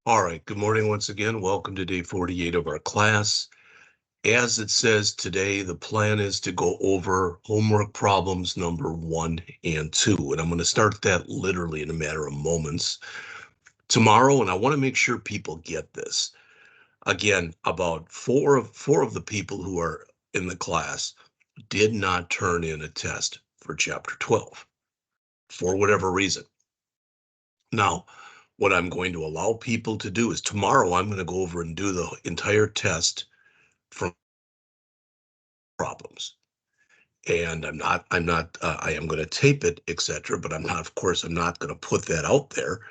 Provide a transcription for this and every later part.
All right, good morning once again. Welcome to day 48 of our class. As it says today, the plan is to go over homework problems number 1 and 2. And I'm going to start that literally in a matter of moments tomorrow. And I want to make sure people get this. Again, about four of the people who are in the class did not turn in a test for chapter 12 for whatever reason. Now, what I'm going to allow people to do is tomorrow I'm going to go over and do the entire test from problems. And I am going to tape it, etc. But of course, I'm not going to put that out there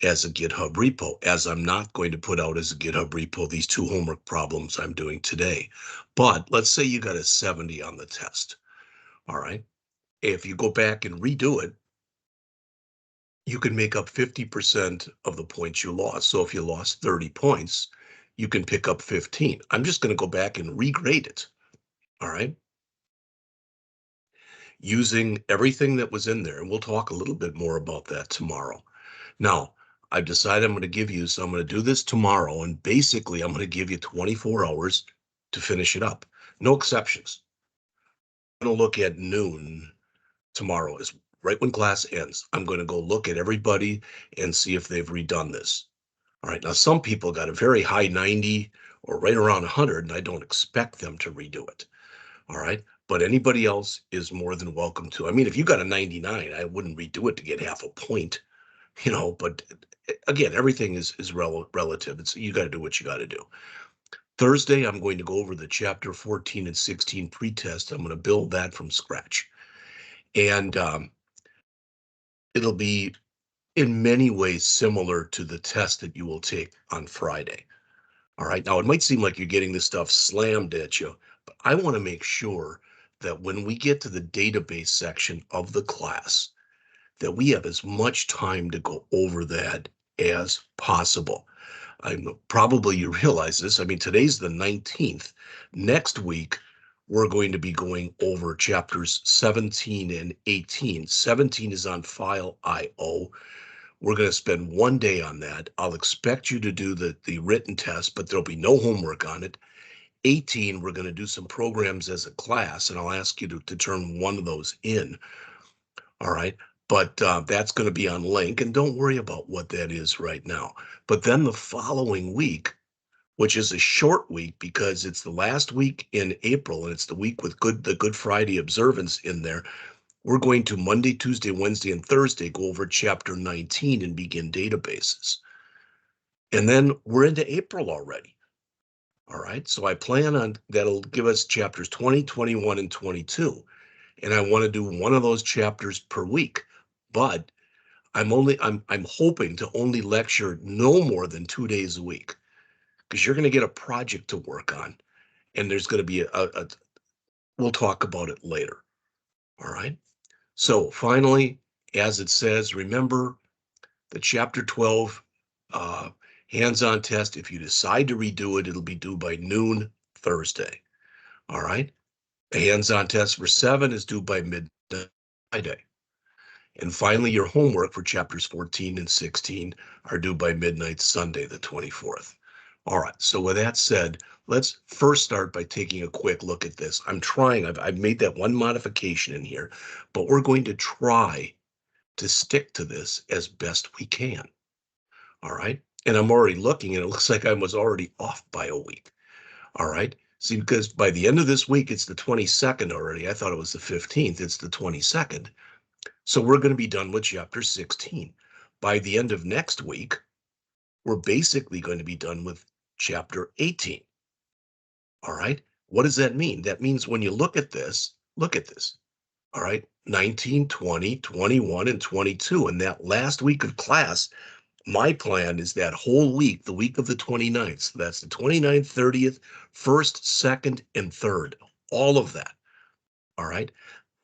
as a GitHub repo, as I'm not going to put out as a GitHub repo these 2 homework problems I'm doing today. But let's say you got a 70 on the test. All right. If you go back and redo it, you can make up 50% of the points you lost. So if you lost 30 points, you can pick up 15. I'm just going to go back and regrade it. All right. Using everything that was in there. And we'll talk a little bit more about that tomorrow. Now, I've decided I'm going to give you, so I'm going to do this tomorrow. And basically, I'm going to give you 24 hours to finish it up. No exceptions. I'm going to look at noon tomorrow, is right when class ends. I'm going to go look at everybody and see if they've redone this. All right. Now, some people got a very high 90 or right around 100, and I don't expect them to redo it. All right. But anybody else is more than welcome to. I mean, if you got a 99, I wouldn't redo it to get half a point, but again, everything is relative. It's you got to do what you got to do. Thursday, I'm going to go over the chapter 14 and 16 pretest. I'm going to build that from scratch. And it'll be in many ways similar to the test that you will take on Friday. All right. Now, it might seem like you're getting this stuff slammed at you, but I want to make sure that when we get to the database section of the class, that we have as much time to go over that as possible. Probably you realize this. I mean, today's the 19th. Next week, we're going to be going over chapters 17 and 18. 17 is on file IO. We're going to spend 1 day on that. I'll expect you to do the written test, but there'll be no homework on it. 18, we're going to do some programs as a class, and I'll ask you to turn one of those in. All right. But that's going to be on link, and don't worry about what that is right now. But then the following week, which is a short week because it's the last week in April, and it's the week with the Good Friday observance in there, we're going to Monday, Tuesday, Wednesday, and Thursday go over chapter 19 and begin databases. And then we're into April already. All right. So I plan on that'll give us chapters 20, 21, and 22. And I want to do one of those chapters per week. But I'm hoping to only lecture no more than 2 days a week, because you're going to get a project to work on. And there's going to be we'll talk about it later. All right. So finally, as it says, remember the chapter 12 hands-on test. If you decide to redo it, it'll be due by noon Thursday. All right. The hands-on test for 7 is due by midnight Friday. And finally, your homework for chapters 14 and 16 are due by midnight Sunday, the 24th. All right. So with that said, let's first start by taking a quick look at this. I've made that one modification in here, but we're going to try to stick to this as best we can. All right. And I'm already looking, and it looks like I was already off by a week. All right. See, because by the end of this week, it's the 22nd already. I thought it was the 15th. It's the 22nd. So we're going to be done with chapter 16. By the end of next week, we're basically going to be done with chapter 18. All right. What does that mean? That means when you look at this. All right. 19, 20, 21, and 22. And that last week of class, my plan is that whole week, the week of the 29th. So that's the 29th, 30th, 1st, 2nd, and 3rd. All of that. All right.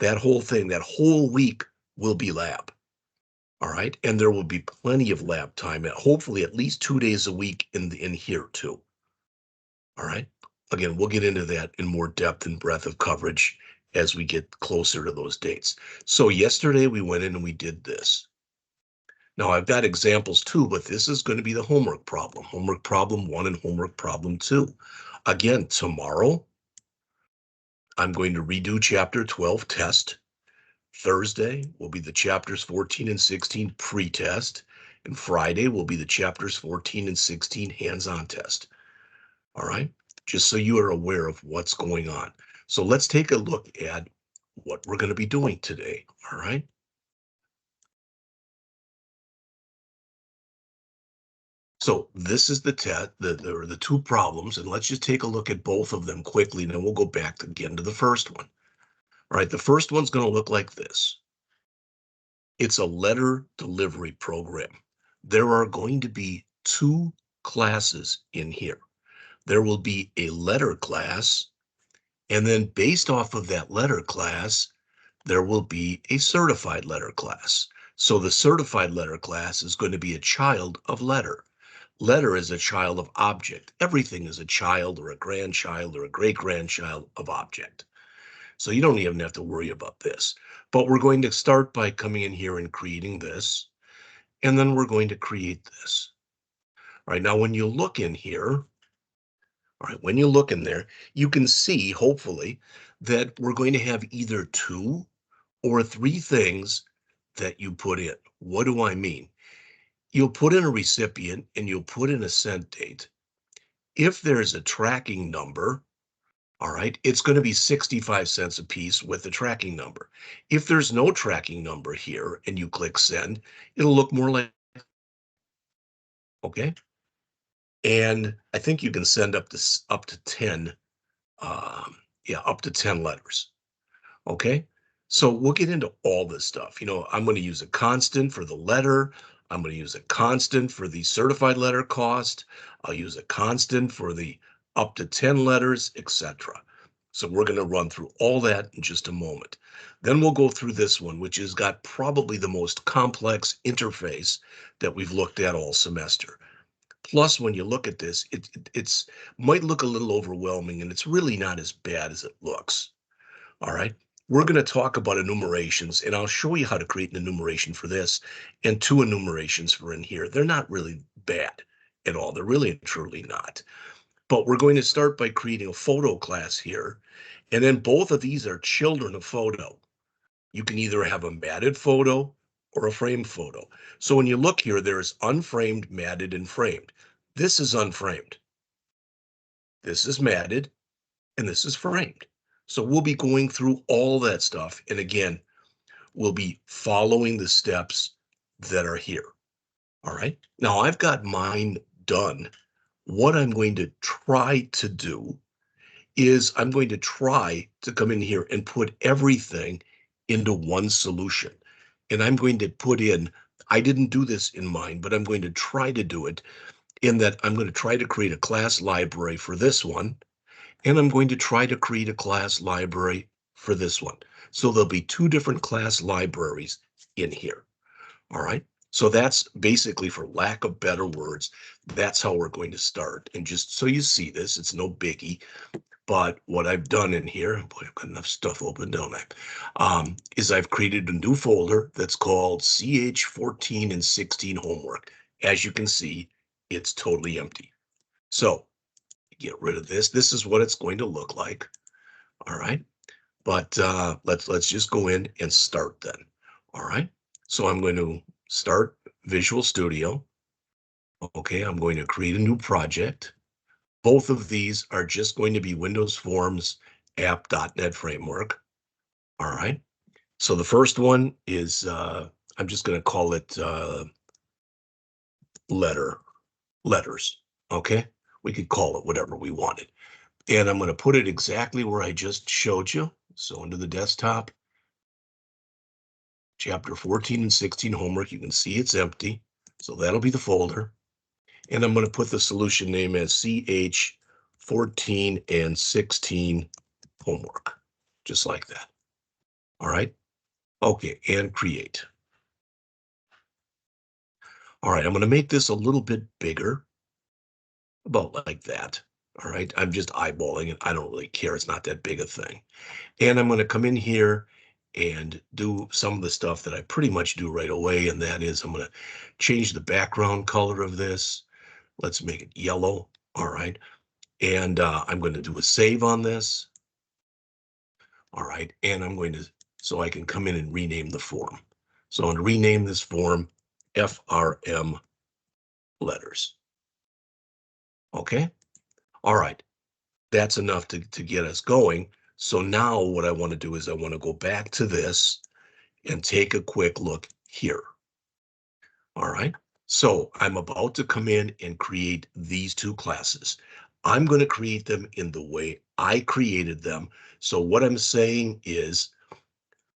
That whole thing, that whole week will be lab. All right. And there will be plenty of lab time, hopefully at least 2 days a week in here too. All right. Again, we'll get into that in more depth and breadth of coverage as we get closer to those dates. So yesterday we went in and we did this. Now I've got examples too, but this is going to be the homework problem 1 and homework problem 2. Again, tomorrow, I'm going to redo chapter 12 test. Thursday will be the chapters 14 and 16 pre-test, and Friday will be the chapters 14 and 16 hands-on test. All right, just so you are aware of what's going on. So let's take a look at what we're going to be doing today. All right. So this is the test, the two problems, and let's just take a look at both of them quickly, and then we'll go back again to the first one. All right, the first one's going to look like this. It's a letter delivery program. There are going to be two classes in here. There will be a letter class, and then based off of that letter class, there will be a certified letter class. So the certified letter class is going to be a child of letter. Letter is a child of object. Everything is a child or a grandchild or a great-grandchild of object. So you don't even have to worry about this. But we're going to start by coming in here and creating this, and then we're going to create this. All right, now when you look in here, all right, when you look in there, you can see, hopefully, that we're going to have either 2 or 3 things that you put in. What do I mean? You'll put in a recipient and you'll put in a sent date. If there's a tracking number, all right, it's going to be 65 cents a piece with the tracking number. If there's no tracking number here and you click send, it'll look more like, okay. And I think you can send up to 10, yeah, up to 10 letters. Okay. So we'll get into all this stuff. I'm going to use a constant for the letter. I'm going to use a constant for the certified letter cost. I'll use a constant for the up to 10 letters, etc. So we're going to run through all that in just a moment. Then we'll go through this one, which has got probably the most complex interface that we've looked at all semester. Plus, when you look at this, it's might look a little overwhelming, and it's really not as bad as it looks. All right. We're going to talk about enumerations, and I'll show you how to create an enumeration for this and 2 enumerations for in here. They're not really bad at all. They're really and truly not. But we're going to start by creating a photo class here. And then both of these are children of photo. You can either have a matted photo or a framed photo. So when you look here, there's unframed, matted, and framed. This is unframed. This is matted, and this is framed. So we'll be going through all that stuff. And again, we'll be following the steps that are here. All right. Now I've got mine done. What I'm going to try to do is I'm going to try to come in here and put everything into one solution. And I'm going to put in, I didn't do this in mine, but I'm going to try to do it in that I'm going to try to create a class library for this one. And I'm going to try to create a class library for this one. So there'll be 2 different class libraries in here. All right. So that's basically, for lack of better words, that's how we're going to start. And just so you see this, it's no biggie. But what I've done in here, boy, I've got enough stuff open, don't I? Is I've created a new folder that's called CH14 and 16 homework. As you can see, it's totally empty. So get rid of this. This is what it's going to look like. All right. But let's just go in and start then. All right. So I'm going to start Visual Studio. Okay. I'm going to create a new project. Both of these are just going to be Windows Forms app.NET framework. All right. So the first one is, I'm just going to call it letters. Okay. We could call it whatever we wanted. And I'm going to put it exactly where I just showed you. So into the desktop, chapter 14 and 16 homework. You can see it's empty. So that'll be the folder. And I'm going to put the solution name as CH14 and 16 homework, just like that. All right. Okay. And create. All right. I'm going to make this a little bit bigger, about like that. All right. I'm just eyeballing it. I don't really care. It's not that big a thing. And I'm going to come in here and do some of the stuff that I pretty much do right away, and that is I'm going to change the background color of this. Let's make it yellow. All right. And I'm going to do a save on this. All right. And I'm going to, so I can come in and rename the form. So I'm going to rename this form FRM letters. Okay. All right. That's enough to get us going. So now what I want to do is I want to go back to this and take a quick look here. All right. So I'm about to come in and create these two classes. I'm going to create them in the way I created them. So what I'm saying is,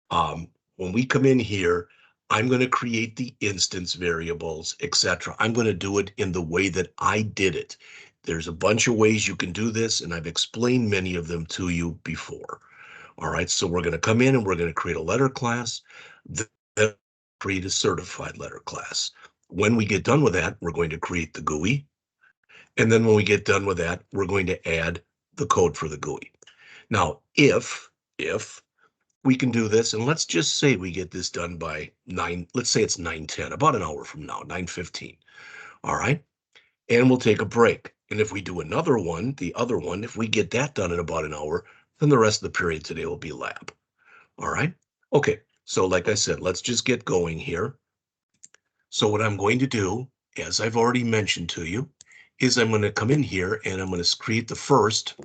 when we come in here, I'm going to create the instance variables, etc. I'm going to do it in the way that I did it. There's a bunch of ways you can do this, and I've explained many of them to you before. All right, so we're going to come in and we're going to create a letter class, then create a certified letter class. When we get done with that, we're going to create the GUI. And then when we get done with that, we're going to add the code for the GUI. Now, if we can do this, and let's just say we get this done by 9, let's say it's 9:10, about an hour from now, 9:15. All right, and we'll take a break. And if we do another one, the other one, if we get that done in about an hour, then the rest of the period today will be lab. All right. Okay. So like I said, let's just get going here. So what I'm going to do, as I've already mentioned to you, is I'm going to come in here and I'm going to create the first.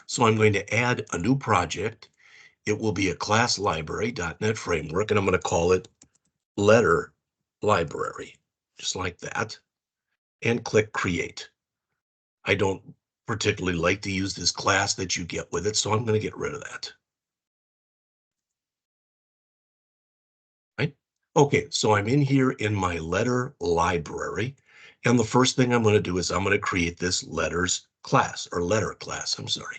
So I'm going to add a new project. It will be a class library.NET framework, and I'm going to call it letter library, just like that, and click create. I don't particularly like to use this class that you get with it, so I'm going to get rid of that. Right? Okay, so I'm in here in my letter library, and the first thing I'm going to do is I'm going to create this letters class, or letter class, I'm sorry.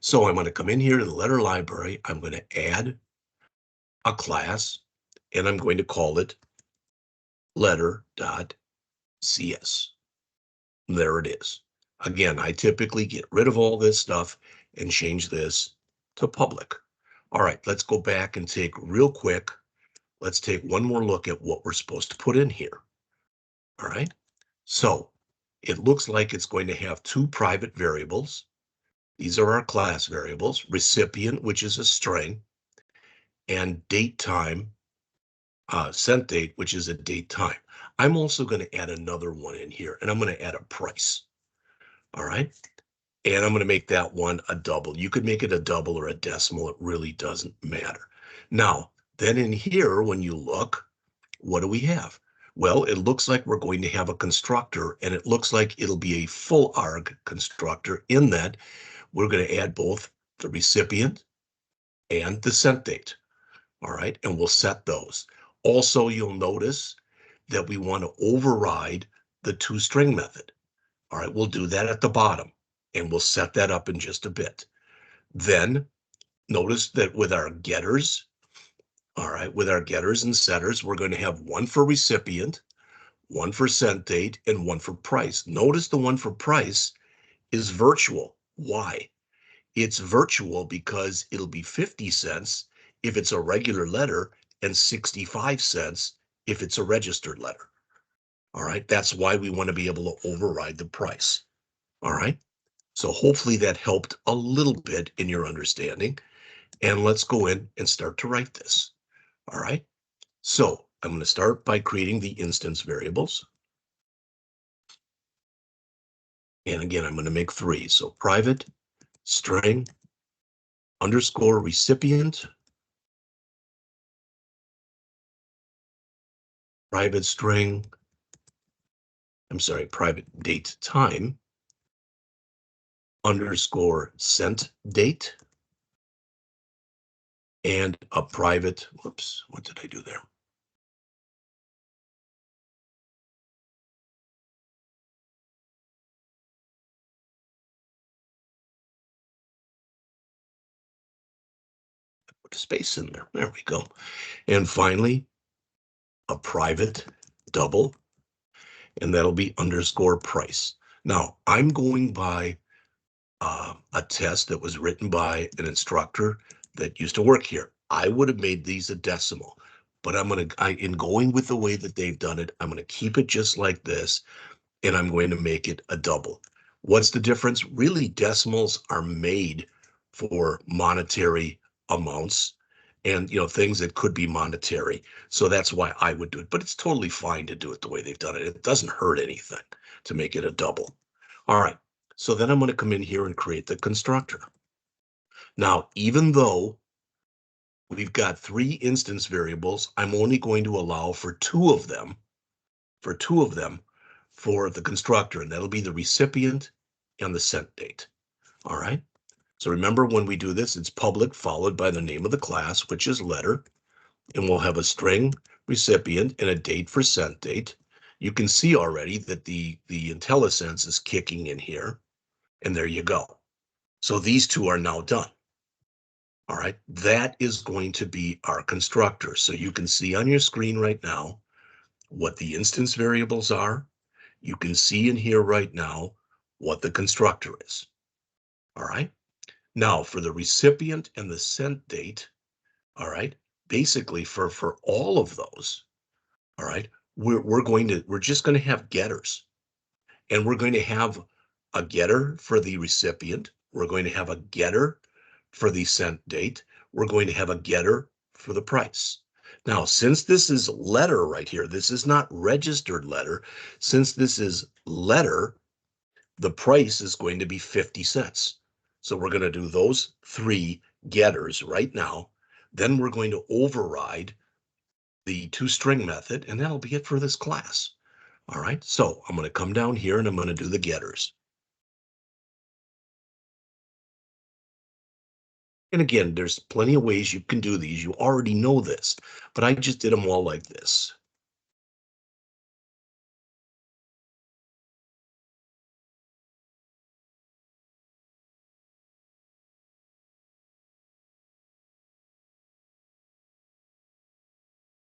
So I'm going to come in here to the letter library, I'm going to add a class, and I'm going to call it letter.cs. There it is. Again, I typically get rid of all this stuff and change this to public. All right, let's go back and take real quick. Let's take one more look at what we're supposed to put in here. All right, so it looks like it's going to have two private variables. These are our class variables, recipient, which is a string, and date time, sent date, which is a date time. I'm also going to add another one in here, and I'm going to add a price. All right. And I'm going to make that one a double. You could make it a double or a decimal. It really doesn't matter. Now, then in here, when you look, what do we have? Well, it looks like we're going to have a constructor, and it looks like it'll be a full arg constructor in that we're going to add both the recipient and the sent date. All right, and we'll set those. Also, you'll notice that we want to override the toString method. All right, we'll do that at the bottom, and we'll set that up in just a bit. Then notice that with our getters, all right, with our getters and setters, we're going to have one for recipient, one for sent date, and one for price. Notice the one for price is virtual. Why? It's virtual because it'll be 50 cents if it's a regular letter and 65 cents if it's a registered letter. All right, that's why we want to be able to override the price. All right, so hopefully that helped a little bit in your understanding. And let's go in and start to write this. All right, so I'm going to start by creating the instance variables. And again, I'm going to make 3. So private string underscore recipient, private string, private date time, underscore sent date, and a private, whoops, what did I do there? Put a space in there. There we go. And finally, a private double, and that'll be underscore price. Now, I'm going by a test that was written by an instructor that used to work here, I would have made these a decimal. But in going with the way that they've done it, I'm gonna keep it just like this, and I'm going to make it a double. What's the difference? Really, decimals are made for monetary amounts and things that could be monetary. So that's why I would do it. But it's totally fine to do it the way they've done it. It doesn't hurt anything to make it a double. All right. So then I'm going to come in here and create the constructor. Now, even though we've got 3 instance variables, I'm only going to allow for two of them for the constructor, and that'll be the recipient and the sent date. All right. So remember, when we do this, it's public followed by the name of the class, which is letter, and we'll have a string recipient and a date for sent date. You can see already that the IntelliSense is kicking in here, and there you go. So these two are now done. All right, that is going to be our constructor. So you can see on your screen right now what the instance variables are. You can see in here right now what the constructor is. All right. Now for the recipient and the sent date, all right, basically for all of those, all right, we're just going to have getters, and we're going to have a getter for the recipient. We're going to have a getter for the sent date. We're going to have a getter for the price. Now, since this is letter right here, this is not registered letter. Since this is letter, the price is going to be 50 cents. So we're going to do those 3 getters right now. Then we're going to override the toString method, and that'll be it for this class. All right, so I'm going to come down here and I'm going to do the getters. And again, there's plenty of ways you can do these. You already know this, but I just did them all like this.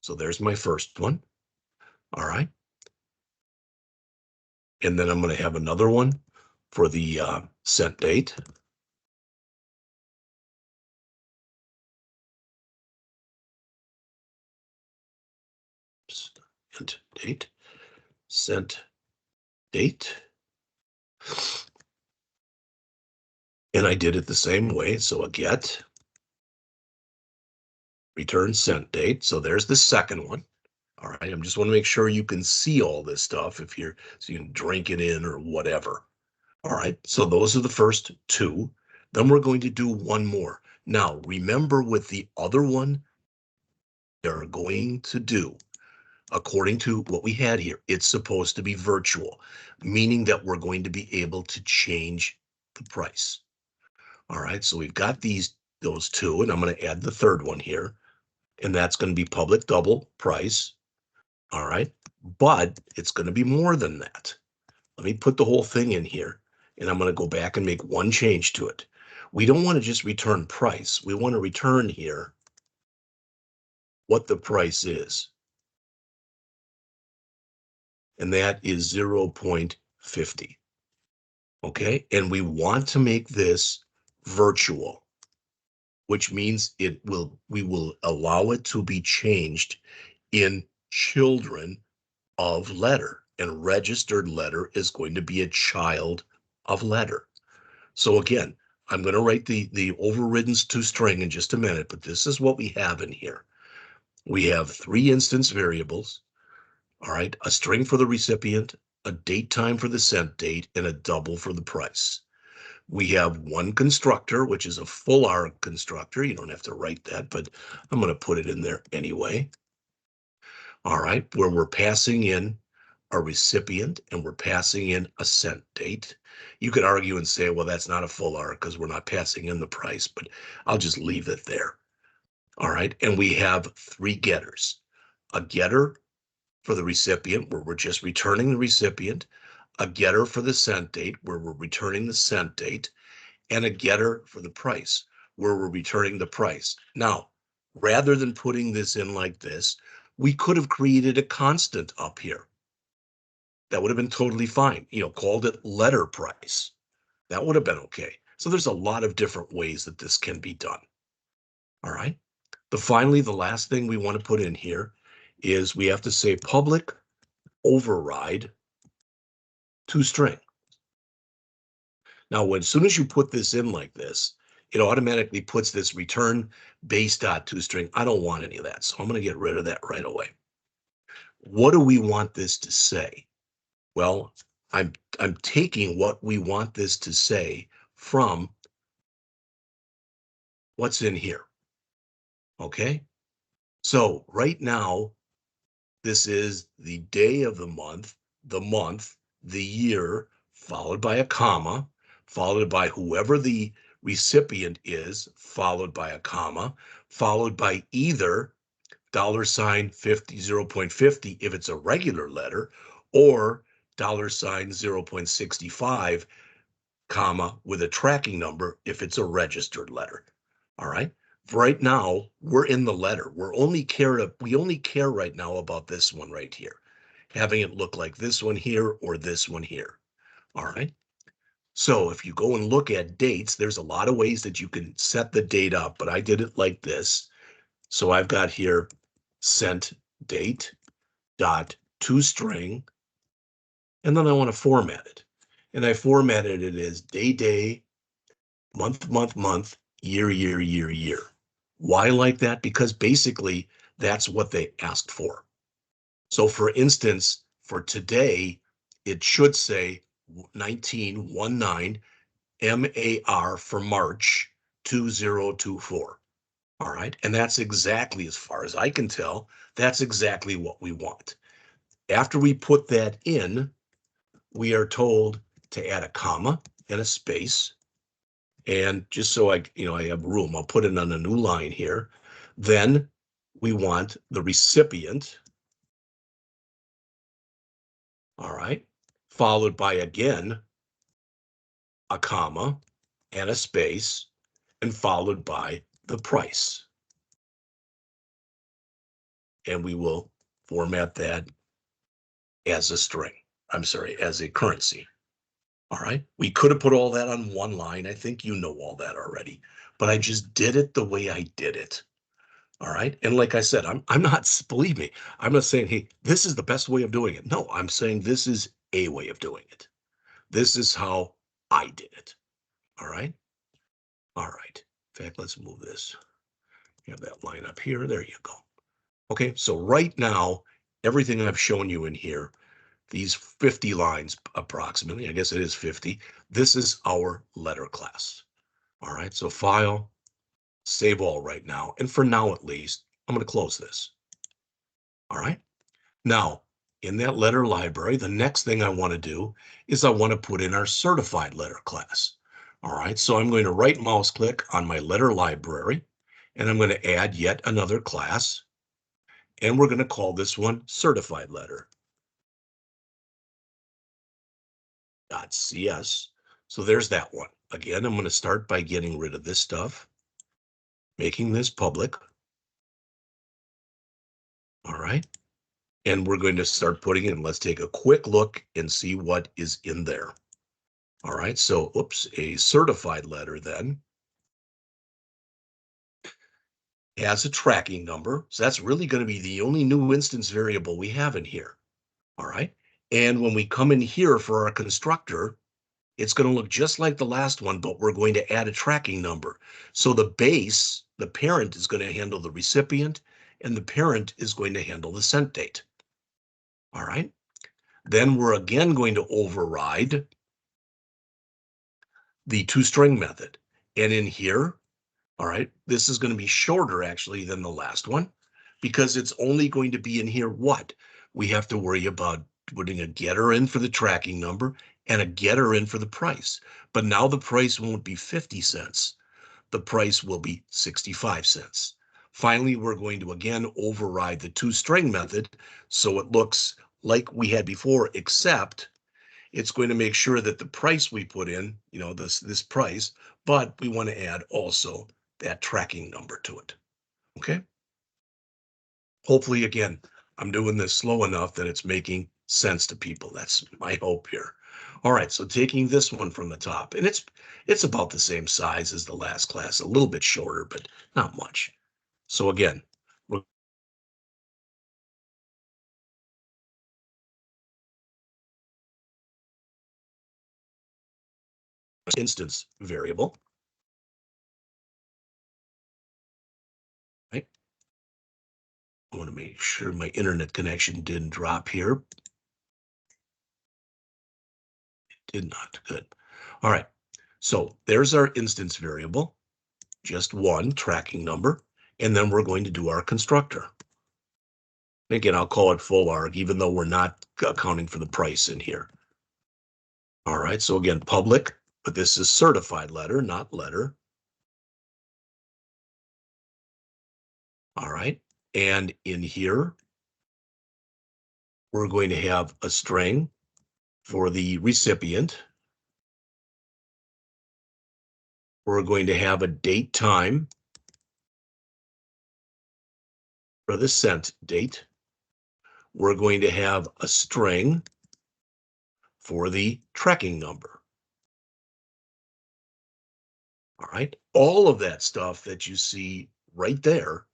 So there's my first one. All right. And then I'm going to have another one for the sent date. Sent date. Sent date. And I did it the same way. So a get, return sent date. So there's the second one. All right. I just want to make sure you can see all this stuff so you can drink it in or whatever. All right. So those are the first 2. Then we're going to do one more. Now, remember with the other one, they're going to do, according to what we had here, it's supposed to be virtual, meaning that we're going to be able to change the price. All right. So we've got those 2, and I'm going to add the third one here, and that's going to be public double price. All right. But it's going to be more than that. Let me put the whole thing in here, and I'm going to go back and make one change to it. We don't want to just return price. We want to return here what the price is, and that is 0.50. Okay, and we want to make this virtual, which means we will allow it to be changed in children of letter, and registered letter is going to be a child of letter. So again, I'm going to write the overridden toString in just a minute, but this is what we have in here. We have 3 instance variables, all right, a string for the recipient, a date time for the sent date, and a double for the price. We have one constructor, which is a full arg constructor. You don't have to write that, but I'm going to put it in there anyway. All right, where we're passing in a recipient and we're passing in a sent date. You could argue and say, well, that's not a full arg because we're not passing in the price, but I'll just leave it there. All right, and we have 3 getters. A getter for the recipient, where we're just returning the recipient, a getter for the sent date, where we're returning the sent date, and a getter for the price, where we're returning the price. Now, rather than putting this in like this, we could have created a constant up here. That would have been totally fine. Called it letter price. That would have been okay. So there's a lot of different ways that this can be done. All right. Finally, the last thing we want to put in here is we have to say public override toString. Now, as soon as you put this in like this, it automatically puts this return base.toString. I don't want any of that, so I'm going to get rid of that right away. What do we want this to say? Well, I'm taking what we want this to say from what's in here. Okay? So right now, this is the day of the month, the year, followed by a comma, followed by whoever the recipient is, followed by a comma, followed by either $50, 0.50 if it's a regular letter, or $0.65, comma, with a tracking number if it's a registered letter. All right. Right now, we're in the letter. We only care right now about this one right here, having it look like this one here or this one here. All right. So if you go and look at dates, there's a lot of ways that you can set the date up, but I did it like this. So I've got here sent date dot toString, and then I want to format it. And I formatted it as day, month, year. Why like that? Because basically that's what they asked for. So for instance, for today, it should say 1919 MAR for March 2024. All right. And that's exactly, as far as I can tell, that's exactly what we want. After we put that in, we are told to add a comma and a space. And just so I have room, I'll put it on a new line here. Then we want the recipient, all right, followed by, again, a comma and a space, and followed by the price. And we will format that as a string. I'm sorry, as a currency. All right. We could have put all that on one line. I think you know all that already, but I just did it the way I did it. All right. And like I said, I'm not, believe me, I'm not saying, hey, this is the best way of doing it. No, I'm saying this is a way of doing it. This is how I did it. All right. All right. In fact, let's move this. You have that line up here. There you go. Okay. So right now, everything I've shown you in here, these 50 lines approximately, I guess it is 50. This is our letter class. All right. So file, save all right now. And for now, at least, I'm going to close this. All right. Now, in that letter library, the next thing I want to do is I want to put in our certified letter class. All right, so I'm going to right mouse click on my letter library, and I'm going to add yet another class, and we're going to call this one certified letter. .cs. So there's that one. Again, I'm going to start by getting rid of this stuff, making this public. All right. And we're going to start putting in, let's take a quick look and see what is in there. All right, so, oops, a certified letter then has a tracking number. So that's really going to be the only new instance variable we have in here. All right. And when we come in here for our constructor, it's going to look just like the last one, but we're going to add a tracking number. So the base, the parent, is going to handle the recipient, and the parent is going to handle the sent date. All right. Then we're again going to override the toString method. And in here, all right, this is going to be shorter actually than the last one, because it's only going to be in here what? We have to worry about putting a getter in for the tracking number and a getter in for the price. But now the price won't be 50 cents. The price will be 65 cents. Finally, we're going to again override the toString method so it looks like we had before, except it's going to make sure that the price we put in, this price, but we want to add also that tracking number to it. Okay. Hopefully, again, I'm doing this slow enough that it's making sense to people. That's my hope here. All right, so taking this one from the top, and it's about the same size as the last class, a little bit shorter, but not much. So again, we're instance variable, right? I want to make sure my internet connection didn't drop here. Did not. Good. All right. So there's our instance variable, just one tracking number, and then we're going to do our constructor. Again, I'll call it full arg, even though we're not accounting for the price in here. All right, so again, public, but this is certified letter, not letter. All right, and in here, we're going to have a string for the recipient. We're going to have a date time for the sent date. We're going to have a string for the tracking number. All right, all of that stuff that you see right there,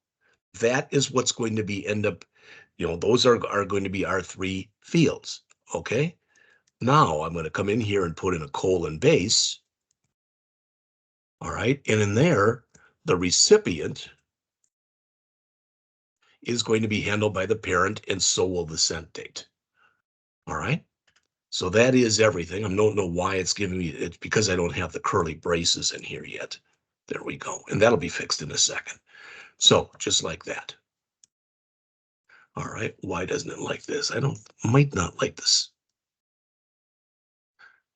that is what's going to be those are going to be our three fields. Okay, now I'm going to come in here and put in a colon base. All right, and in there, the recipient is going to be handled by the parent, and so will the sent date. All right, so that is everything. I don't know why it's giving me, it's because I don't have the curly braces in here yet. There we go, and that'll be fixed in a second. So just like that. All right, why doesn't it like this? Might not like this.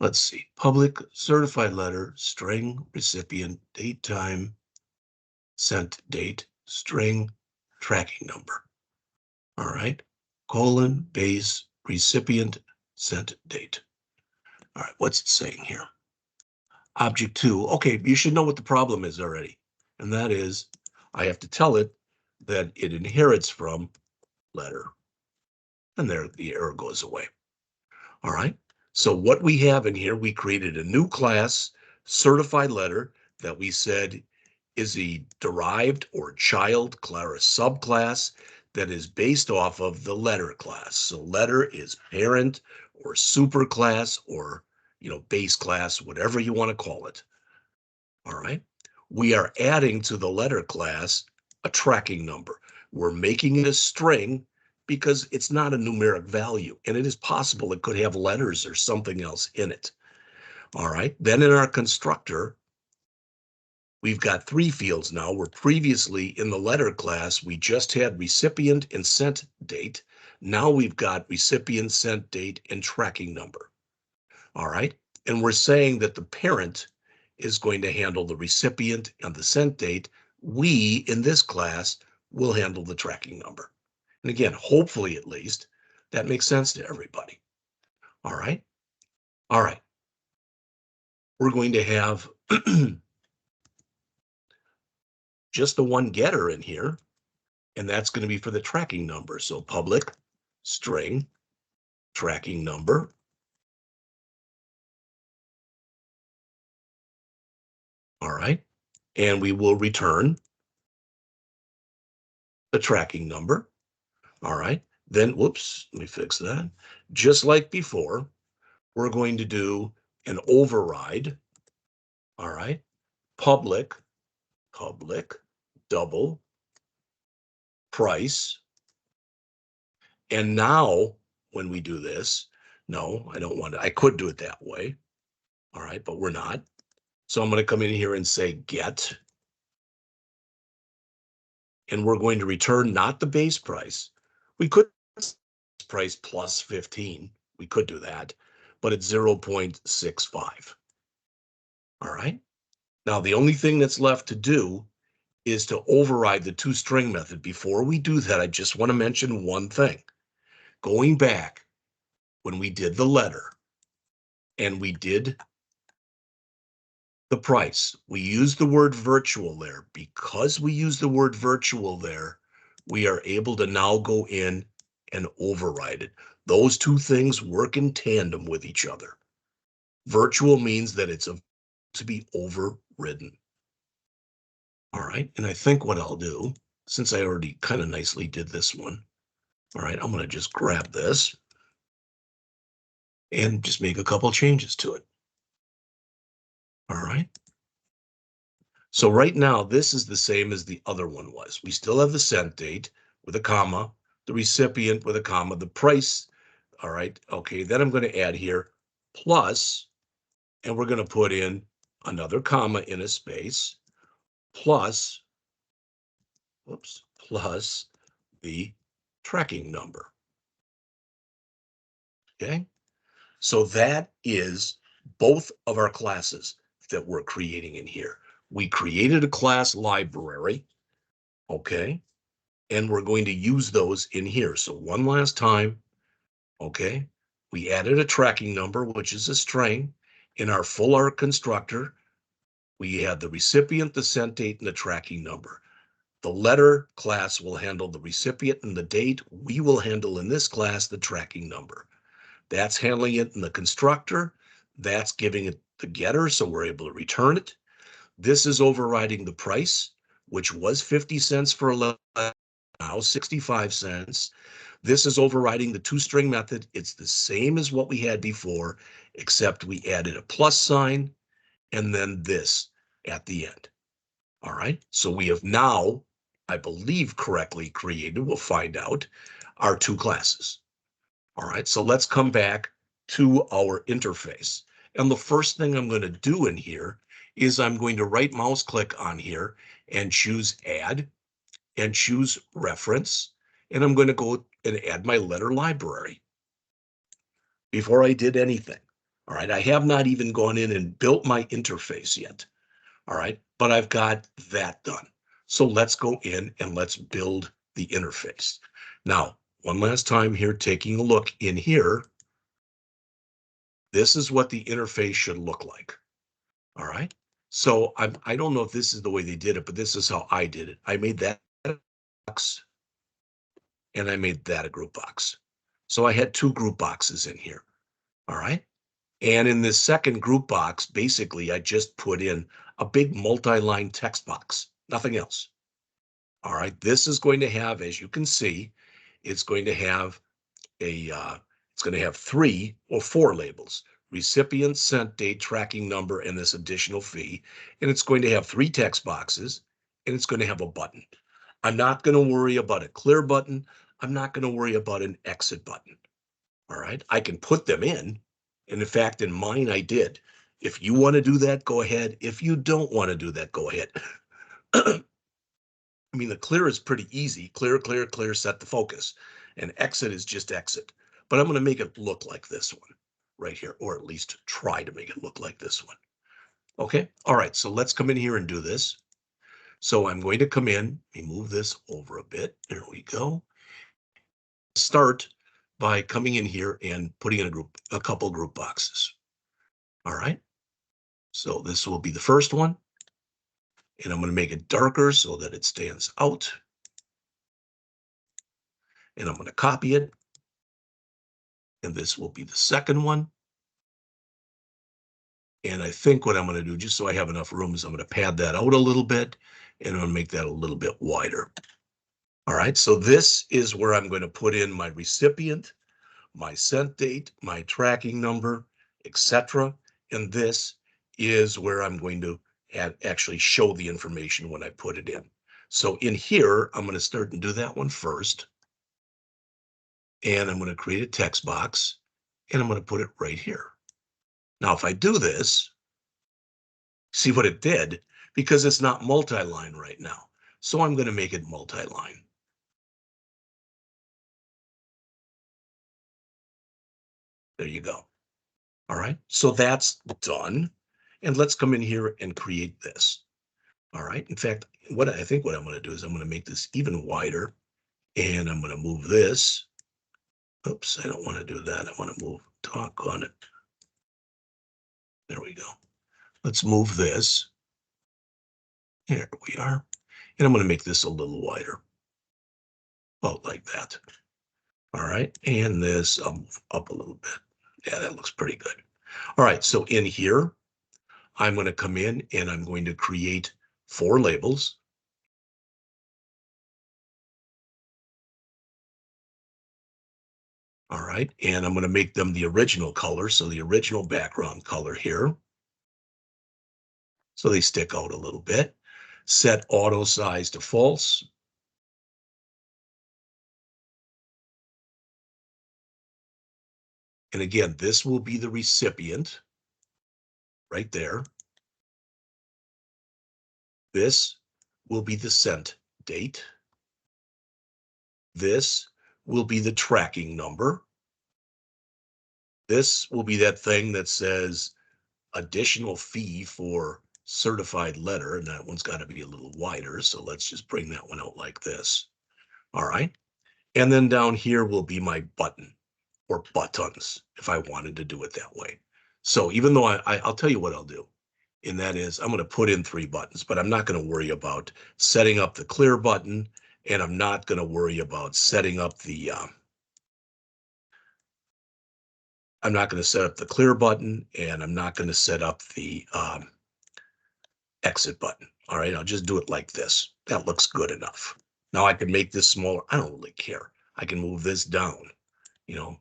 Let's see, public certified letter, string, recipient, date, time, sent date, string, tracking number. All right, colon, base, recipient, sent date. All right, what's it saying here? Object two. Okay, you should know what the problem is already. And that is, I have to tell it that it inherits from letter. And there the error goes away. All right. So what we have in here, we created a new class, certified letter, that we said is a derived or child class subclass that is based off of the letter class. So letter is parent or superclass or base class, whatever you want to call it. All right. We are adding to the letter class a tracking number. We're making it a string because it's not a numeric value, and it is possible it could have letters or something else in it. All right. Then in our constructor, we've got three fields now, where previously in the letter class, we just had recipient and sent date. Now we've got recipient, sent date, and tracking number. All right. And we're saying that the parent is going to handle the recipient and the sent date. We, in this class, will handle the tracking number. And again, hopefully at least, that makes sense to everybody. All right. All right. We're going to have just the one getter in here, and that's going to be for the tracking number. So public string tracking number. All right. And we will return the tracking number. All right. Then, whoops, let me fix that. Just like before, we're going to do an override. All right. Public, double price. And now when we do this, no, I don't want to, I could do it that way. All right, but we're not. So I'm going to come in here and say get, and we're going to return not the base price. We could price plus 15. We could do that, but it's 0.65. All right. Now, the only thing that's left to do is to override the toString method. Before we do that, I just want to mention one thing. Going back when we did the letter and we did the price, we used the word virtual there. Because we use the word virtual there, we are able to now go in and override it. Those two things work in tandem with each other. Virtual means that it's to be overridden. All right, and I think what I'll do, since I already kind of nicely did this one, all right, I'm going to just grab this and just make a couple changes to it. All right. So right now, this is the same as the other one was. We still have the sent date with a comma, the recipient with a comma, the price. All right. Okay. Then I'm going to add here plus, and we're going to put in another comma in a space plus, whoops, plus the tracking number. Okay. So that is both of our classes that we're creating in here. We created a class library. Okay. And we're going to use those in here. So one last time, okay, we added a tracking number, which is a string. In our full arc constructor, we had the recipient, the sent date, and the tracking number. The letter class will handle the recipient and the date. We will handle in this class the tracking number. That's handling it in the constructor. That's giving it the getter, so we're able to return it. This is overriding the price, which was 50 cents for a letter, now 65 cents. This is overriding the two-string method. It's the same as what we had before, except we added a plus sign and then this at the end. All right, so we have now, I believe, correctly created, we'll find out, our two classes. All right, so let's come back to our interface. And the first thing I'm going to do in here is I'm going to right mouse click on here and choose add and choose reference. And I'm going to go and add my letter library before I did anything. All right, I have not even gone in and built my interface yet. All right, but I've got that done. So let's go in and let's build the interface. Now, one last time here, taking a look in here, this is what the interface should look like. All right. So I don't know if this is the way they did it, but this is how I did it. I made that box and I made that a group box. So I had two group boxes in here. All right. And in this second group box, basically, I just put in a big multi-line text box, nothing else. All right. This is going to have, as you can see, it's going to have it's going to have 3 or 4 labels: recipient, sent date, tracking number, and this additional fee. And it's going to have 3 text boxes, and it's going to have a button. I'm not going to worry about a clear button. I'm not going to worry about an exit button. All right. I can put them in. And in fact, in mine, I did. If you want to do that, go ahead. If you don't want to do that, go ahead. I mean, the clear is pretty easy. Clear, clear, clear, set the focus. And exit is just exit. But I'm going to make it look like this one right here, or at least try to make it look like this one. Okay. All right. So let's come in here and do this. So I'm going to come in, let me move this over a bit. There we go. Start by coming in here and putting in a couple group boxes. All right. So this will be the first one. And I'm going to make it darker so that it stands out. And I'm going to copy it. And this will be the second one. And I think what I'm going to do, just so I have enough room, is I'm going to pad that out a little bit, and I'm going to make that a little bit wider. All right, so this is where I'm going to put in my recipient, my sent date, my tracking number, etc. And this is where I'm going to actually show the information when I put it in. So in here, I'm going to start and do that one first. And I'm going to create a text box, and I'm going to put it right here. Now, if I do this, see what it did? Because it's not multi-line right now. So I'm going to make it multi-line. There you go. All right. So that's done. And let's come in here and create this. All right. In fact, what I'm going to do is I'm going to make this even wider, and I'm going to move this. Oops, I don't want to do that. I want to move talk on it. There we go. Let's move this. Here we are. And I'm going to make this a little wider. About like that. All right. And this, I'll move up a little bit. Yeah, that looks pretty good. All right, so in here, I'm going to come in and I'm going to create 4 labels. All right, and I'm going to make them the original color, so the original background color here. So they stick out a little bit. Set auto size to false. And again, this will be the recipient right there. This will be the sent date. This will be the tracking number. This will be that thing that says additional fee for certified letter, and that one's got to be a little wider. So let's just bring that one out like this. All right. And then down here will be my button or buttons if I wanted to do it that way. So even though I'll tell you what I'll do, and that is I'm going to put in 3 buttons, but I'm not going to worry about setting up the clear button, and I'm not going to worry about setting up the I'm not going to set up the clear button, and I'm not going to set up the exit button. All right, I'll just do it like this. That looks good enough. Now I can make this smaller. I don't really care. I can move this down. You know,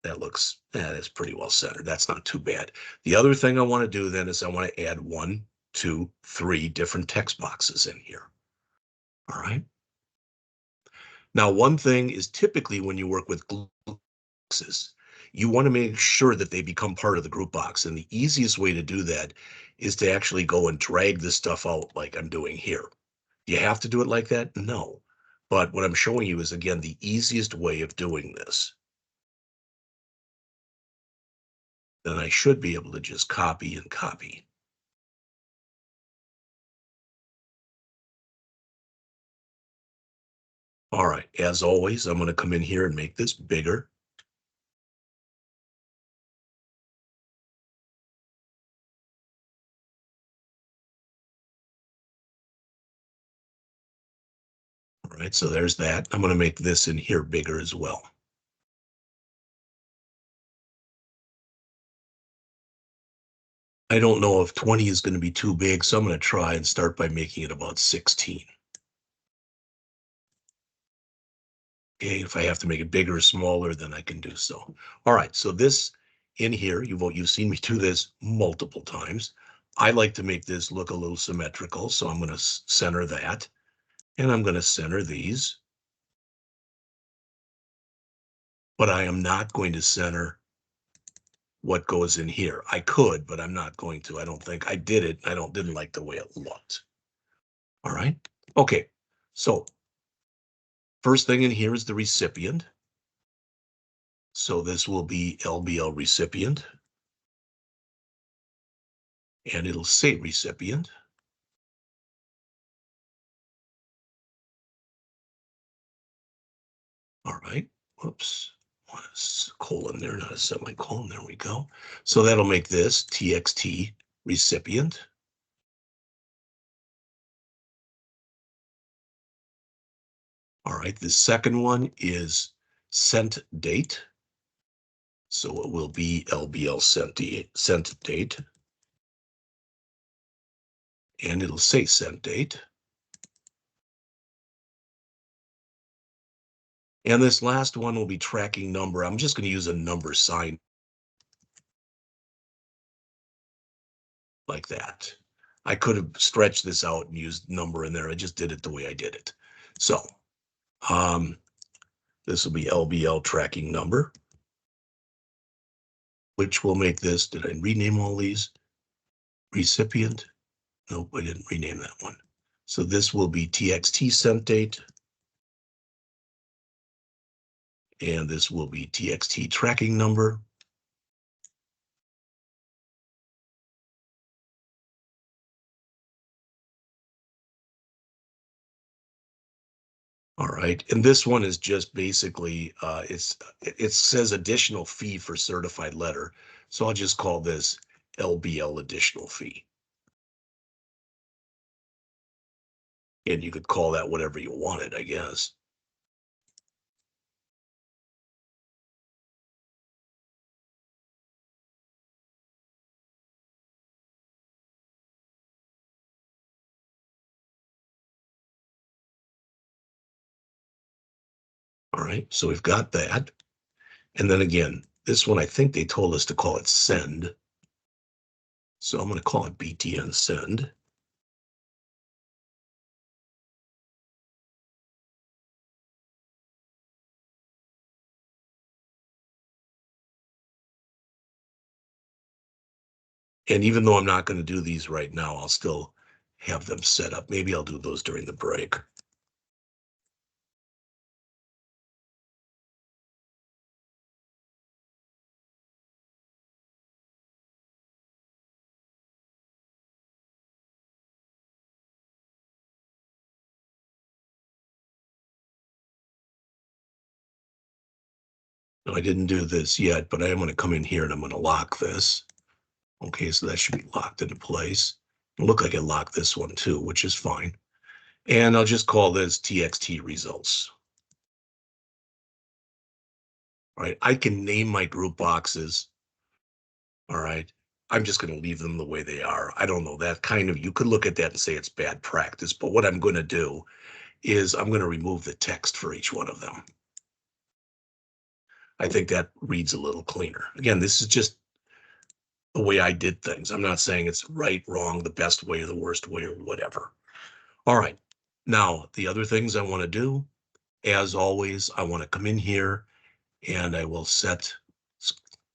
that is pretty well centered. That's not too bad. The other thing I want to do then is I want to add 1, 2, 3 different text boxes in here. All right. Now, one thing is typically when you work with group boxes, you want to make sure that they become part of the group box. And the easiest way to do that is to actually go and drag this stuff out like I'm doing here. You have to do it like that? No. But what I'm showing you is, again, the easiest way of doing this. Then I should be able to just copy and copy. All right, as always, I'm going to come in here and make this bigger. All right, so there's that. I'm going to make this in here bigger as well. I don't know if 20 is going to be too big, so I'm going to try and start by making it about 16. Okay, if I have to make it bigger or smaller, then I can do so. All right, so this in here, you've seen me do this multiple times. I like to make this look a little symmetrical, so I'm going to center that, and I'm going to center these. But I am not going to center what goes in here. I could, but I'm not going to. I don't think I did it. Didn't like the way it looked. All right. Okay. So first thing in here is the recipient. So this will be LBL recipient, and it'll say recipient. All right. Whoops. Was colon there, not a semicolon. There we go. So that'll make this TXT recipient. All right. The second one is sent date. So it will be LBL sent date. And it'll say sent date. And this last one will be tracking number. I'm just going to use a number sign like that. I could have stretched this out and used number in there. I just did it the way I did it. So this will be LBL tracking number, which will make this. Did I rename all these? Recipient? Nope, I didn't rename that one. So this will be TXT sent date. And this will be TXT tracking number. All right, and this one is just basically, it says additional fee for certified letter. So I'll just call this LBL additional fee. And you could call that whatever you wanted, I guess. All right, so we've got that. And then again, this one, I think they told us to call it send. So I'm going to call it BTN send. And even though I'm not going to do these right now, I'll still have them set up. Maybe I'll do those during the break. No, I didn't do this yet, but I am going to come in here and I'm going to lock this. Okay, so that should be locked into place. It'll look like it locked this one too, which is fine. And I'll just call this TXT results. All right, I can name my group boxes. All right, I'm just going to leave them the way they are. I don't know, that kind of, you could look at that and say it's bad practice, but what I'm going to do is I'm going to remove the text for each one of them. I think that reads a little cleaner. Again, this is just the way I did things. I'm not saying it's right, wrong, the best way or the worst way or whatever. All right. Now, the other things I want to do, as always, I want to come in here and I will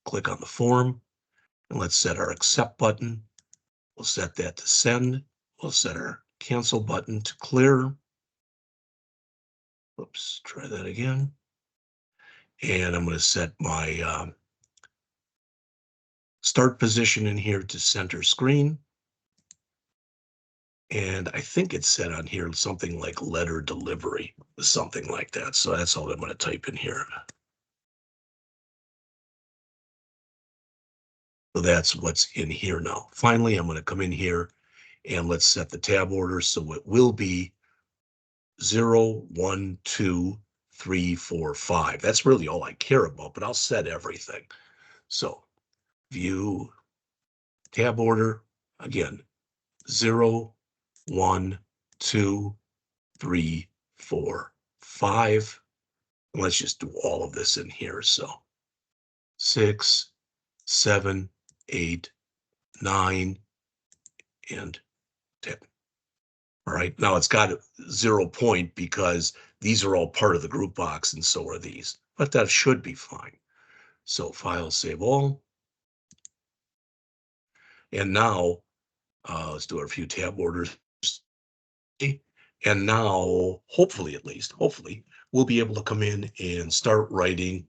click on the form and let's set our accept button. We'll set that to send. We'll set our cancel button to clear. Oops, try that again. And I'm going to set my start position in here to center screen. And I think it's set on here something like letter delivery, something like that. So that's all I'm going to type in here. So that's what's in here now. Finally, I'm going to come in here and let's set the tab order. So it will be 0, 1, 2, 3, 4, 5. That's really all I care about, but I'll set everything. So view tab order again, 0, 1, 2, 3, 4, 5. And let's just do all of this in here. So 6, 7, 8, 9, and 10. All right, now it's got 0 point because these are all part of the group box and so are these, but that should be fine. So file, save all. And now let's do a few tab orders. And now, hopefully, at least, hopefully, we'll be able to come in and start writing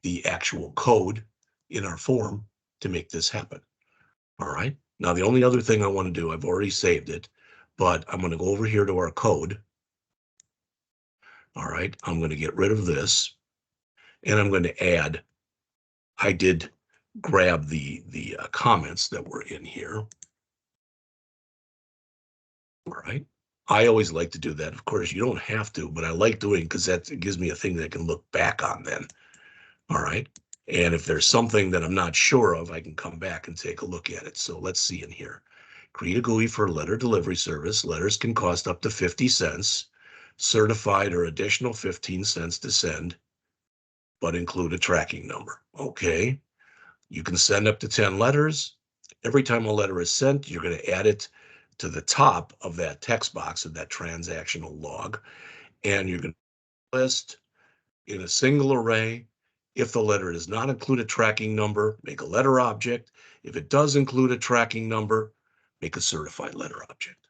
the actual code in our form to make this happen. All right. Now, the only other thing I want to do, I've already saved it, but I'm going to go over here to our code. All right. I'm going to get rid of this and I'm going to add, I did grab the comments that were in here. All right. I always like to do that. Of course, you don't have to, but I like doing because that gives me a thing that I can look back on then. All right. And if there's something that I'm not sure of, I can come back and take a look at it. So let's see in here. Create a GUI for a letter delivery service. Letters can cost up to 50 cents. Certified or additional 15 cents to send, but include a tracking number. Okay. You can send up to 10 letters. Every time a letter is sent, you're going to add it to the top of that text box of that transactional log. And you're going to list in a single array. If the letter does not include a tracking number, make a letter object. If it does include a tracking number, make a certified letter object.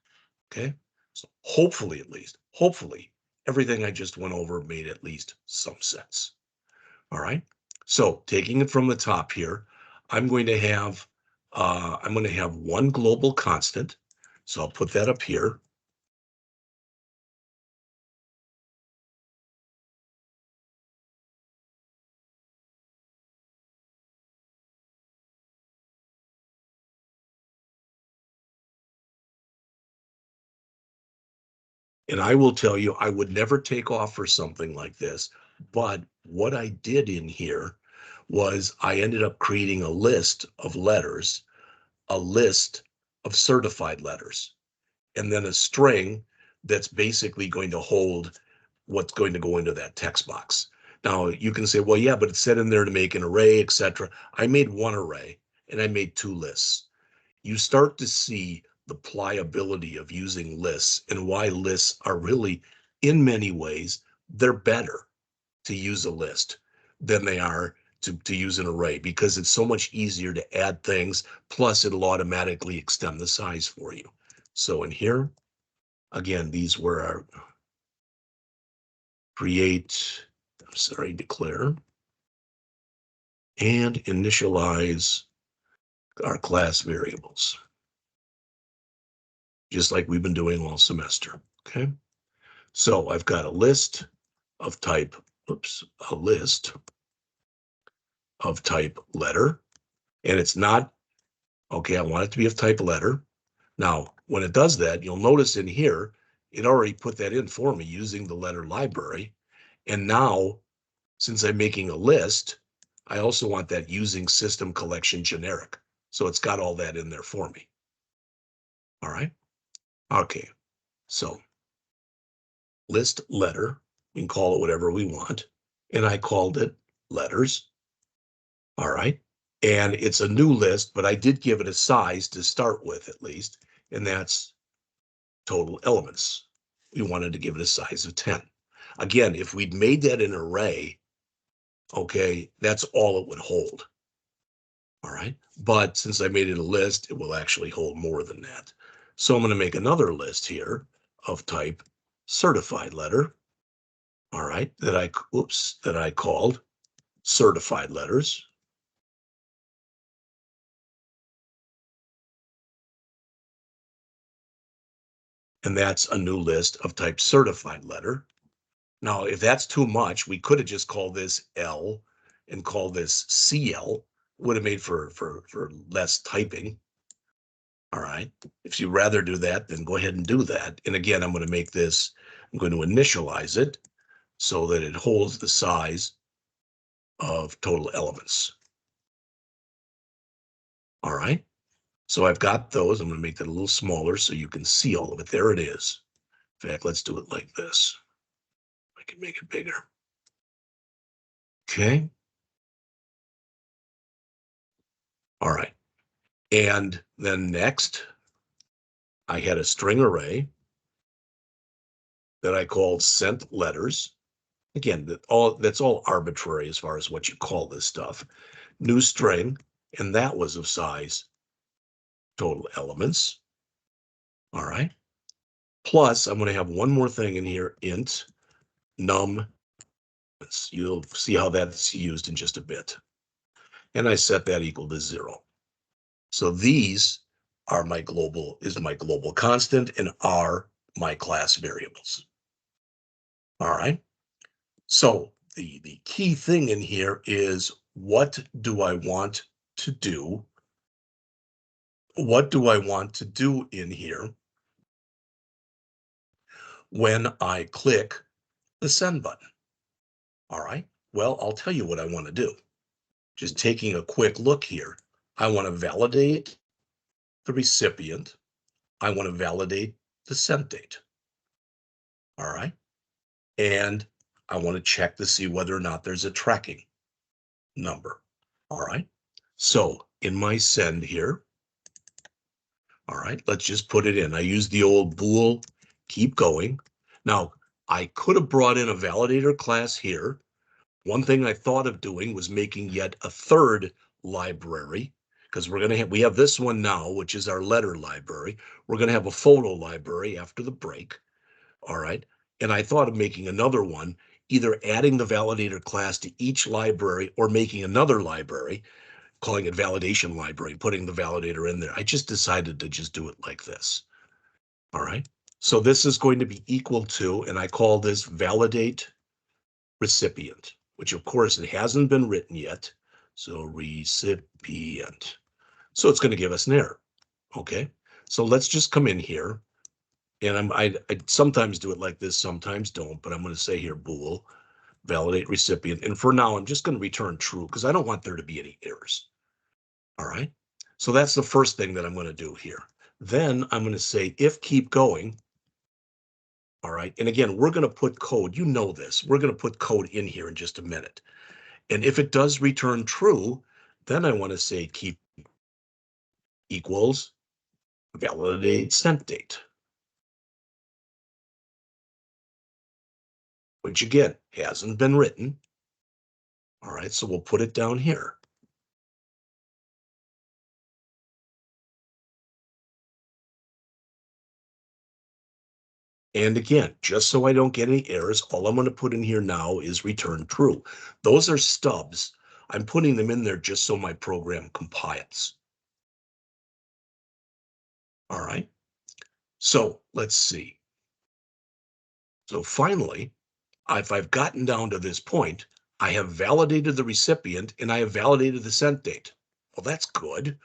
Okay. So hopefully, at least, hopefully, everything I just went over made at least some sense. All right. So taking it from the top here, I'm going to have one global constant. So I'll put that up here. And I will tell you, I would never take off for something like this. But what I did in here was I ended up creating a list of letters, a list of certified letters, and then a string that's basically going to hold what's going to go into that text box. Now you can say, well, yeah, but it said in there to make an array, etc. I made one array and I made two lists. You start to see the pliability of using lists and why lists are really, in many ways, they're better to use a list than they are to use an array because it's so much easier to add things. Plus, it'll automatically extend the size for you. So in here, again, these were our declare and initialize our class variables, just like we've been doing all semester. Okay. So I've got a list of type, a list of type letter, and it's not, okay, I want it to be of type letter. Now, when it does that, you'll notice in here, it already put that in for me using the letter library. And now, since I'm making a list, I also want that using system collection generic. So it's got all that in there for me. All right. Okay. So list letter, we can call it whatever we want. And I called it letters. All right. And it's a new list, but I did give it a size to start with at least, and that's total elements. We wanted to give it a size of 10. Again, if we'd made that an array, okay, that's all it would hold. All right. But since I made it a list, it will actually hold more than that. So I'm going to make another list here of type certified letter. All right. That I called certified letters. And that's a new list of type certified letter. Now, if that's too much, we could have just called this L and called this CL. Would have made for less typing. All right. If you'd rather do that, then go ahead and do that. And again, I'm going to make this, I'm going to initialize it so that it holds the size of total elements. All right. So I've got those. I'm going to make that a little smaller so you can see all of it. There it is. In fact, let's do it like this. I can make it bigger. Okay. All right. And then next, I had a string array that I called sent letters. Again, that's all arbitrary as far as what you call this stuff. New string, and that was of size total elements. All right. Plus, I'm going to have one more thing in here, int num. You'll see how that's used in just a bit. And I set that equal to 0. So these are my global constant and are my class variables. All right. So the key thing in here is, what do I want to do? What do I want to do in here when I click the send button? All right. Well, I'll tell you what I want to do. Just taking a quick look here. I want to validate the recipient. I want to validate the sent date. All right. And I want to check to see whether or not there's a tracking number. All right. So in my send here, all right, let's just put it in. I use the old bool, keep going. Now, I could have brought in a validator class here. One thing I thought of doing was making yet a third library, because we have this one now, which is our letter library. We're going to have a photo library after the break. All right. And I thought of making another one, either adding the validator class to each library or making another library, calling it validation library, putting the validator in there. I just decided to just do it like this. All right. So this is going to be equal to, and I call this validate recipient, which of course it hasn't been written yet. So recipient. So it's going to give us an error. Okay. So let's just come in here, and I sometimes do it like this, sometimes don't, but I'm going to say here bool validate recipient. And for now, I'm just going to return true because I don't want there to be any errors. All right. So that's the first thing that I'm going to do here. Then I'm going to say if keep going. All right. And again, we're going to put code, you know this, we're going to put code in here in just a minute. And if it does return true, then I want to say keep equals validate sent date, which again hasn't been written. All right. So we'll put it down here. And again, just so I don't get any errors, all I'm going to put in here now is return true. Those are stubs. I'm putting them in there just so my program compiles. All right. So let's see. So finally, if I've gotten down to this point, I have validated the recipient and I have validated the sent date. Well, that's good.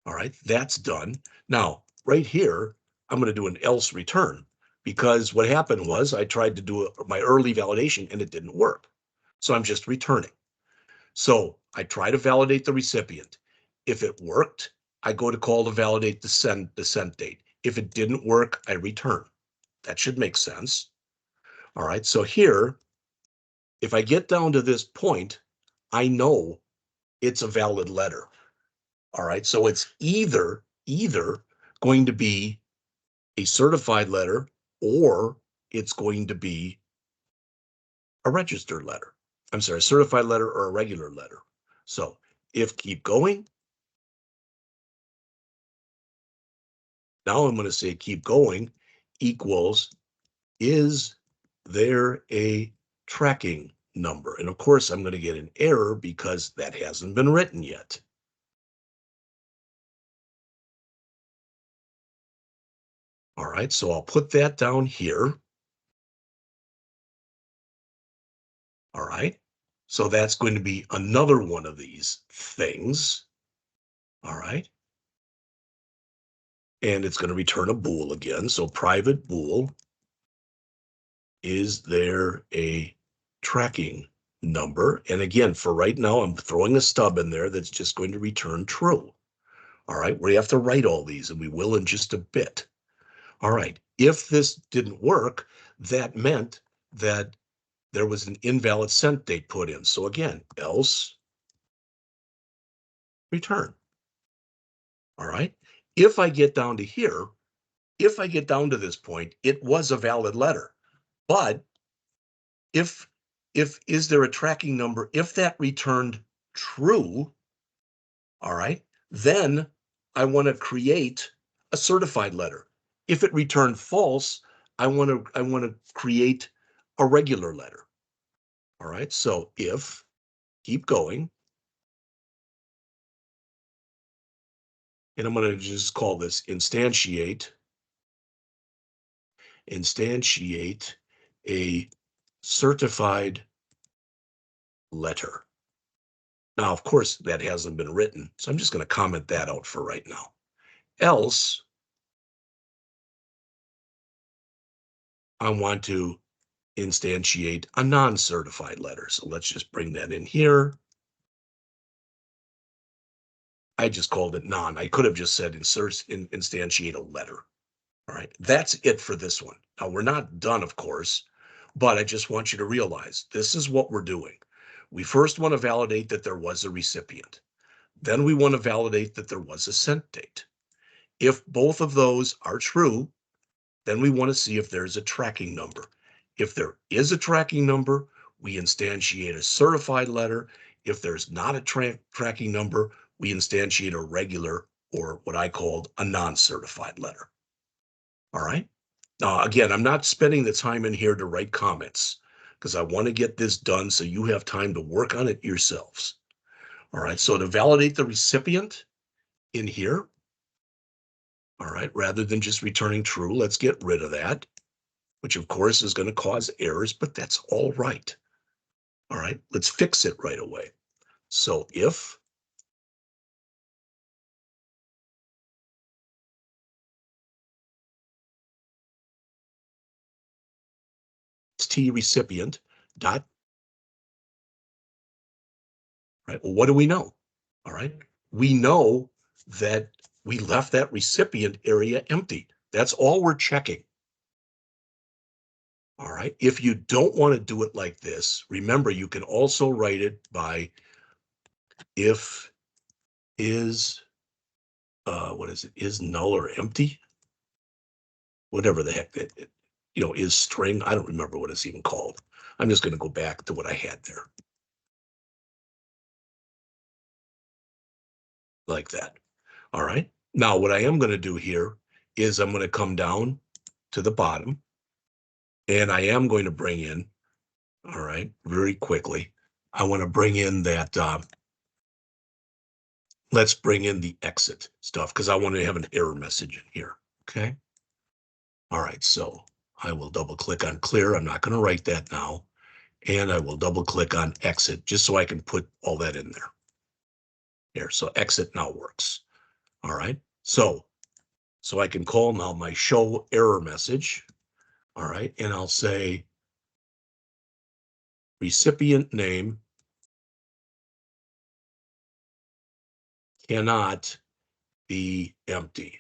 All right, that's done. Now, right here, I'm going to do an else return because what happened was I tried to do my early validation and it didn't work. So I'm just returning. So I try to validate the recipient. If it worked, I go to call to validate the sent date. If it didn't work, I return. That should make sense. All right, so here, if I get down to this point, I know it's a valid letter. All right, so it's either going to be a certified letter or it's going to be a registered letter. I'm sorry, a certified letter or a regular letter. So if keep going, now I'm going to say keep going equals, is there a tracking number? And of course, I'm going to get an error because that hasn't been written yet. All right, so I'll put that down here. All right, so that's going to be another one of these things. All right, and it's going to return a bool again. So private bool, is there a tracking number? And again, for right now, I'm throwing a stub in there that's just going to return true. All right, we have to write all these, and we will in just a bit. All right, if this didn't work, that meant that there was an invalid sent date put in. So again, else return. All right. If I get down to here, if I get down to this point, it was a valid letter. But if is there a tracking number? If that returned true, all right, then I want to create a certified letter. If it returned false, I want to create a regular letter. All right. So if keep going, and I'm going to just call this instantiate a certified letter. Now, of course, that hasn't been written, so I'm just going to comment that out for right now. Else, I want to instantiate a non-certified letter. So let's just bring that in here. I just called it non. I could have just said instantiate a letter. All right, that's it for this one. Now, we're not done, of course, but I just want you to realize this is what we're doing. We first want to validate that there was a recipient. Then we want to validate that there was a sent date. If both of those are true, then we want to see if there's a tracking number. If there is a tracking number, we instantiate a certified letter. If there's not a tracking number, we instantiate a regular, or what I called a non-certified letter. All right. Now, again, I'm not spending the time in here to write comments because I want to get this done so you have time to work on it yourselves. All right. So to validate the recipient in here, all right, rather than just returning true, let's get rid of that, which of course is going to cause errors, but that's all right. All right, let's fix it right away. So if T recipient dot, right, well, what do we know? All right, we know that we left that recipient area empty. That's all we're checking. All right. If you don't want to do it like this, remember you can also write it by if is what is it? Is null or empty? Whatever the heck that is string. I don't remember what it's even called. I'm just going to go back to what I had there. Like that. All right. Now what I am going to do here is I'm going to come down to the bottom and I am going to bring in, all right, very quickly. I want to bring in that, let's bring in the exit stuff because I want to have an error message in here. Okay. All right. So I will double click on clear. I'm not going to write that now. And I will double click on exit just so I can put all that in there. There. So exit now works. All right. So I can call now my show error message. All right. And I'll say recipient name cannot be empty.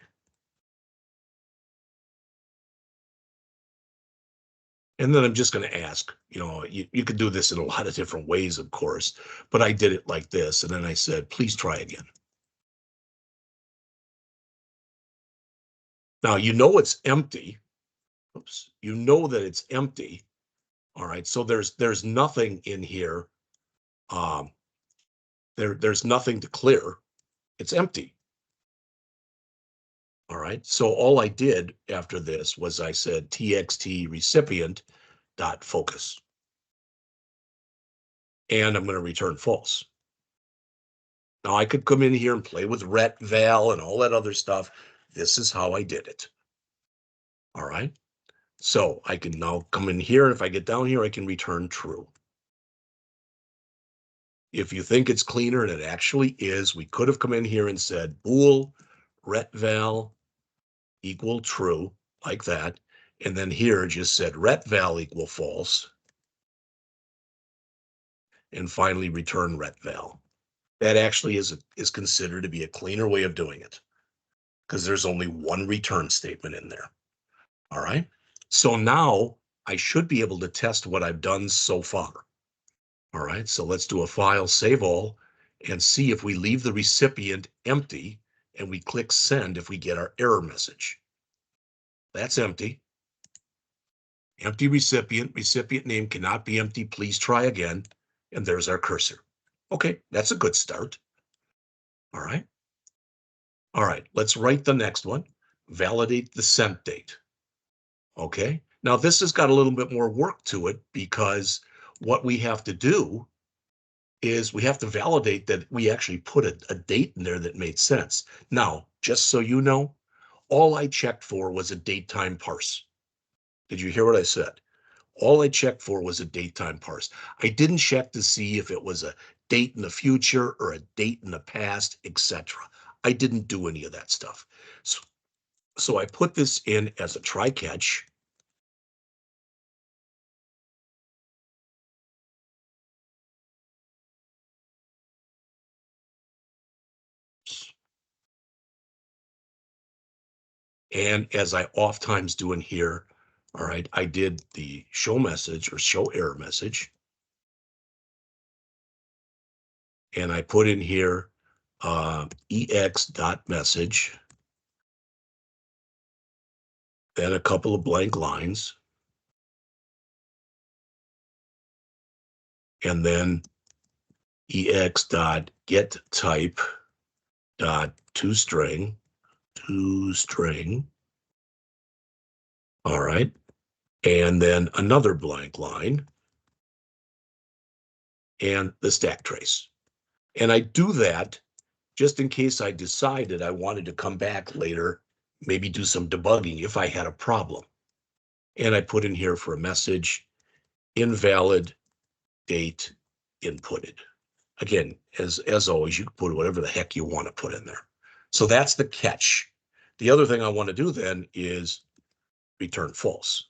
And then I'm just going to ask, you could do this in a lot of different ways, of course, but I did it like this. And then I said, please try again. Now, it's empty. Oops. You know that it's empty. All right. So there's nothing in here. There's nothing to clear. It's empty. All right. So all I did after this was I said txt recipient dot focus. And I'm going to return false. Now I could come in here and play with ret val and all that other stuff. This is how I did it. All right. So I can now come in here. And if I get down here, I can return true. If you think it's cleaner, and it actually is, we could have come in here and said bool ret val equal true, like that. And then here just said ret val equal false. And finally return ret val. That actually is considered to be a cleaner way of doing it because there's only one return statement in there. All right. So now I should be able to test what I've done so far. All right. So let's do a file, save all, and see if we leave the recipient empty and we click send if we get our error message. That's empty. Empty recipient name cannot be empty. Please try again. And there's our cursor. Okay, that's a good start. All right. All right, let's write the next one. Validate the sent date. Okay, now this has got a little bit more work to it because what we have to do is we have to validate that we actually put a date in there that made sense. Now, just so you know, all I checked for was a date time parse. Did you hear what I said? All I checked for was a date time parse. I didn't check to see if it was a date in the future or a date in the past, etc. I didn't do any of that stuff. So I put this in as a try catch. And as I oftentimes do in here, all right, I did the show message or show error message. And I put in here ex.message, then a couple of blank lines, and then ex.getType dot toString. All right. And then another blank line and the stack trace. And I do that just in case I decided I wanted to come back later, maybe do some debugging if I had a problem. And I put in here for a message, invalid date inputted. Again, as always, you can put whatever the heck you want to put in there. So that's the catch. The other thing I want to do then is return false.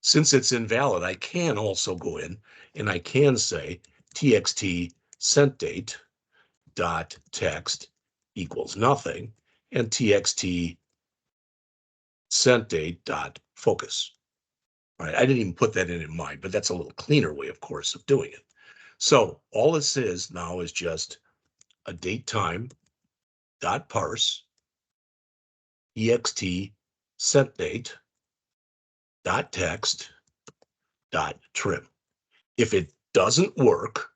Since it's invalid, I can also go in and I can say txt sent date dot text equals nothing and txt sent date dot focus. All right, I didn't even put that in mind, but that's a little cleaner way, of course, of doing it. So all this is now is just a date time dot parse ext sent date dot text dot trim. If it doesn't work,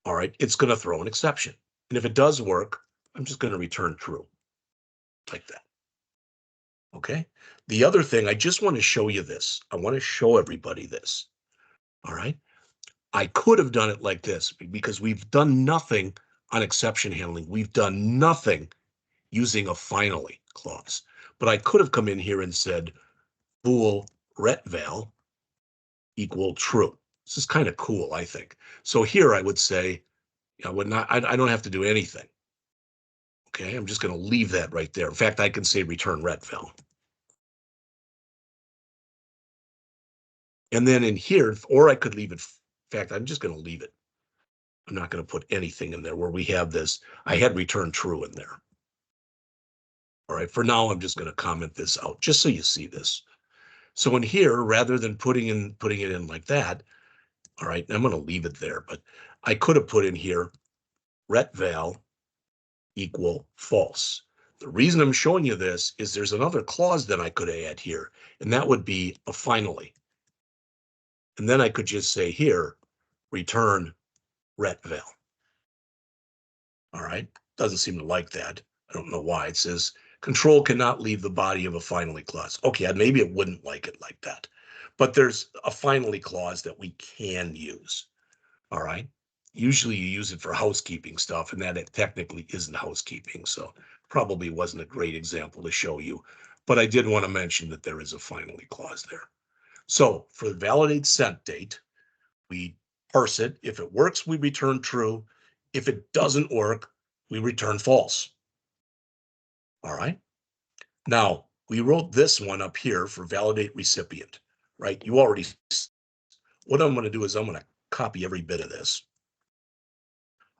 all right, it's going to throw an exception. And if it does work, I'm just going to return true like that. Okay. The other thing, I just want to show you this. I want to show everybody this. All right. I could have done it like this because we've done nothing on exception handling. We've done nothing using a finally clause. But I could have come in here and said bool retval equal true. This is kind of cool, I think. So here I would say, I would not, I don't have to do anything. Okay, I'm just going to leave that right there. In fact, I can say return retval. And then in here, or I could leave it. In fact, I'm just going to leave it. I'm not going to put anything in there where we have this. I had return true in there. All right, for now, I'm just going to comment this out just so you see this. So in here, rather than putting it in like that, all right, I'm going to leave it there, but I could have put in here retval equal false. The reason I'm showing you this is there's another clause that I could add here, and that would be a finally. And then I could just say here, return retval. All right, doesn't seem to like that. I don't know why. It says control cannot leave the body of a finally clause. Okay, maybe it wouldn't like it like that, but there's a finally clause that we can use. All right. Usually you use it for housekeeping stuff, and that it technically isn't housekeeping. So probably wasn't a great example to show you, but I did want to mention that there is a finally clause there. So for the validate sent date, we parse it. If it works, we return true. If it doesn't work, we return false. All right. Now we wrote this one up here for validate recipient, right? You already, what I'm going to do is I'm going to copy every bit of this.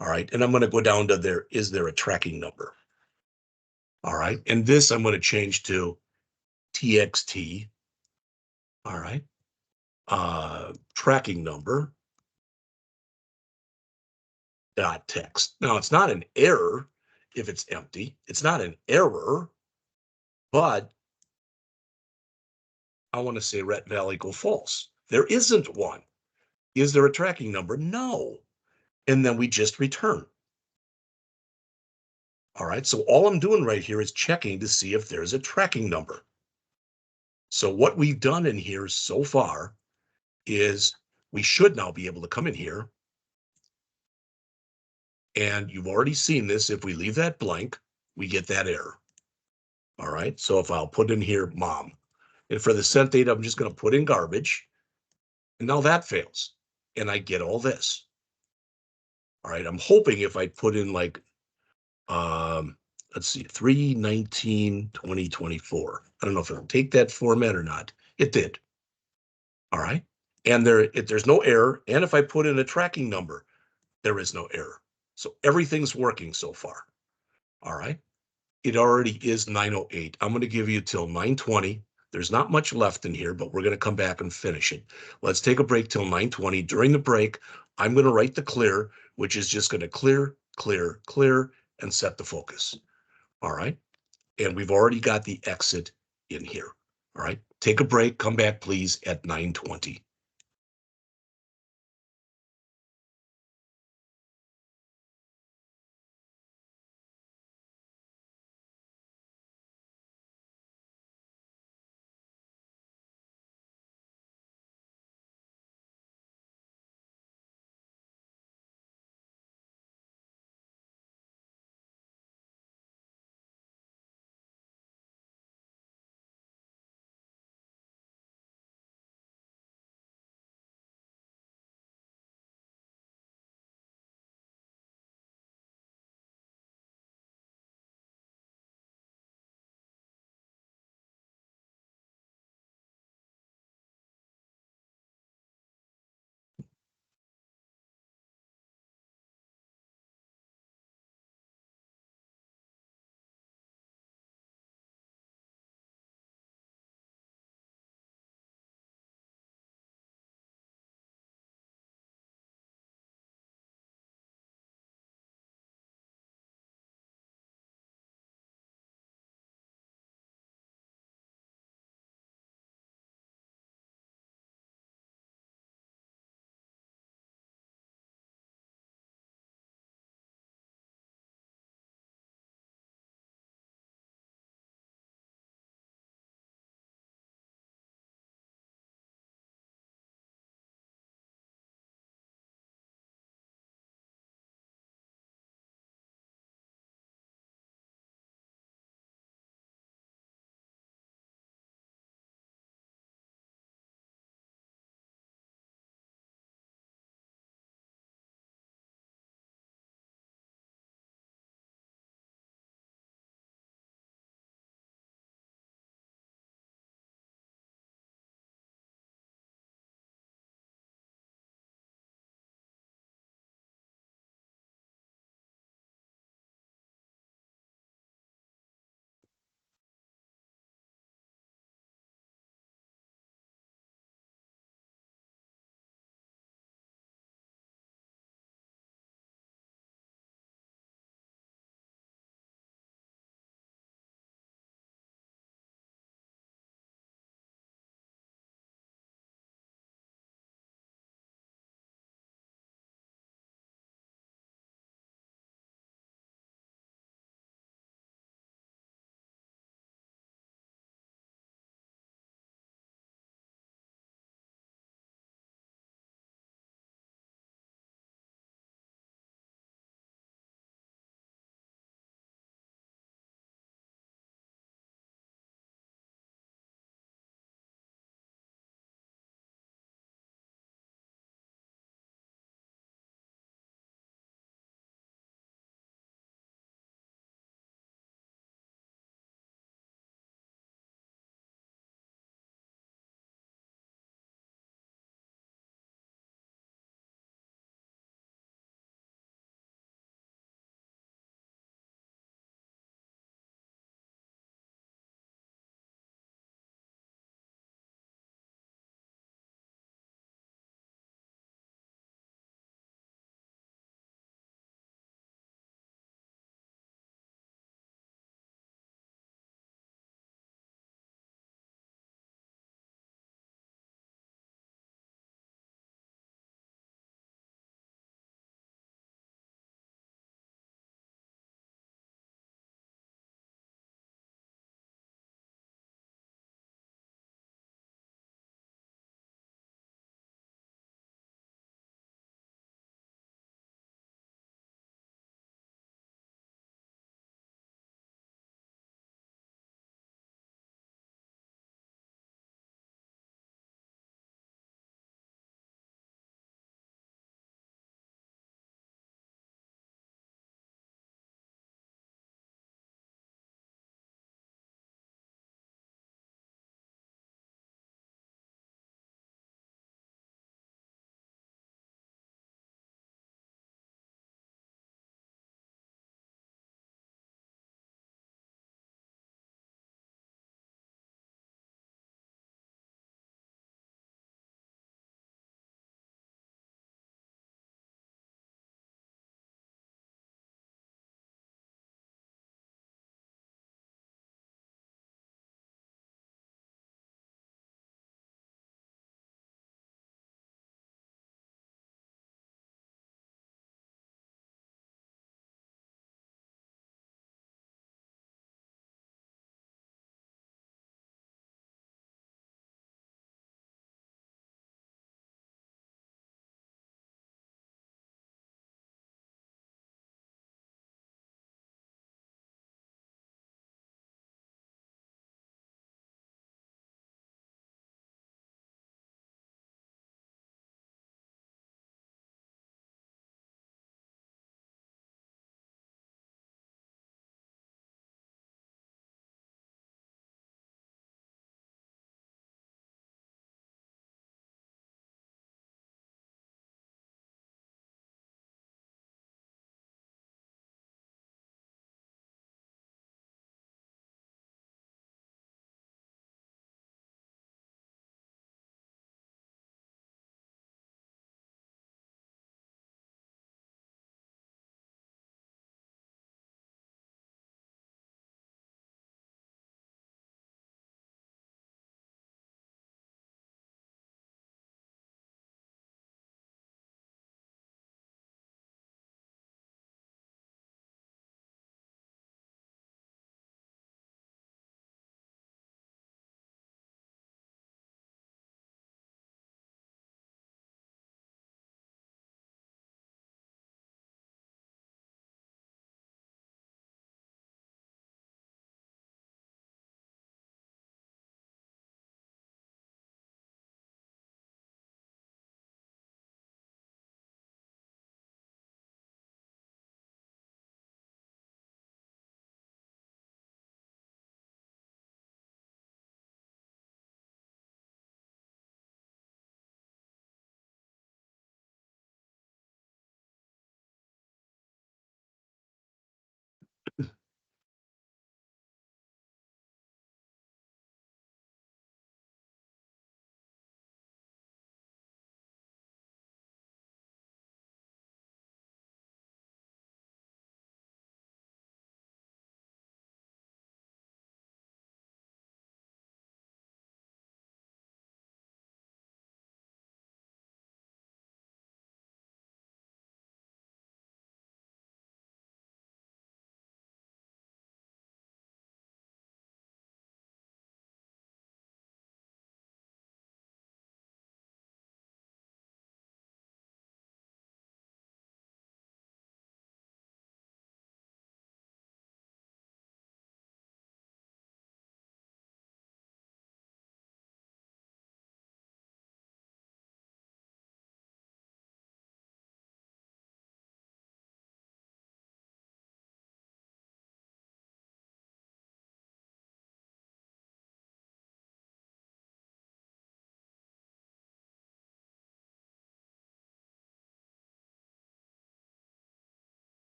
All right. And I'm going to go down to there. Is there a tracking number? All right. And this I'm going to change to TXT. All right. Tracking number dot text. Now it's not an error if it's empty. It's not an error, but I want to say retval equal false. There isn't one. Is there a tracking number? No. And then we just return. All right. So all I'm doing right here is checking to see if there's a tracking number. So what we've done in here so far is we should now be able to come in here. And you've already seen this. If we leave that blank, we get that error. All right. So if I'll put in here mom, and for the sent date, I'm just going to put in garbage. And now that fails. And I get all this. All right. I'm hoping if I put in like, let's see, 3/19/2024. I don't know if it'll take that format or not. It did. All right. And there's no error. And if I put in a tracking number, there is no error. So everything's working so far. All right. It already is 9:08. I'm going to give you till 9:20. There's not much left in here, but we're going to come back and finish it. Let's take a break till 9:20. During the break, I'm going to write the clear, which is just going to clear, clear, clear, and set the focus. All right. And we've already got the exit in here. All right. Take a break. Come back, please, at 9:20.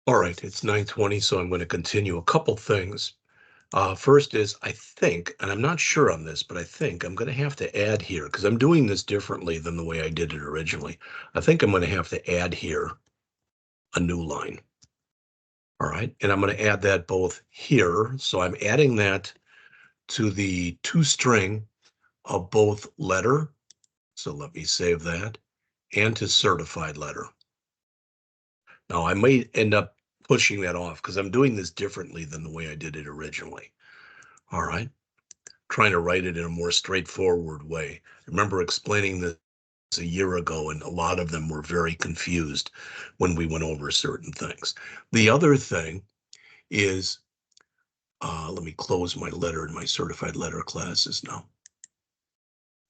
All right, it's 9:20, so I'm going to continue a couple things. First is, I think, and I'm not sure on this, but I think I'm going to have to add here because I'm doing this differently than the way I did it originally. I think I'm going to have to add here a new line. All right, and I'm going to add that both here. So I'm adding that to the toString of both letter. So let me save that, and to certified letter. Now I may end up pushing that off because I'm doing this differently than the way I did it originally. All right. Trying to write it in a more straightforward way. I remember explaining this a year ago, and a lot of them were very confused when we went over certain things. The other thing is, let me close my letter in my certified letter classes now.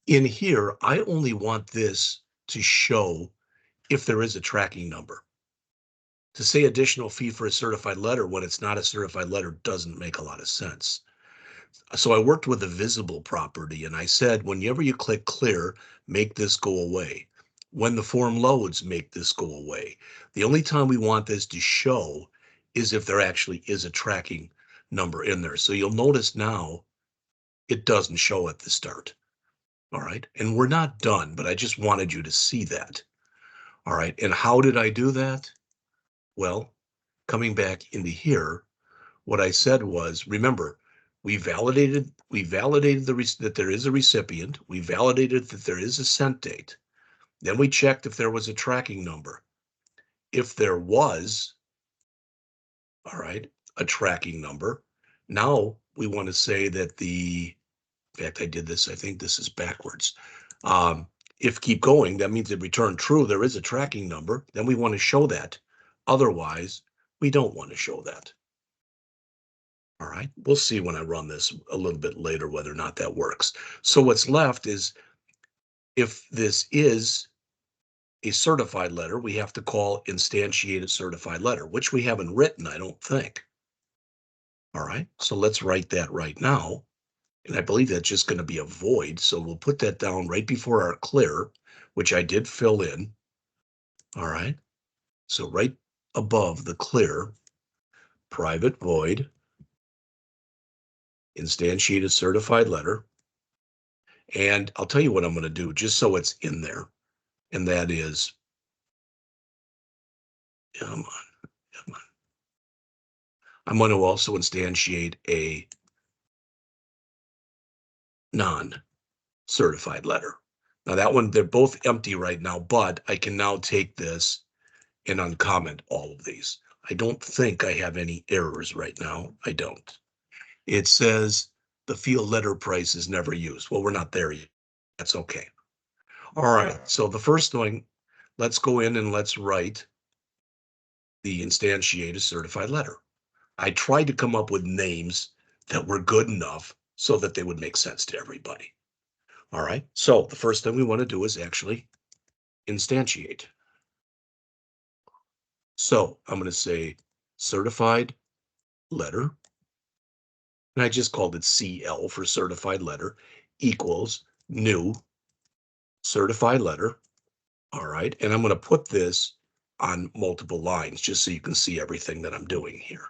In here, I only want this to show if there is a tracking number. To say additional fee for a certified letter when it's not a certified letter doesn't make a lot of sense. So I worked with a visible property, and I said, whenever you click clear, make this go away. When the form loads, make this go away. The only time we want this to show is if there actually is a tracking number in there. So you'll notice now it doesn't show at the start. All right. And we're not done, but I just wanted you to see that. All right. And how did I do that? Well, coming back into here, what I said was, remember, we validated that there is a recipient. We validated that there is a sent date. Then we checked if there was a tracking number. If there was, all right, a tracking number, now we want to say that in fact, I did this, I think this is backwards. If keep going, that means it returned true. There is a tracking number. Then we want to show that. Otherwise, we don't want to show that. All right, we'll see when I run this a little bit later whether or not that works. So what's left is, if this is a certified letter, we have to call instantiated certified letter, which we haven't written, I don't think. All right, so let's write that right now. And I believe that's just going to be a void. So we'll put that down right before our clear, which I did fill in. All right, so right above the clear, private void, instantiated certified letter. And I'll tell you what I'm going to do just so it's in there. And that is, come on, come on. I'm going to also instantiate a non-certified letter. Now that one, they're both empty right now, but I can now take this and uncomment all of these. I don't think I have any errors right now. I don't. It says the field letter price is never used. Well, we're not there yet. That's okay. All right. So the first thing, let's go in and let's write the instantiated certified letter. I tried to come up with names that were good enough so that they would make sense to everybody. All right. So the first thing we want to do is actually instantiate. So I'm going to say certified letter, and I just called it CL for certified letter, equals new certified letter. All right. And I'm going to put this on multiple lines just so you can see everything that I'm doing here.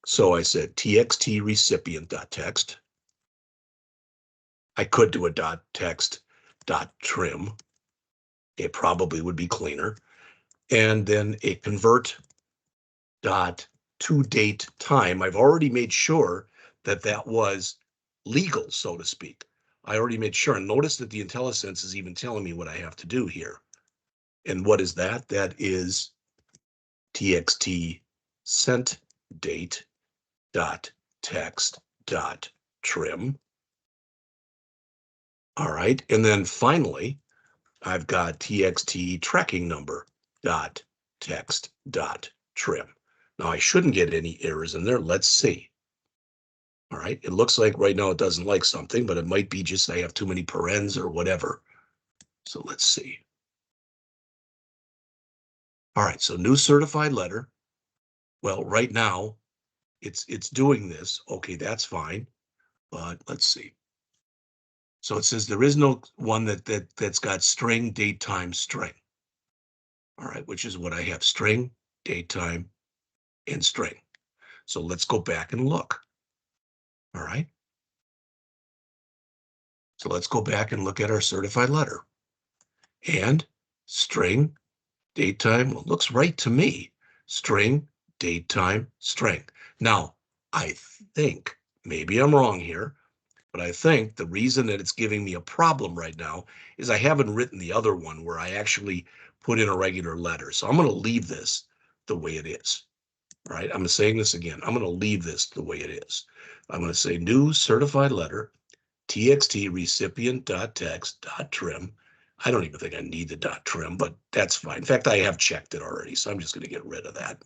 So I said txt recipient.text. I could do a .text .trim. It probably would be cleaner. And then a convert to date time. I've already made sure that that was legal, so to speak. I already made sure. And notice that the IntelliSense is even telling me what I have to do here. And what is that? That is txt sent date .text .trim. All right. And then finally, I've got txt tracking number .text .trim. Now I shouldn't get any errors in there. Let's see. All right. It looks like right now it doesn't like something, but it might be just I have too many parens or whatever. So let's see. All right. So new certified letter. Well, right now it's doing this. Okay, that's fine. But let's see. So it says there is no one that's got string, date, time, string. All right, which is what I have: string, date, time, and string. So let's go back and look. All right. So let's go back and look at our certified letter. And string, date time, well, looks right to me. String, date time, string. Now, I think, maybe I'm wrong here, but I think the reason that it's giving me a problem right now is I haven't written the other one where I actually put in a regular letter. So I'm going to leave this the way it is. All right. I'm saying this again. I'm going to leave this the way it is. I'm going to say new certified letter, txt recipient.text.trim. I don't even think I need the .trim, but that's fine. In fact, I have checked it already, so I'm just going to get rid of that.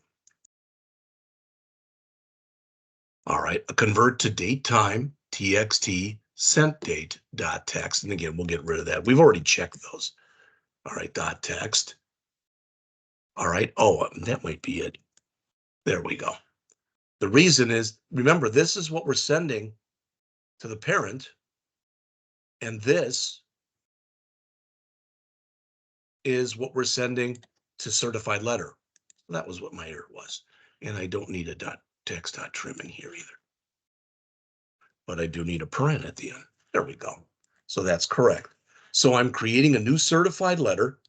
All right, a convert to date time, txt sent date.text. And again, we'll get rid of that. We've already checked those. All right, .text. All right, oh, that might be it. There we go. The reason is, remember, this is what we're sending to the parent, and this is what we're sending to certified letter. That was what my error was. And I don't need a .text.trim in here either. But I do need a paren at the end. There we go. So that's correct. So I'm creating a new certified letter,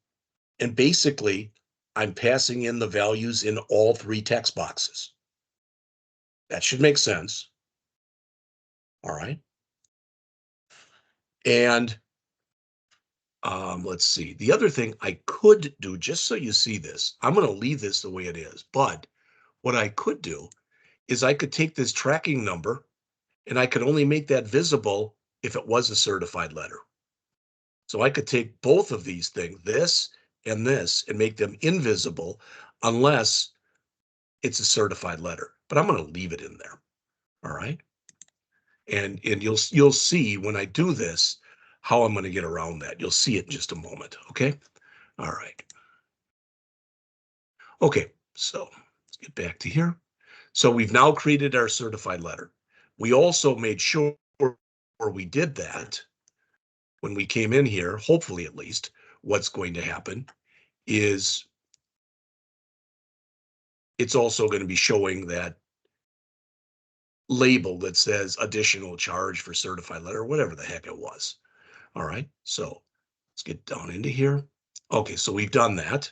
and basically I'm passing in the values in all three text boxes. That should make sense. All right. And let's see. The other thing I could do, just so you see this, I'm going to leave this the way it is. But what I could do is I could take this tracking number and I could only make that visible if it was a certified letter. So I could take both of these things, this, and make them invisible unless it's a certified letter. But I'm going to leave it in there. All right. And you'll see when I do this how I'm going to get around that. You'll see it in just a moment. Okay. All right. Okay. So let's get back to here. So we've now created our certified letter. We also made sure we did that when we came in here, hopefully at least, what's going to happen is it's also going to be showing that label that says additional charge for certified letter, whatever the heck it was. All right, so let's get down into here. Okay, so we've done that.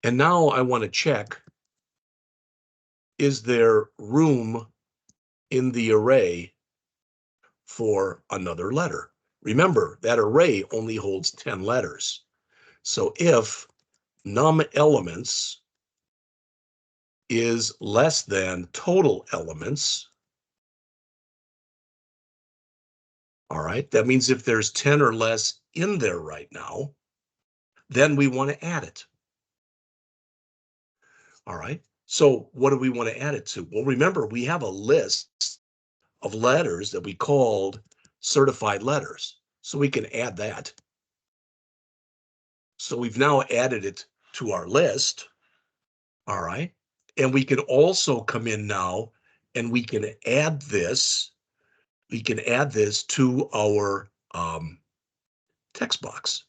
And now I want to check, is there room in the array for another letter? Remember, that array only holds 10 letters. So if num elements is less than total elements, all right, that means if there's 10 or less in there right now, then we want to add it. All right, so what do we want to add it to? Well, remember, we have a list of letters that we called certified letters, so we can add that. So we've now added it to our list. All right, and we can also come in now and we can add this. We can add this to our text box.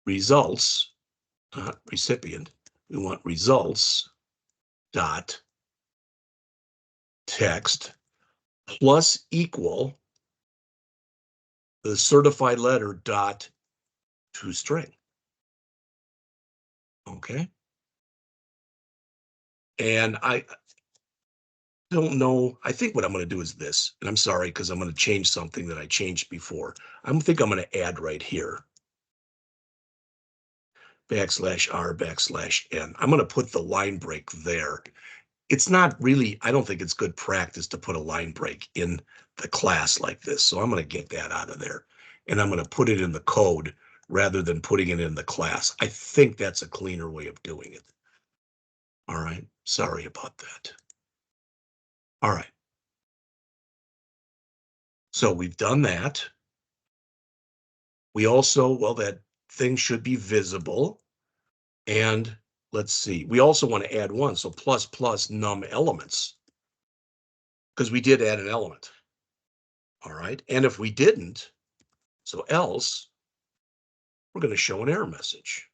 Results, not recipient. We want results dot text plus equal the certified letter dot to string. Okay. And I don't know. I think what I'm going to do is this, and I'm sorry because I'm going to change something that I changed before. I think I'm going to add right here \r\n. I'm going to put the line break there. It's not really, I don't think it's good practice to put a line break in the class like this. So I'm going to get that out of there. And I'm going to put it in the code rather than putting it in the class. I think that's a cleaner way of doing it. All right. Sorry about that. All right. So we've done that. We also, well, that thing should be visible. And let's see, we also want to add one. So plus num elements, because we did add an element. All right. And if we didn't, so else we're going to show an error message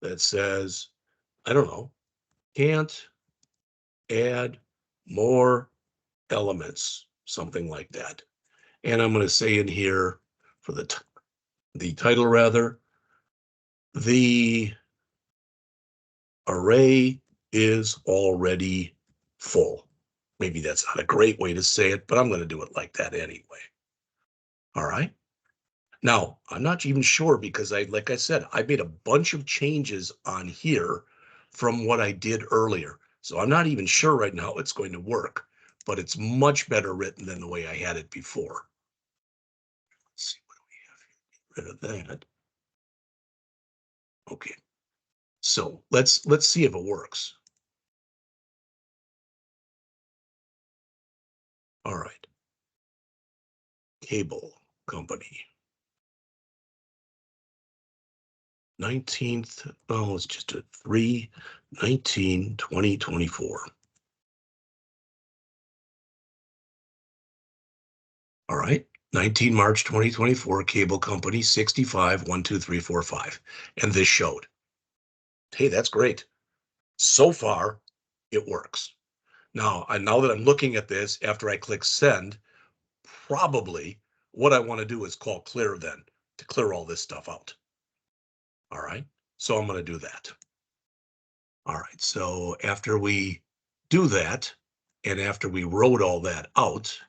that says, I don't know, can't add more elements, something like that. And I'm going to say in here for the title rather, the array is already full. Maybe that's not a great way to say it, but I'm going to do it like that anyway. All right. Now, I'm not even sure because like I said, I made a bunch of changes on here from what I did earlier. So I'm not even sure right now it's going to work, but it's much better written than the way I had it before. Let's see what do we have here. Get rid of that. Okay. So let's see if it works. All right. Cable company. 19th, oh, it's just a 3/19/2024. All right. 19 March 2024, cable company 65 12345. And this showed. Hey, that's great. So far, it works. Now that I'm looking at this after I click send, probably what I want to do is call clear then to clear all this stuff out. All right. So I'm going to do that. All right. So after we do that, and after we wrote all that out,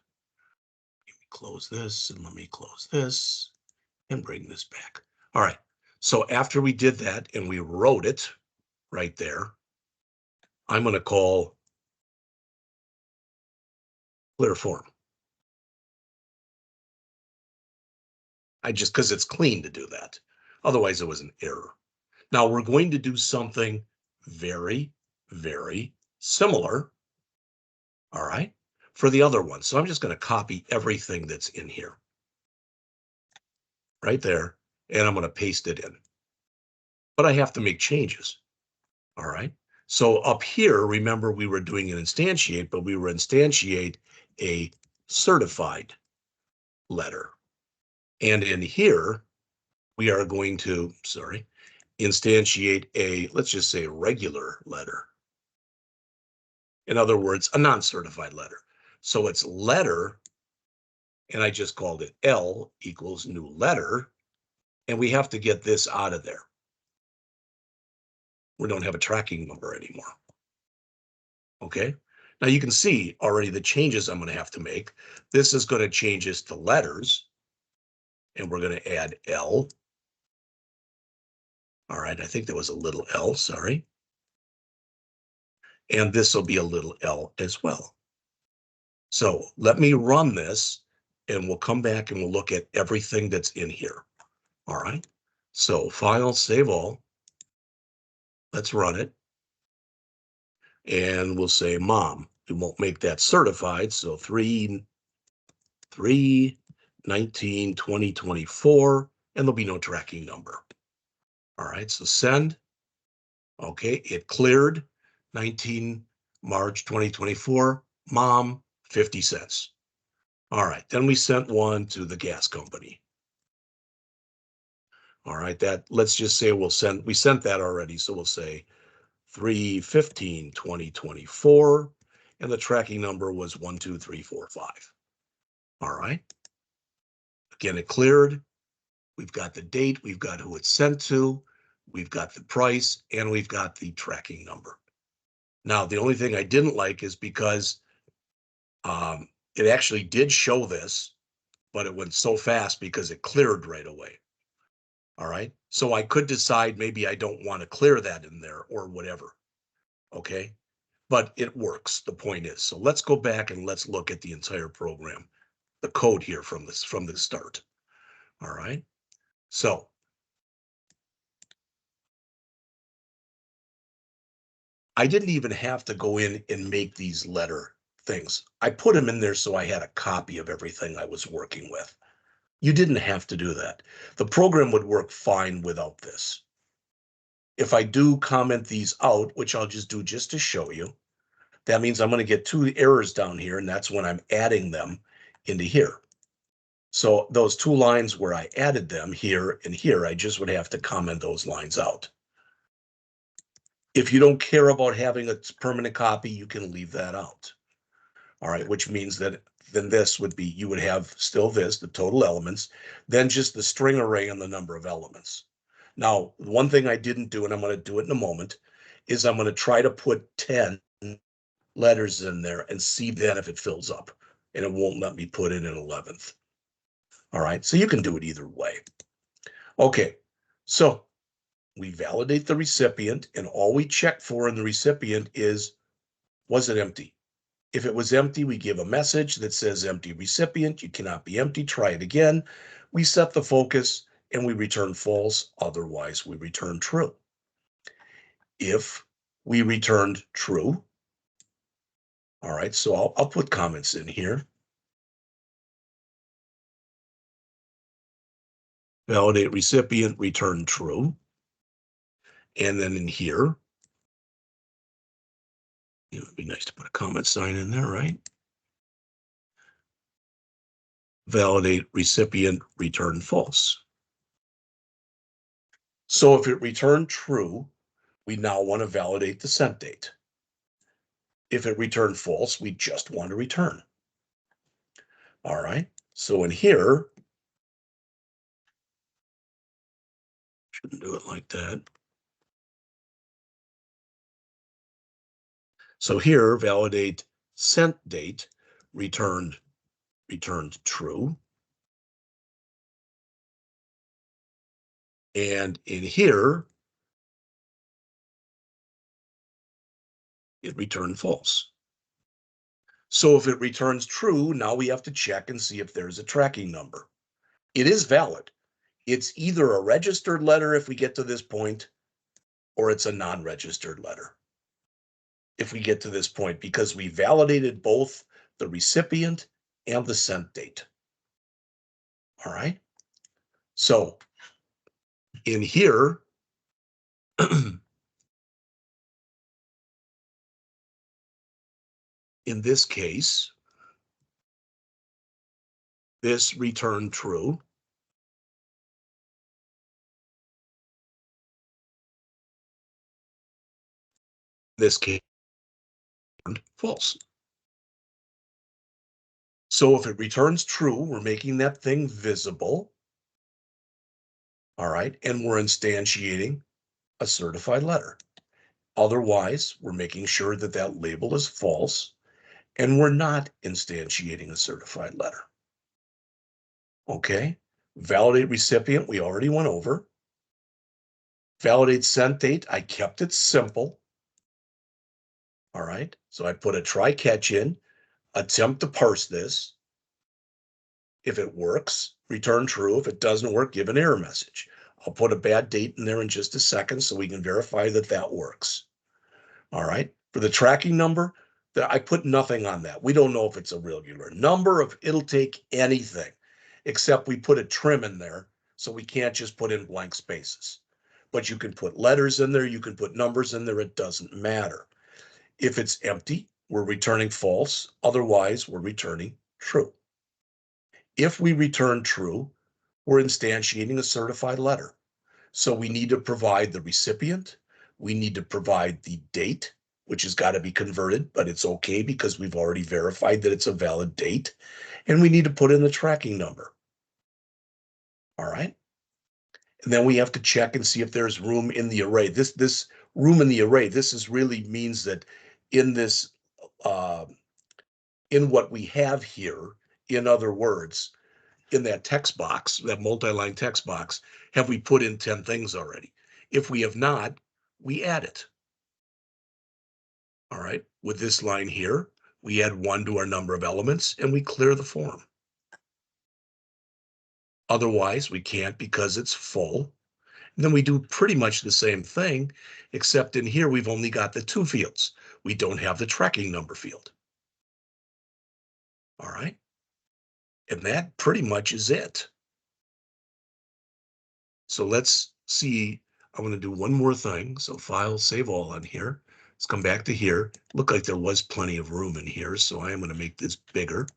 let me close this and let me close this and bring this back. All right. So after we did that and we wrote it right there, I'm going to call clear form. Because it's clean to do that. Otherwise, it was an error. Now we're going to do something very, very similar. All right. For the other one. So I'm just going to copy everything that's in here right there, and I'm going to paste it in. But I have to make changes. All right. So up here, remember we were doing an instantiate, but we were instantiate a certified letter. And in here, we are going to, instantiate a, let's just say regular letter. In other words, a non-certified letter. So it's letter, and I just called it L equals new letter. And we have to get this out of there. We don't have a tracking number anymore. Okay. Now you can see already the changes I'm going to have to make. This is going to change this to letters, and we're going to add L. All right. I think there was a little L, sorry. And this will be a little L as well. So let me run this, and we'll come back and we'll look at everything that's in here. All right. So file, save all. Let's run it. And we'll say mom. We won't make that certified. So 3/19/2024, and there'll be no tracking number. All right. So send. Okay. It cleared 19 March 2024. Mom, 50 cents. All right. Then we sent one to the gas company. All right, let's just say we sent that already. So we'll say 3/15/2024, and the tracking number was 12345. All right. Again, it cleared. We've got the date, we've got who it's sent to, we've got the price, and we've got the tracking number. Now, the only thing I didn't like is because it actually did show this, but it went so fast because it cleared right away. All right. So I could decide maybe I don't want to clear that in there or whatever. Okay. But it works. The point is, so let's go back and let's look at the entire program, the code here from the start. All right. So I didn't even have to go in and make these letter things. I put them in there so I had a copy of everything I was working with. You didn't have to do that. The program would work fine without this. If I do comment these out, which I'll just do just to show you, that means I'm going to get two errors down here, and that's when I'm adding them into here. So those two lines where I added them here and here, I just would have to comment those lines out. If you don't care about having a permanent copy, you can leave that out. All right, which means that then this would be, you would have still this, the total elements, then just the string array and the number of elements. Now, one thing I didn't do, and I'm going to do it in a moment, is I'm going to try to put 10 letters in there and see then if it fills up, and it won't let me put in an 11th. All right, so you can do it either way. Okay, so we validate the recipient, and all we check for in the recipient is, was it empty? If it was empty, we give a message that says empty recipient, you cannot be empty, try it again. We set the focus and we return false, otherwise we return true. If we returned true, all right, so I'll put comments in here. Validate recipient, return true. And then in here, it would be nice to put a comment sign in there, right? Validate recipient, return false. So if it returned true, we now want to validate the sent date. If it returned false, we just want to return. All right, so in here, shouldn't do it like that. So here, validate sent date, returned true. And in here, it returned false. So if it returns true, now we have to check and see if there's a tracking number. It is valid. It's either a registered letter if we get to this point, or it's a non-registered letter if we get to this point, because we validated both the recipient and the sent date. All right. So in here, in this case, this returned true. This case returned false. So if it returns true, we're making that thing visible. All right. And we're instantiating a certified letter. Otherwise, we're making sure that that label is false, and we're not instantiating a certified letter. Okay. Validate recipient, we already went over. Validate sent date, I kept it simple. All right. So I put a try catch in, attempt to parse this. If it works, return true. If it doesn't work, give an error message. I'll put a bad date in there in just a second so we can verify that that works. All right. For the tracking number, I put nothing on that. We don't know if it's a regular number, if it'll take anything, except we put a trim in there, so we can't just put in blank spaces. But you can put letters in there, you can put numbers in there, it doesn't matter. If it's empty, we're returning false. Otherwise, we're returning true. If we return true, we're instantiating a certified letter. So we need to provide the recipient. We need to provide the date, which has got to be converted, but it's okay because we've already verified that it's a valid date. And we need to put in the tracking number. All right. And then we have to check and see if there's room in the array. This room in the array, this is really means that in this, in what we have here, in other words, in that text box, that multi-line text box, have we put in 10 things already? If we have not, we add it. All right, with this line here, we add 1 to our number of elements and we clear the form. Otherwise, we can't because it's full. And then we do pretty much the same thing, except in here, we've only got the 2 fields. We don't have the tracking number field. All right. And that pretty much is it. So let's see. I'm going to do one more thing. So file, save all on here. Let's come back to here. Looked like there was plenty of room in here, so I am going to make this bigger.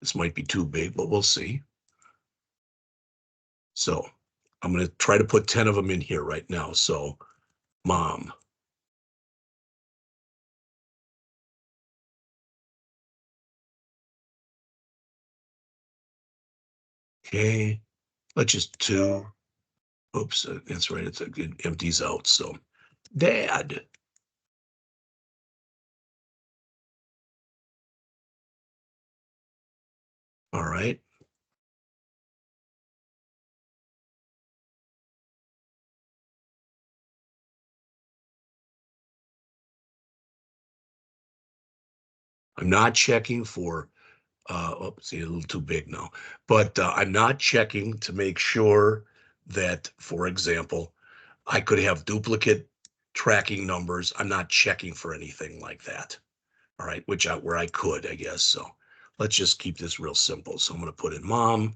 This might be too big, but we'll see. So I'm going to try to put 10 of them in here right now. So mom. Okay. Let's just two. Oops, that's right. It empties out. So dad. All right. I'm not checking for, see, a little too big now, but I'm not checking to make sure that, for example, I could have duplicate tracking numbers. I'm not checking for anything like that. All right, where I could, I guess. So let's just keep this real simple. So I'm going to put in mom,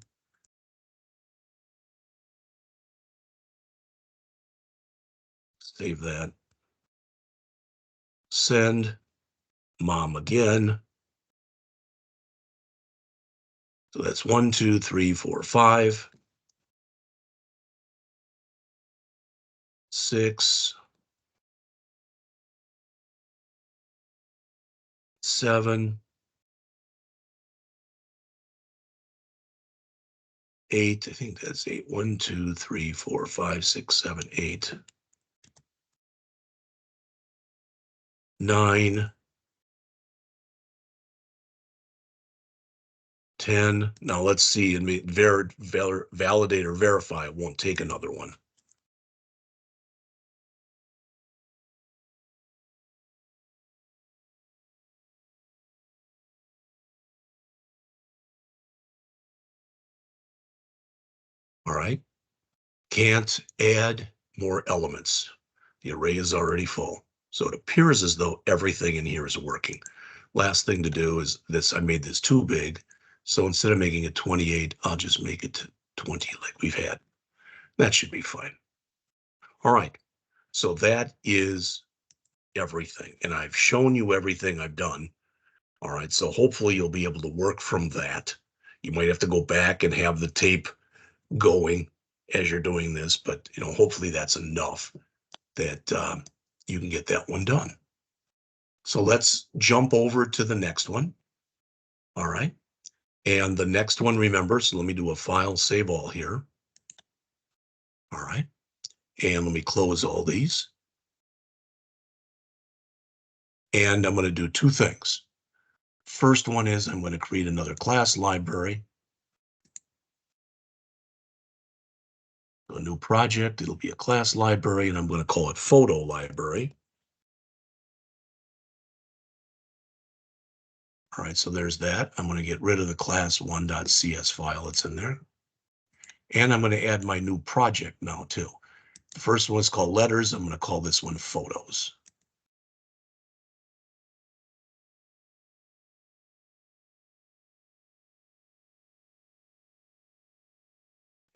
save that, send mom again. So that's 1, 2, 3, 4, 5, 6, 7, 8. I think that's 8. 1, 2, 3, 4, 5, 6, 7, 8, 9, 10. Now let's see and validate or verify. It won't take another one. All right. Can't add more elements. The array is already full. So it appears as though everything in here is working. Last thing to do is this. I made this too big. So instead of making it 28, I'll just make it 20 like we've had. That should be fine. All right. So that is everything. And I've shown you everything I've done. All right. So hopefully you'll be able to work from that. You might have to go back and have the tape going as you're doing this, but hopefully that's enough that you can get that one done. So let's jump over to the next one. All right. And the next one, remember, so let me do a file save all here. All right. And let me close all these. And I'm going to do two things. First one is I'm going to create another class library. A new project. It'll be a class library, and I'm going to call it photo library. All right, so there's that. I'm going to get rid of the class1.cs file that's in there. And I'm going to add my new project now too. The first one's called letters. I'm going to call this one photos.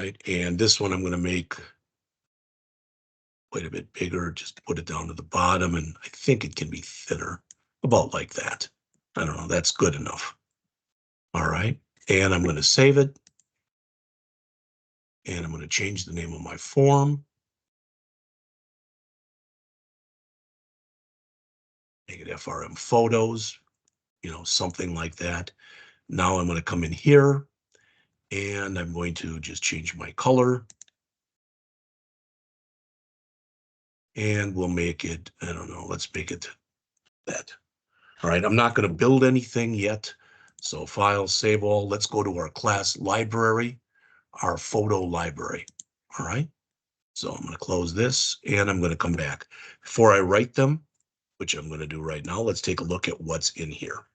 Right, and this one I'm going to make quite a bit bigger. Just put it down to the bottom, and I think it can be thinner, about like that. I don't know. That's good enough. All right, and I'm going to save it. And I'm going to change the name of my form. Make it FRM photos, something like that. Now I'm going to come in here and I'm going to just change my color. And we'll make it, I don't know, let's make it that. All right, I'm not going to build anything yet. So file, save all. Let's go to our class library, our photo library. All right. So I'm going to close this and I'm going to come back. Before I write them, which I'm going to do right now, let's take a look at what's in here.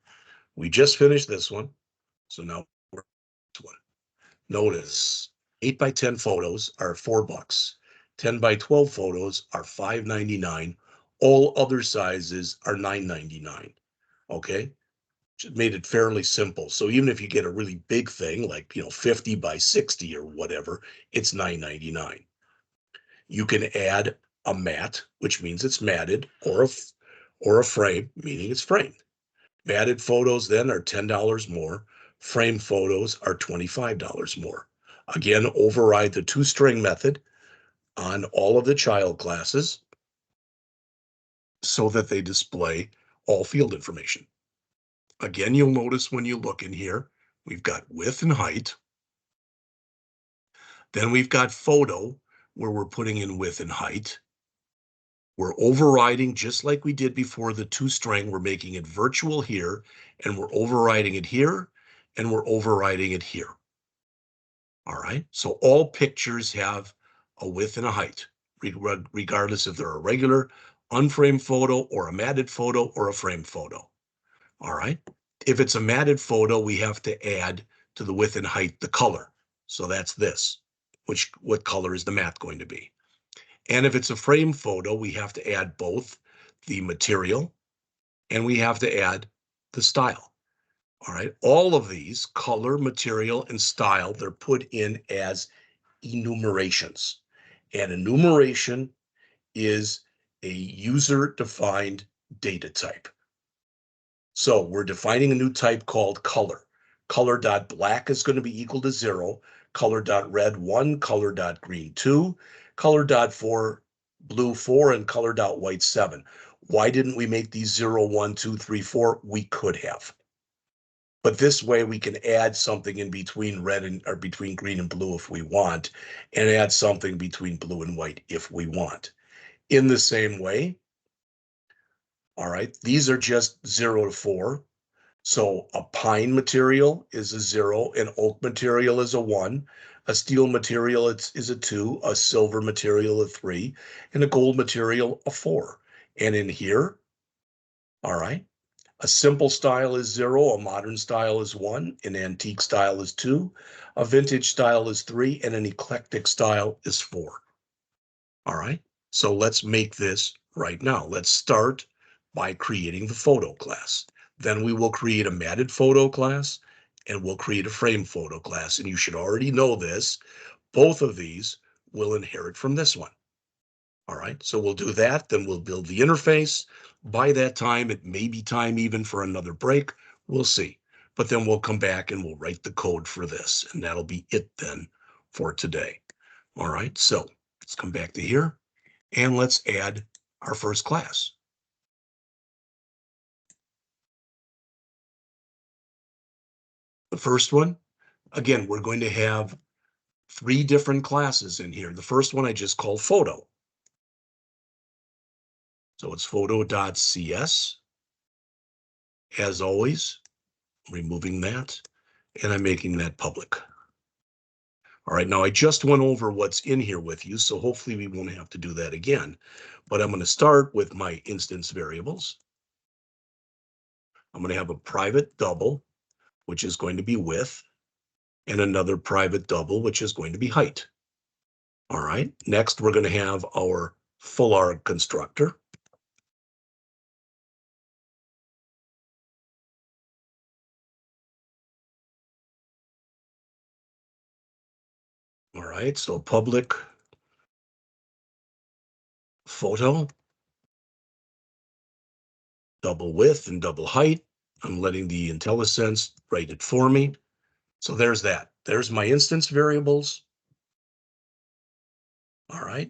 We just finished this one. So now we're this one. Notice 8 by 10 photos are $4. 10 by 12 photos are $5.99. All other sizes are $9.99. Okay. Just made it fairly simple. So even if you get a really big thing like 50 by 60 or whatever, it's $9.99. You can add a mat, which means it's matted, or a frame, meaning it's framed. Matted photos then are $10 more. Frame photos are $25 more. Again, override the two-string method on all of the child classes so that they display all field information. Again, you'll notice when you look in here, we've got width and height. Then we've got photo, where we're putting in width and height. We're overriding, just like we did before the two-string, we're making it virtual here, and we're overriding it here, and we're overriding it here. All right, so all pictures have a width and a height, regardless if they're a regular unframed photo or a matted photo or a framed photo. All right, if it's a matted photo, we have to add to the width and height the color. So that's this, what color is the mat going to be? And if it's a frame photo, we have to add both the material and we have to add the style. All right, all of these, color, material, and style, they're put in as enumerations. And enumeration is a user-defined data type. So we're defining a new type called color. Color.black is going to be equal to 0, color.red 1, color.green 2, color.4 blue 4, and color.white 7. Why didn't we make these 0, 1, 2, 3, 4? We could have. But this way we can add something in between red and or between green and blue if we want, and add something between blue and white if we want. In the same way, all right, these are just 0 to 4. So a pine material is a 0, an oak material is a 1, a steel material is a 2, a silver material a 3, and a gold material a 4. And in here, all right, a simple style is 0, a modern style is 1, an antique style is 2, a vintage style is 3, and an eclectic style is 4. All right, so let's make this right now. Let's start by creating the photo class. Then we will create a matted photo class and we'll create a frame photo class. And you should already know this. Both of these will inherit from this one. All right, so we'll do that. Then we'll build the interface. By that time, it may be time even for another break. We'll see. But then we'll come back and we'll write the code for this. And that'll be it then for today. All right, so let's come back to here and let's add our first class. The first one, again, we're going to have 3 different classes in here. The first one I just call photo. So it's photo.cs. As always, removing that, and I'm making that public. All right, now I just went over what's in here with you, so hopefully we won't have to do that again. But I'm going to start with my instance variables. I'm going to have a private double, which is going to be width, and another private double, which is going to be height. All right, next we're going to have our full arg constructor. All right, so public photo, double width and double height. I'm letting the IntelliSense write it for me. So there's that. There's my instance variables. All right,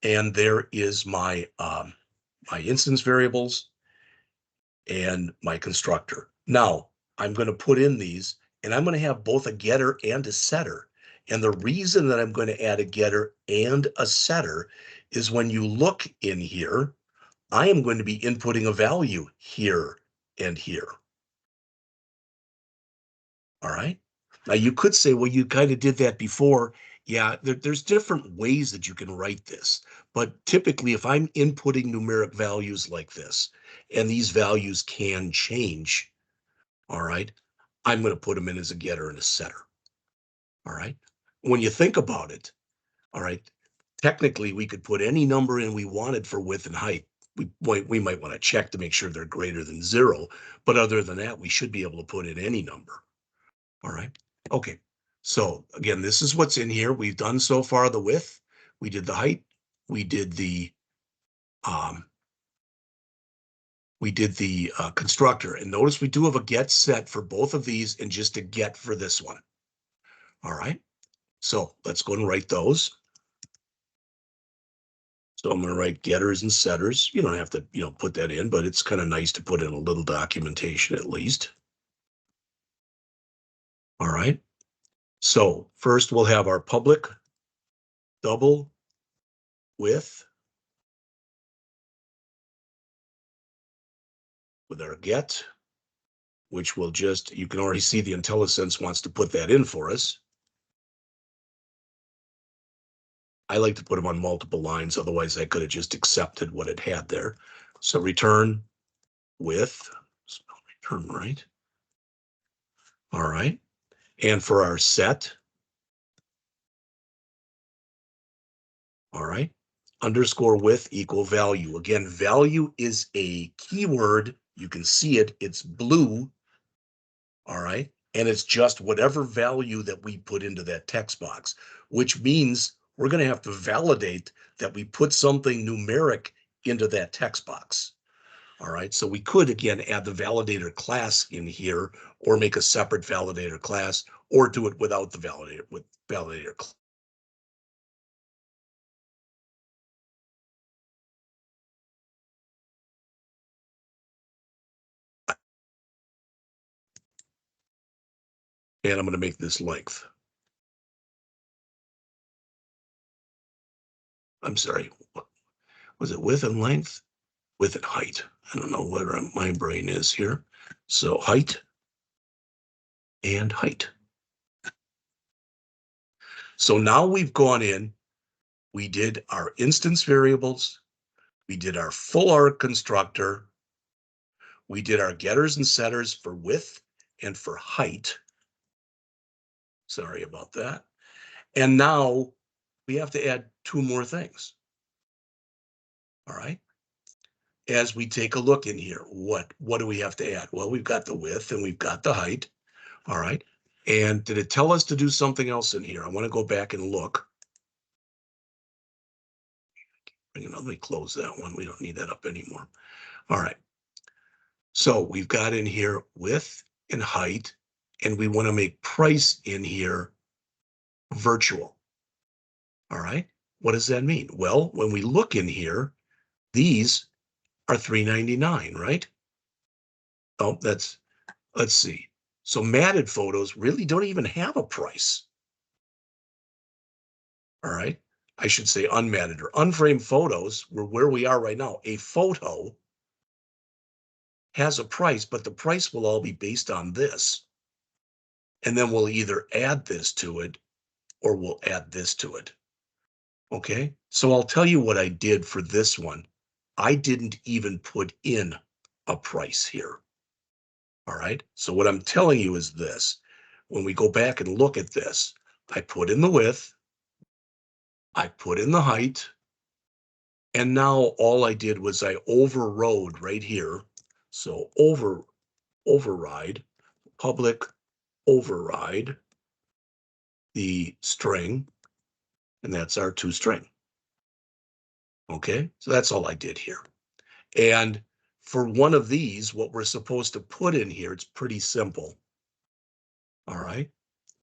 and there is my my instance variables and my constructor. Now I'm going to put in these, and I'm going to have both a getter and a setter. And the reason that I'm going to add a getter and a setter is when you look in here, I am going to be inputting a value here and here. All right. Now you could say, well, you kind of did that before. Yeah, there's different ways that you can write this. But typically, if I'm inputting numeric values like this, and these values can change, all right, I'm going to put them in as a getter and a setter. All right. When you think about it, all right, technically we could put any number in we wanted for width and height. We might want to check to make sure they're greater than 0. But other than that, we should be able to put in any number. All right. Okay. So again, this is what's in here. We've done so far the width. We did the height. We did the we did the constructor. And notice we do have a get set for both of these and just a get for this one. All right. So let's go and write those. So I'm going to write getters and setters. You don't have to, put that in, but it's kind of nice to put in a little documentation at least. All right. So first we'll have our public double with our get, which will just, you can already see the IntelliSense wants to put that in for us. I like to put them on multiple lines. Otherwise I could have just accepted what it had there. So return with, spell return right. All right. And for our set, all right, underscore with equal value. Again, value is a keyword. You can see it. It's blue. All right. And it's just whatever value that we put into that text box, which means we're going to have to validate that we put something numeric into that text box. All right. So we could, again, add the validator class in here or make a separate validator class or do it without the validator class. And I'm going to make this length. I'm sorry. Was it width and length? Width and height. I don't know where my brain is here. So height and height. So now we've gone in, we did our instance variables, we did our full arc constructor, we did our getters and setters for width and for height. Sorry about that. And now we have to add two more things. All right. As we take a look in here, what do we have to add? Well, we've got the width and we've got the height. All right. And did it tell us to do something else in here? I want to go back and look. Let me close that one. We don't need that up anymore. All right. So we've got in here width and height, and we want to make price in here virtual. All right. What does that mean? Well, when we look in here, these are $3.99, right? Oh, let's see. So matted photos really don't even have a price. All right. I should say unmatted or unframed photos were where we are right now. A photo has a price, but the price will all be based on this. And then we'll either add this to it or we'll add this to it. Okay, so I'll tell you what I did for this one. I didn't even put in a price here. All right, so what I'm telling you is this. When we go back and look at this, I put in the width, I put in the height, and now all I did was I overrode right here. So override, public override the string, and that's our toString. Okay, so that's all I did here. And for one of these, what we're supposed to put in here, it's pretty simple. All right,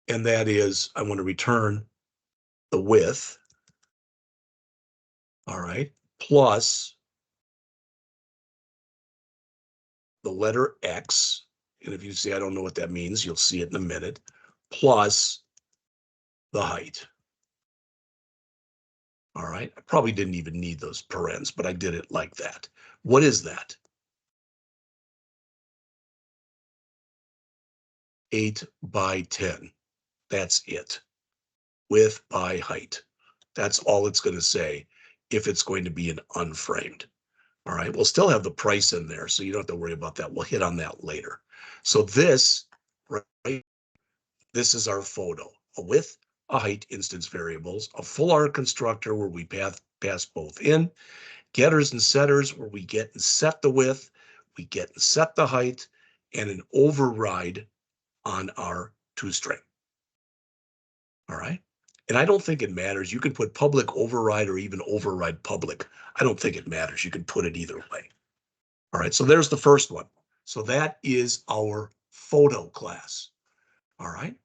and that is I want to return the width. All right, plus the letter X. And if you say, I don't know what that means, you'll see it in a minute, plus the height. All right, I probably didn't even need those parens, but I did it like that. What is that? 8 by 10. That's it. Width by height. That's all it's going to say if it's going to be an unframed. All right, we'll still have the price in there, so you don't have to worry about that. We'll hit on that later. So this, right, this is our photo, a width, a height instance variables, a full arc constructor where we pass both in, getters and setters where we get and set the width, we get and set the height, and an override on our toString. All right. And I don't think it matters. You can put public override or even override public. I don't think it matters. You can put it either way. All right, so there's the first one. So that is our photo class. All right.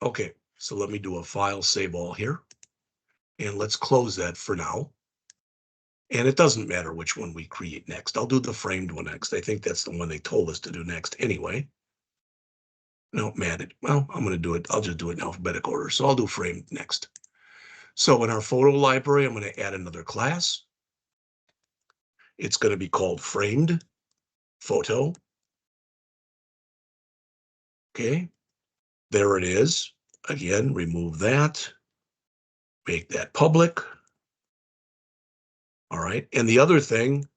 Okay, so let me do a file save all here. And let's close that for now. And it doesn't matter which one we create next. I'll do the framed one next. I think that's the one they told us to do next anyway. No, man, well, I'm going to do it. I'll just do it in alphabetic order. So I'll do framed next. So in our photo library, I'm going to add another class. It's going to be called framed photo. Okay, there it is. Again, remove that. Make that public. All right. And the other thing,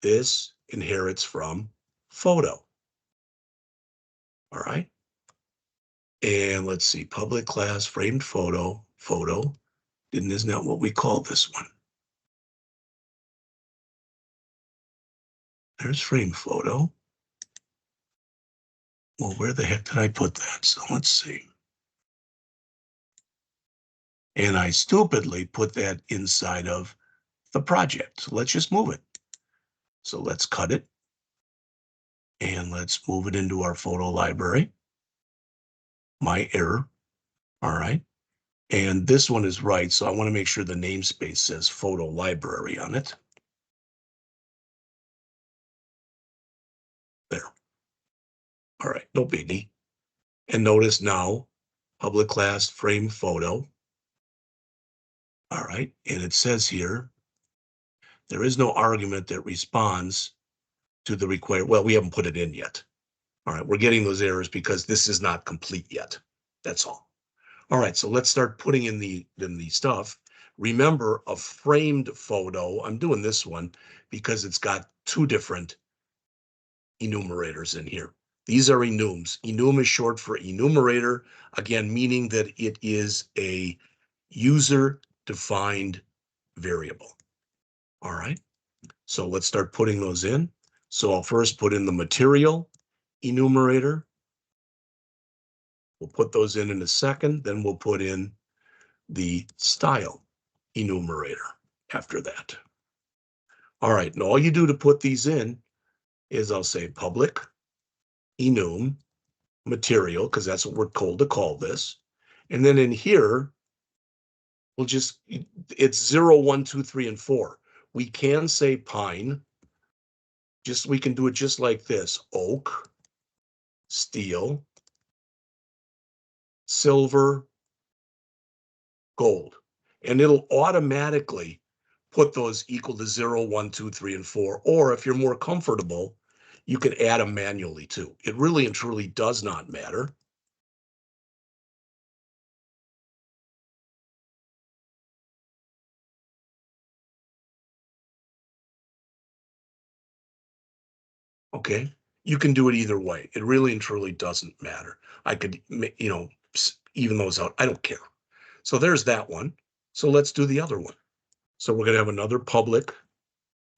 this inherits from photo. All right. And let's see, public class, framed photo, photo. Isn't that what we call this one? There's framed photo. Well, where the heck did I put that? So let's see. And I stupidly put that inside of the project. So let's just move it. So let's cut it. And let's move it into our photo library. My error. All right. And this one is right. So I want to make sure the namespace says photo library on it. There. All right. No biggie. And notice now, public class frame photo. All right. And it says here, there is no argument that responds to the required. Well, we haven't put it in yet. All right. We're getting those errors because this is not complete yet. That's all. All right. So let's start putting in the stuff. Remember, a framed photo. I'm doing this one because it's got two different enumerators in here. These are enums. Enum is short for enumerator, again, meaning that it is a user-defined variable. All right, so let's start putting those in. So I'll first put in the material enumerator. We'll put those in a second. Then we'll put in the style enumerator after that. All right, and all you do to put these in is I'll say public enum material, because that's what we're told to call this. And then in here, we'll just, it's 0, 1, 2, 3, and 4. We can say pine. We can do it just like this: oak, steel, silver, gold. And it'll automatically put those equal to 0, 1, 2, 3, and 4. Or if you're more comfortable, you can add them manually too. It really and truly does not matter. Okay, you can do it either way. It really and truly doesn't matter. I could, even those out. I don't care. So there's that one. So let's do the other one. So we're going to have another public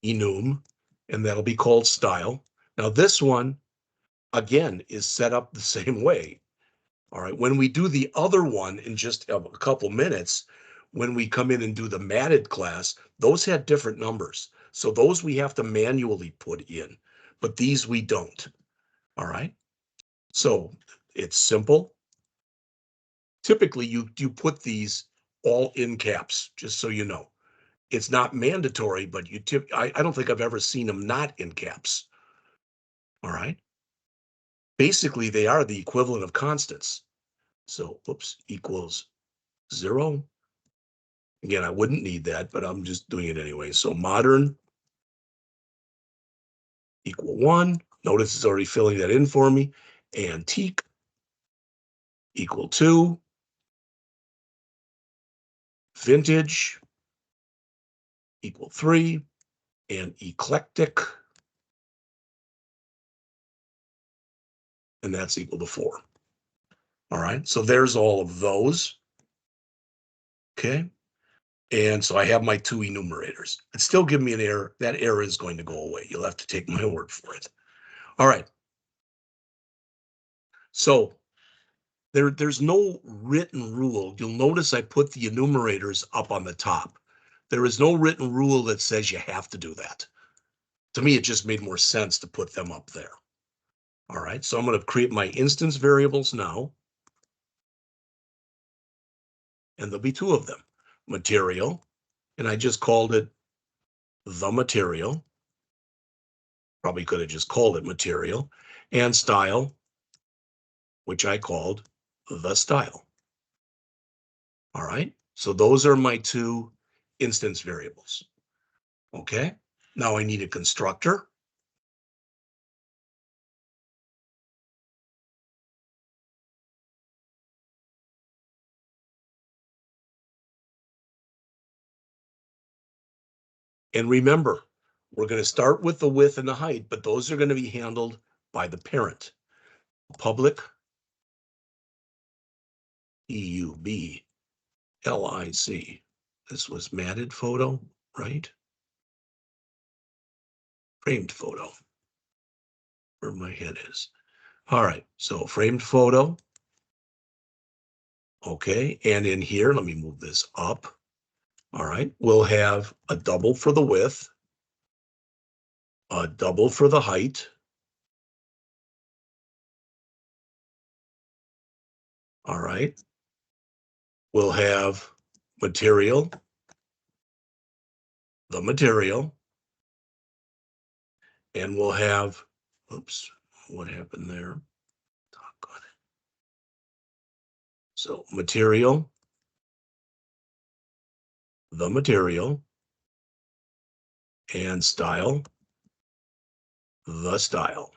enum, and that'll be called style. Now this one, again, is set up the same way. All right. When we do the other one in just a couple minutes, when we come in and do the matted class, those had different numbers. So those we have to manually put in, but these we don't. All right. So it's simple. Typically, you put these all in caps, just so you know. It's not mandatory, but I don't think I've ever seen them not in caps. All right. Basically, they are the equivalent of constants. So, oops, equals 0. Again, I wouldn't need that, but I'm just doing it anyway. So modern equal 1. Notice it's already filling that in for me. Antique equal 2. Vintage equal 3. And eclectic, and that's equal to 4. All right, so there's all of those. Okay, and so I have my two enumerators. It's still giving me an error. That error is going to go away. You'll have to take my word for it. All right. So there's no written rule. You'll notice I put the enumerators up on the top. There is no written rule that says you have to do that. To me, it just made more sense to put them up there. All right, so I'm going to create my instance variables now, and there'll be two of them. Material, and I just called it the material. Probably could have just called it material. And style, which I called the style. All right, so those are my two instance variables. Okay, now I need a constructor. And remember, we're going to start with the width and the height, but those are going to be handled by the parent. Public EUB LIC. This was matted photo, right? Framed photo. Where my head is. All right, so framed photo. Okay, and in here, let me move this up. All right, we'll have a double for the width, a double for the height. All right, we'll have material, the material, and we'll have, oops, what happened there? Oh, so material, the material, and style, the style.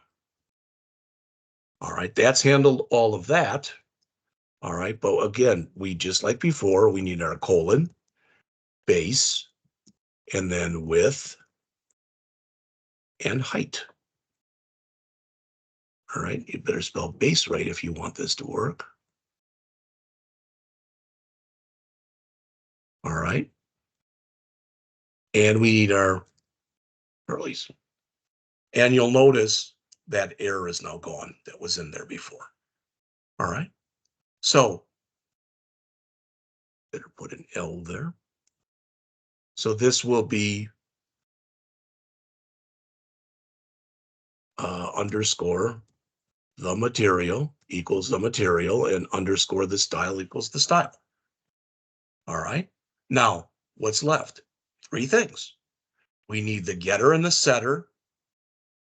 All right, that's handled all of that. All right, but again, we just like before, we need our colon, base, and then width and height. All right, you better spell base right if you want this to work. All right, and we need our curlies. And you'll notice that error is now gone that was in there before. All right, so better put an L there. So this will be underscore the material equals the material, and underscore the style equals the style. All right, now what's left? Three things. We need the getter and the setter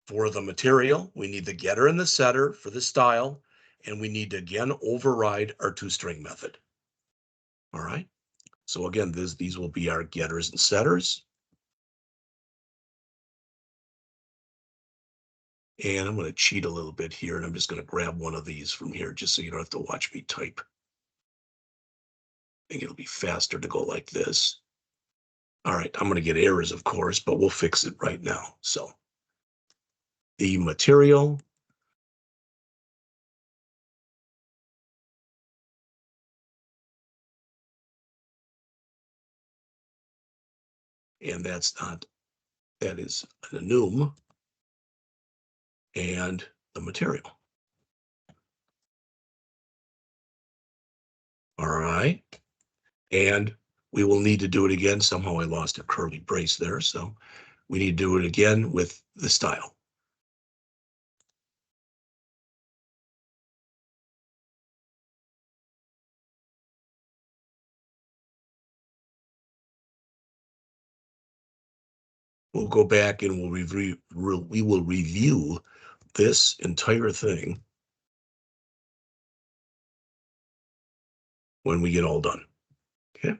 for the material. We need the getter and the setter for the style. And we need to again override our toString method. All right. So again, these will be our getters and setters. And I'm going to cheat a little bit here, and I'm just going to grab one of these from here just so you don't have to watch me type. I think it'll be faster to go like this. All right, I'm going to get errors, of course, but we'll fix it right now. So the material, and that's not, that is an enum, and the material. All right. And we will need to do it again. Somehow I lost a curly brace there. So we need to do it again with the style. We'll go back and we will review this entire thing when we get all done. Okay.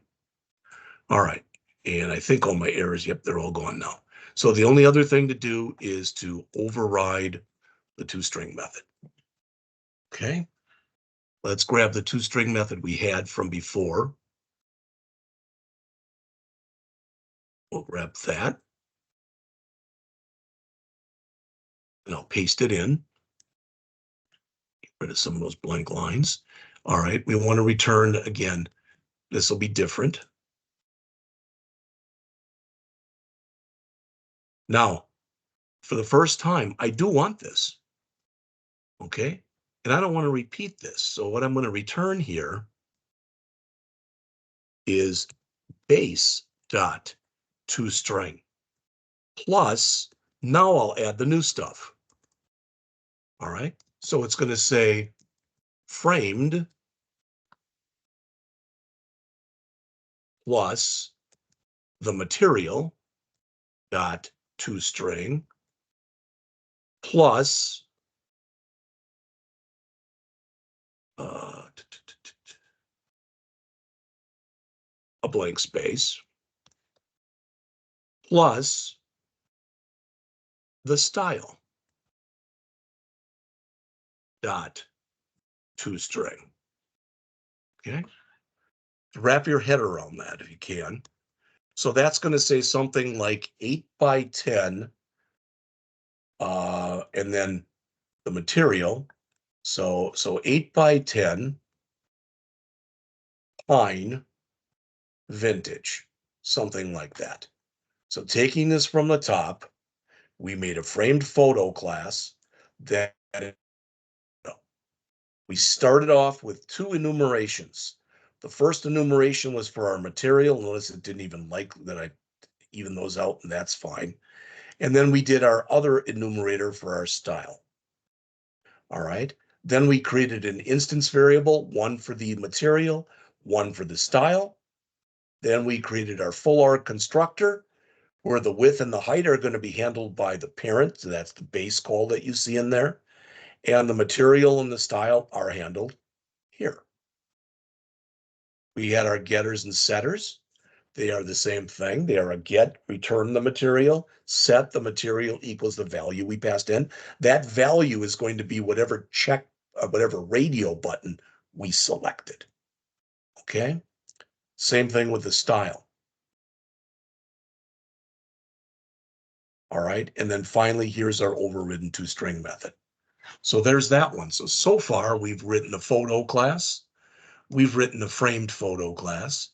All right. And I think all my errors, yep, they're all gone now. So the only other thing to do is to override the toString method. Okay. Let's grab the toString method we had from before. We'll grab that. And I'll paste it in. Get rid of some of those blank lines. All right, we want to return again. This will be different. Now, for the first time, I do want this. Okay, and I don't want to repeat this. So what I'm going to return here is base dot toString plus Now I'll add the new stuff. All right. So it's going to say framed plus the material dot toString plus a blank space plus the style dot toString. Okay. Wrap your head around that if you can. So that's going to say something like 8 by 10, and then the material. So 8 by 10 pine vintage, something like that. So taking this from the top, we made a framed photo class that we started off with 2 enumerations. The first enumeration was for our material. Notice it didn't even like that I even those out, and that's fine. And then we did our other enumerator for our style. All right. Then we created an instance variable, one for the material, one for the style. Then we created our full arg constructor, where the width and the height are going to be handled by the parent. So that's the base call that you see in there. And the material and the style are handled here. We had our getters and setters. They are the same thing. They are a get, return the material, set the material equals the value we passed in. That value is going to be whatever check, whatever radio button we selected. Okay. Same thing with the style. All right. And then finally, here's our overridden toString method. So there's that one. So far we've written a photo class. We've written a framed photo class.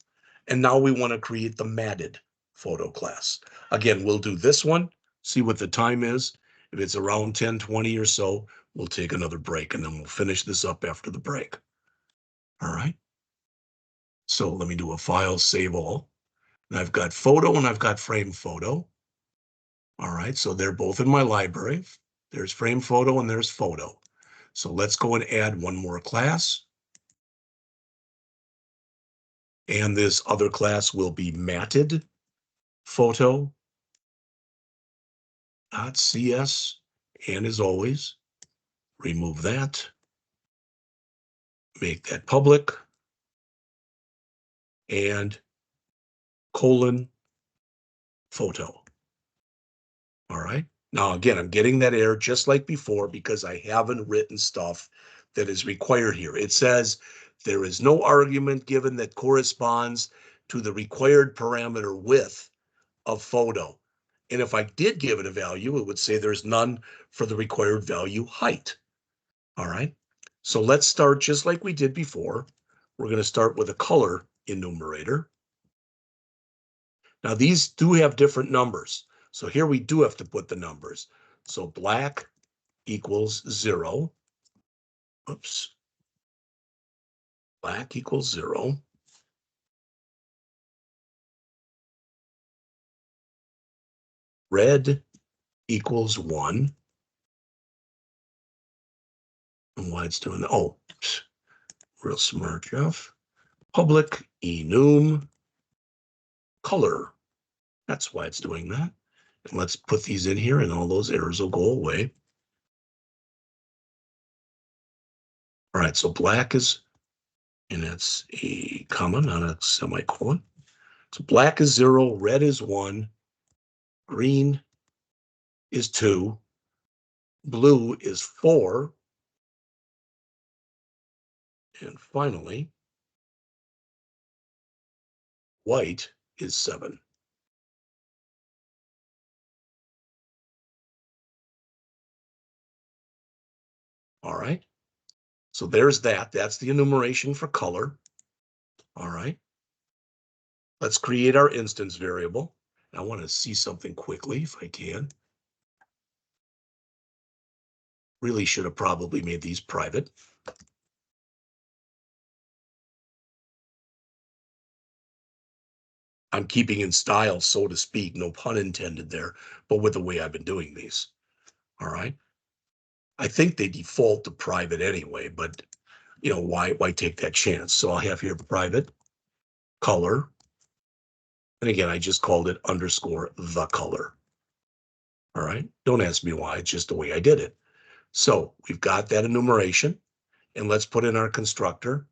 And now we want to create the matted photo class. Again, we'll do this one, see what the time is. If it's around 10:20 or so, we'll take another break and then we'll finish this up after the break. All right. So let me do a file, save all. And I've got photo and I've got frame photo. All right. So they're both in my library. There's frame photo and there's photo. So let's go and add one more class. And this other class will be matted photo .cs. And as always, remove that, make that public, and colon photo. All right. Now, again, I'm getting that error just like before because I haven't written stuff that is required here. It says there is no argument given that corresponds to the required parameter width of photo. And if I did give it a value, it would say there's none for the required value height. All right. So let's start just like we did before. We're going to start with a color enumerator. Now these do have different numbers. So here we do have to put the numbers. So black equals 0. Oops. Black equals 0. Red equals 1. And why it's doing that? Oh, real smart, Jeff. Public enum color. That's why it's doing that. And let's put these in here and all those errors will go away. All right, so black is, and that's a comma, not a semicolon. So black is 0, red is 1, green is 2, blue is 4, and finally, white is 7. All right, so there's that. That's the enumeration for color. All right, let's create our instance variable. I want to see something quickly if I can. Really should have probably made these private. I'm keeping in style, so to speak, no pun intended there, but with the way I've been doing these. All right. I think they default to private anyway, but why take that chance? So I'll have here private color. And again, I just called it underscore the color. All right. Don't ask me why. It's just the way I did it. So we've got that enumeration, and let's put in our constructor.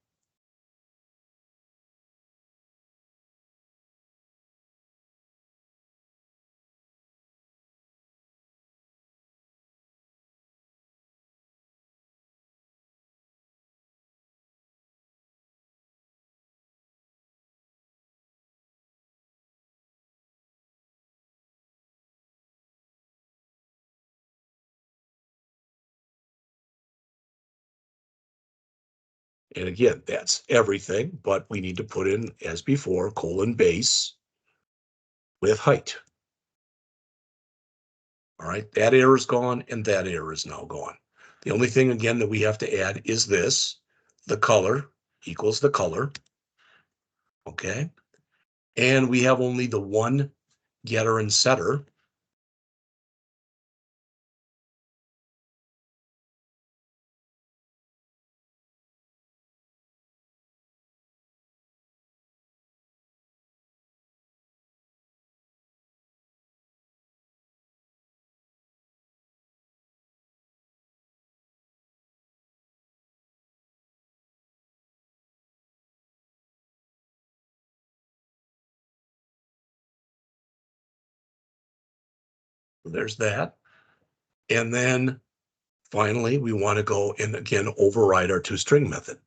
And again, that's everything, but we need to put in, as before, colon base with height. All right, that error is gone, and that error is now gone. The only thing, again, that we have to add is this. The color equals the color. Okay. And we have only the one getter and setter. There's that. And then finally, we want to go and again override our toString method.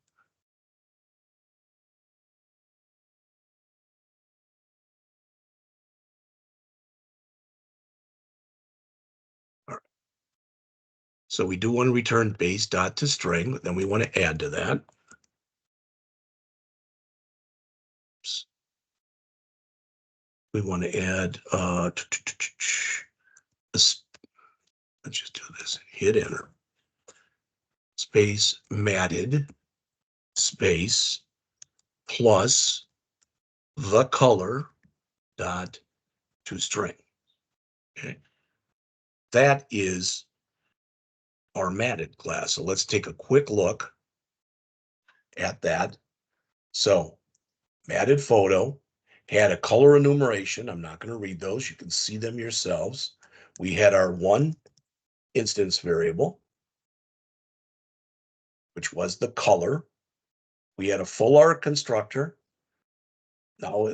All right. So we do want to return base.toString. Then we want to add to that. We want to add, let's just do this, hit enter, space matted, space, plus the color dot toString. Okay. That is our matted class. So let's take a quick look at that. So matted photo had a color enumeration. I'm not going to read those. You can see them yourselves. We had our one instance variable, which was the color. We had a full arg constructor. Now,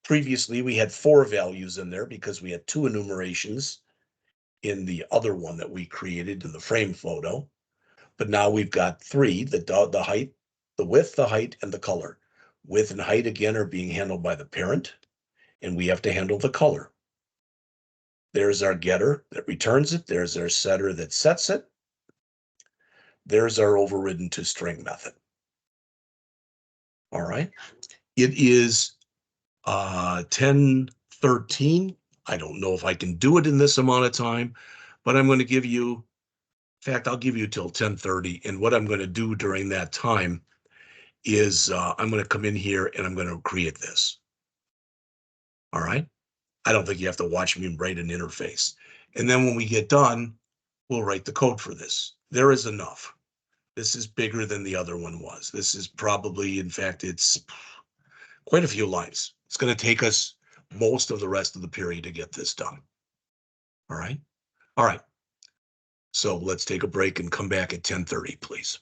previously we had 4 values in there because we had 2 enumerations in the other one that we created in the frame photo. But now we've got 3, the height, the width, the height, and the color. Width and height, again, are being handled by the parent, and we have to handle the color. There's our getter that returns it. There's our setter that sets it. There's our overridden toString method. All right. It is 10:13. I don't know if I can do it in this amount of time, but I'm going to give you, in fact, I'll give you till 10:30. And what I'm going to do during that time is I'm going to come in here and I'm going to create this. All right. I don't think you have to watch me write an interface. And then when we get done, we'll write the code for this. There is enough. This is bigger than the other one was. This is probably, in fact, it's quite a few lines. It's going to take us most of the rest of the period to get this done. All right. All right. So let's take a break and come back at 10:30, please.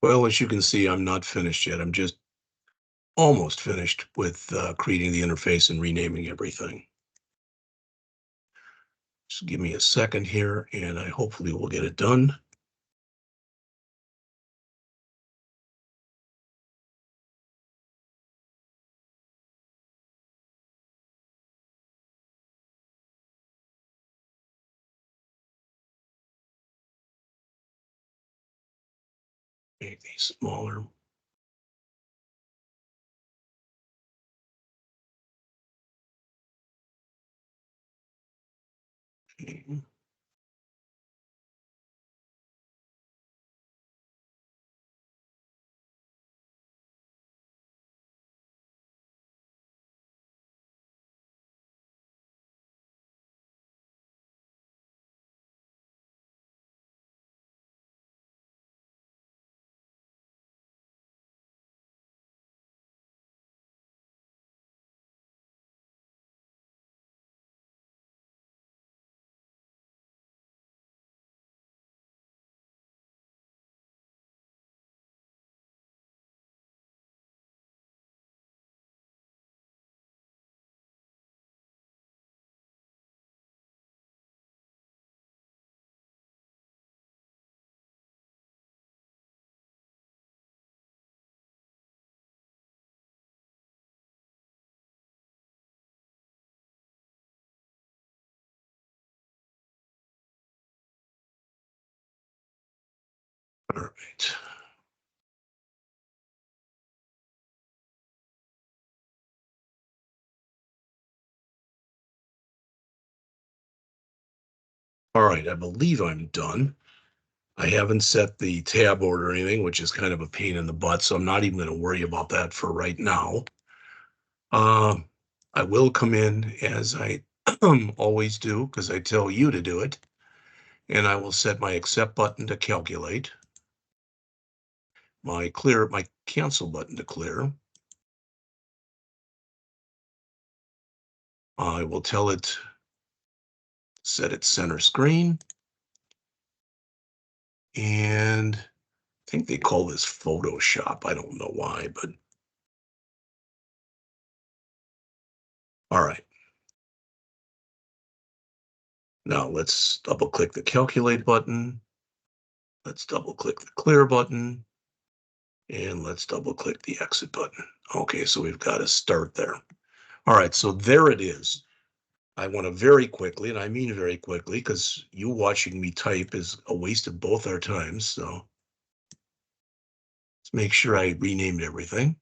Well, as you can see, I'm not finished yet. I'm just almost finished with creating the interface and renaming everything. Just give me a second here, and I hopefully will get it done. Make these smaller. Okay. All right. All right, I believe I'm done. I haven't set the tab order or anything, which is kind of a pain in the butt, so I'm not even going to worry about that for right now. Um, I will come in as I always do because I tell you to do it, and I will set my accept button to calculate, my cancel button to clear. I will tell it set its center screen, and I think they call this Photoshop. I don't know why, but all right. Now let's double click the calculate button. Let's double click the clear button, and let's double click the exit button. Okay, so we've got to start there. All right, so there it is. I want to very quickly, and I mean very quickly, because you watching me type is a waste of both our times. So let's make sure I renamed everything.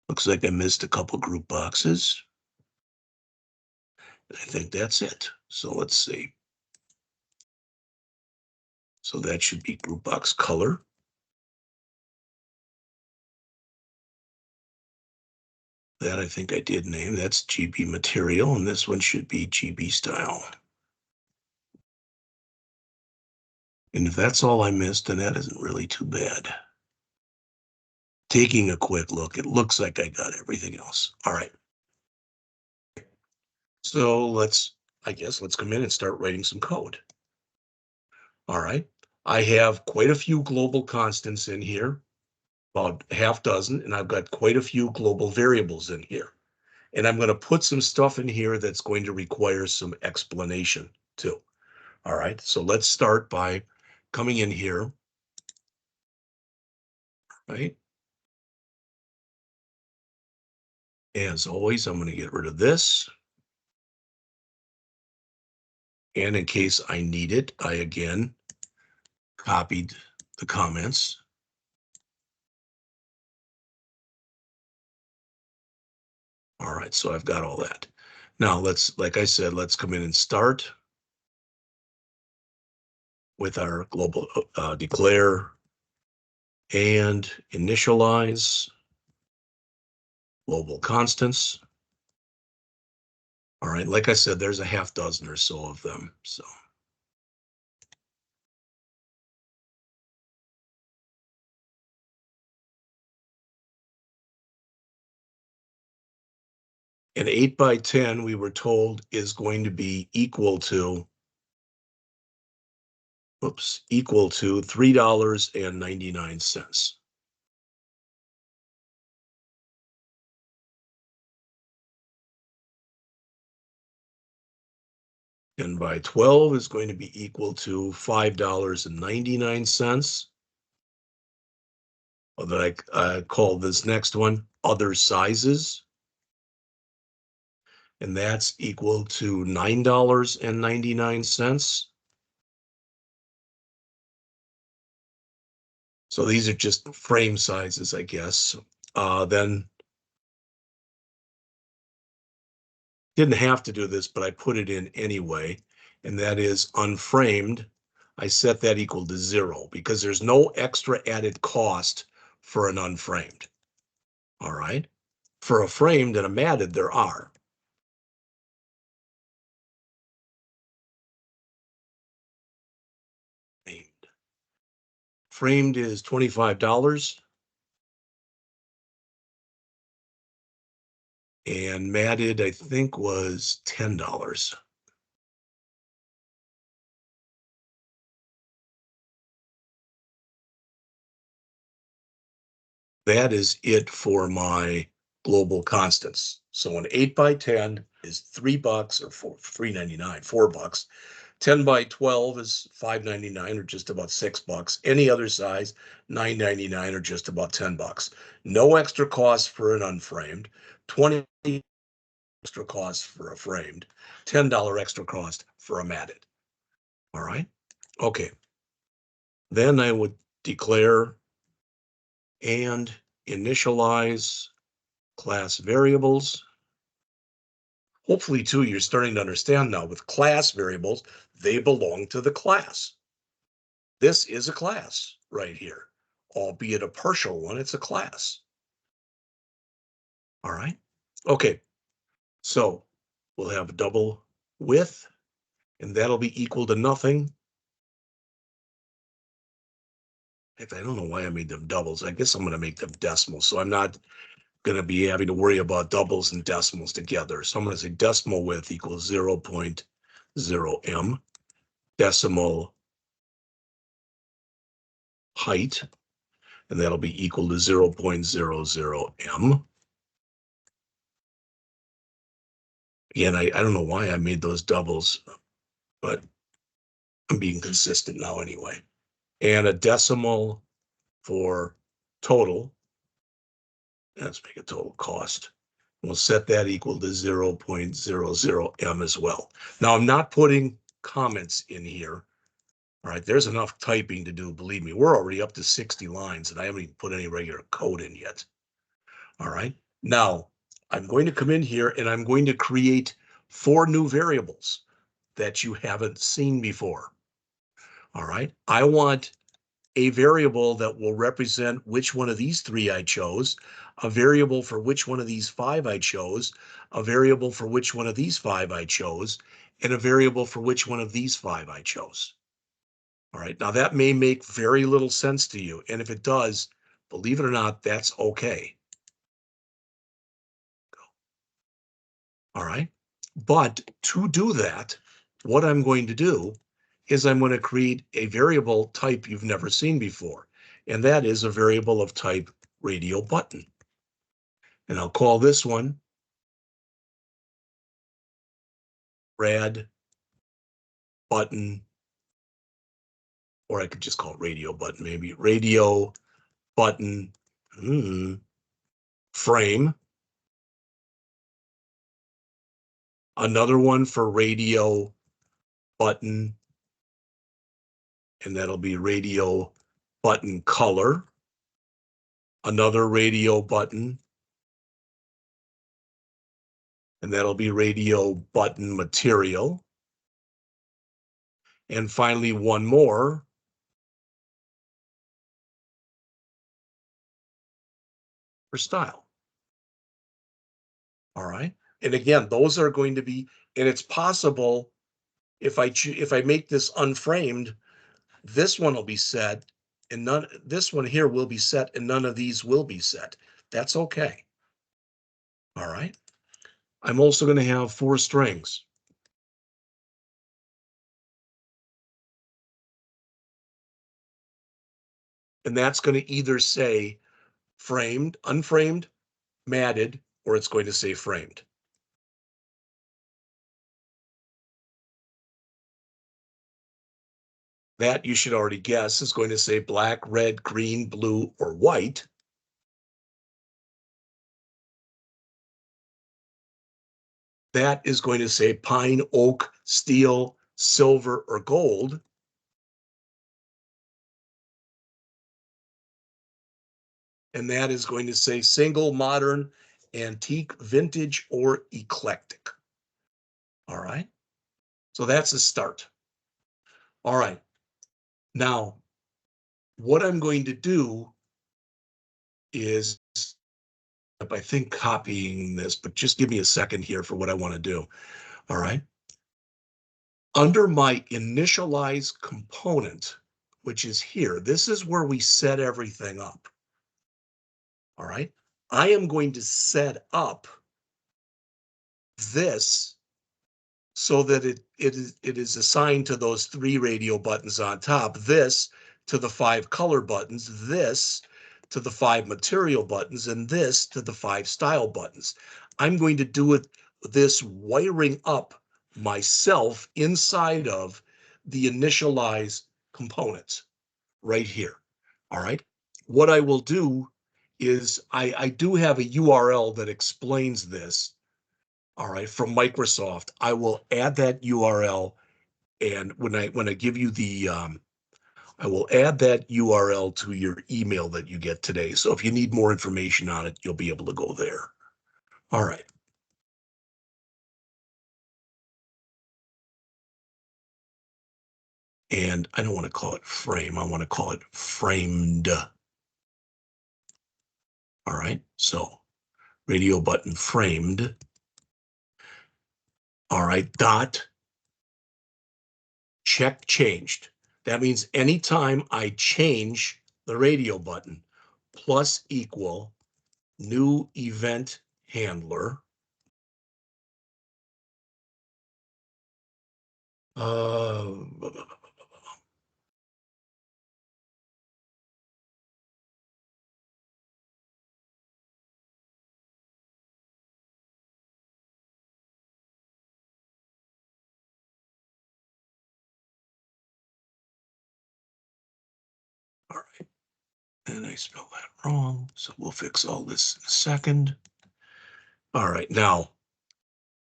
Looks like I missed a couple group boxes. I think that's it. So let's see. So that should be group box color. That I think I did name. That's GB material, and this one should be GB style. And if that's all I missed, then that isn't really too bad. Taking a quick look, it looks like I got everything else. All right. So I guess let's come in and start writing some code. All right. I have quite a few global constants in here, about half dozen, and I've got quite a few global variables in here. And I'm going to put some stuff in here that's going to require some explanation too. All right. So let's start by coming in here, right? As always, I'm going to get rid of this. And in case I need it, I again copied the comments. All right, so I've got all that. Now like I said, let's come in and start with our global declare and initialize global constants. All right, like I said, there's a half dozen or so of them. So an 8 by 10, we were told, is going to be equal to equal to $3.99. And by 12 is going to be equal to $5.99. That I call this next one other sizes. And that's equal to $9.99. So these are just frame sizes, I guess. Then didn't have to do this, but I put it in anyway. And that is unframed. I set that equal to 0 because there's no extra added cost for an unframed. All right. For a framed and a matted, there are. Framed is $25 and matted, I think, was $10. That is it for my global constants. So an 8 by 10 is $3 or $3.99, $4. 10 by 12 is $5.99 or just about $6. Any other size, $9.99 or just about $10. No extra cost for an unframed, 20 extra cost for a framed, $10 extra cost for a matted. All right. Okay. Then I would declare and initialize class variables. Hopefully, too, you're starting to understand now with class variables, they belong to the class. This is a class right here, albeit a partial one, it's a class. All right. Okay. So we'll have double width, and that'll be equal to nothing. I don't know why I made them doubles. I guess I'm going to make them decimals. So I'm not going to be having to worry about doubles and decimals together. So I'm going to say decimal width equals 0.0 m, decimal height, and that'll be equal to 0.00 m. Again, I don't know why I made those doubles, but I'm being consistent now anyway. And a decimal for total. Let's make a total cost. We'll set that equal to 0.00 m as well. Now I'm not putting comments in here. All right, there's enough typing to do. Believe me, we're already up to 60 lines and I haven't even put any regular code in yet. All right, now I'm going to come in here and I'm going to create 4 new variables that you haven't seen before. All right, I want a variable that will represent which one of these 3 I chose, a variable for which one of these 5 I chose, a variable for which one of these 5 I chose, and a variable for which one of these 5 I chose. All right, now that may make very little sense to you, and if it does, believe it or not, that's okay. All right, but to do that, what I'm going to do is I'm going to create a variable type you've never seen before, and that is a variable of type radio button. And I'll call this one rad button, or I could just call it radio button, maybe radio button frame. Another one for radio button, and that'll be radio button color. Another radio button, and that'll be radio button material. And finally, one more for style. All right. And again, those are going to be, and it's possible if I make this unframed, this one will be set and this one here will be set and none of these will be set. That's okay. All right. I'm also going to have 4 strings. and that's going to either say framed, unframed, matted, or it's going to say framed. That you should already guess is going to say black, red, green, blue, or white. That is going to say pine, oak, steel, silver, or gold. And that is going to say single, modern, antique, vintage, or eclectic. All right. So that's a start. All right. Now, what I'm going to do is, I think, copying this, but just give me a second here for what I want to do. All right. Under my initialize component, which is here, this is where we set everything up. All right. I am going to set up this so that it is assigned to those 3 radio buttons on top, this to the 5 color buttons, this to the 5 material buttons, and this to the 5 style buttons. I'm going to do this wiring up myself inside of the initialize components right here. All right. What I will do is I do have a URL that explains this. All right, from Microsoft. I will add that URL, and when I give you the I will add that URL to your email that you get today. So if you need more information on it, you'll be able to go there. All right. And I don't want to call it frame. I want to call it framed. All right. So radio button framed. All right. Dot check changed. That means anytime I change the radio button, plus equal new event handler. All right. And I spelled that wrong, so we'll fix all this in a second. All right, now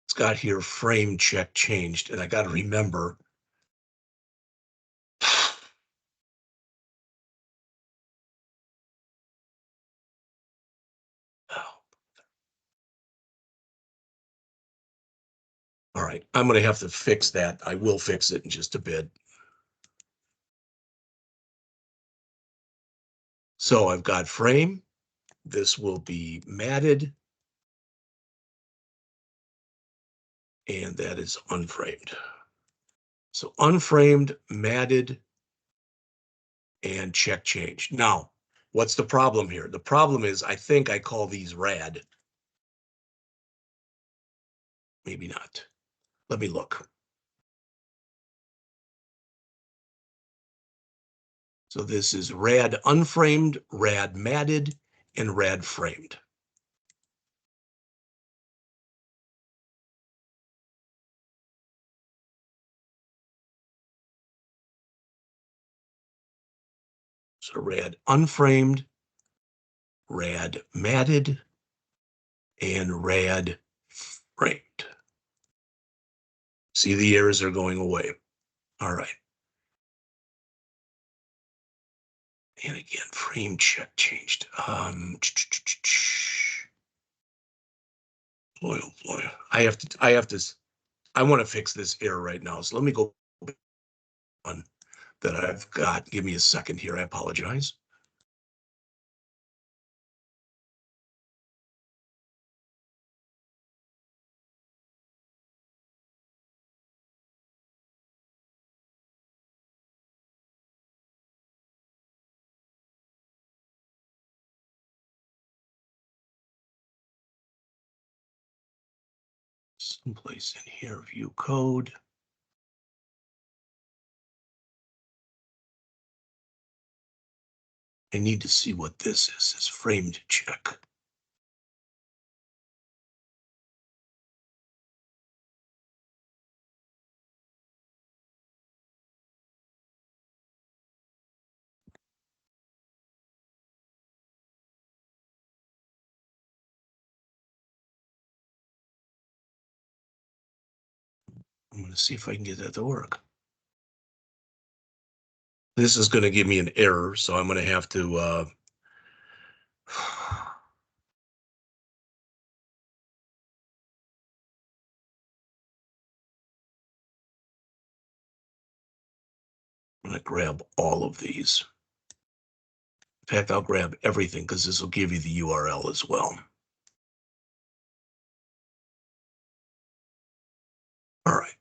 it's got here frame check changed, and I got to remember. Oh, all right, I'm going to have to fix that. I will fix it in just a bit. So I've got frame. This will be matted. And that is unframed. So unframed, matted, and check change. Now, what's the problem here? The problem is I think I call these rad. Maybe not. Let me look. So this is rad unframed, rad matted, and rad framed. So rad unframed, rad matted, and rad framed. See, the errors are going away. All right. And again, frame check changed. Boy, oh boy. I want to fix this error right now. So let me go on that I've got. Give me a second here. I apologize. Someplace in here, view code. I need to see what this is. This framed check. I'm going to see if I can get that to work. This is going to give me an error, so I'm going to have to I'm going to grab all of these. In fact, I'll grab everything because this will give you the URL as well. All right.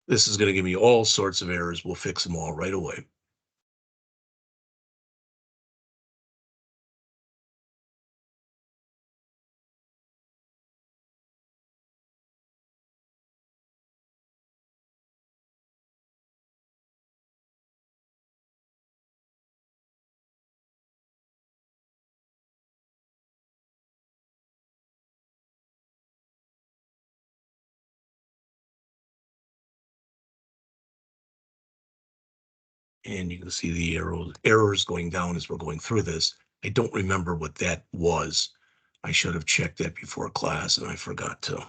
This is going to give me all sorts of errors. We'll fix them all right away. And you can see the errors going down as we're going through this. I don't remember what that was. I should have checked that before class, and I forgot to.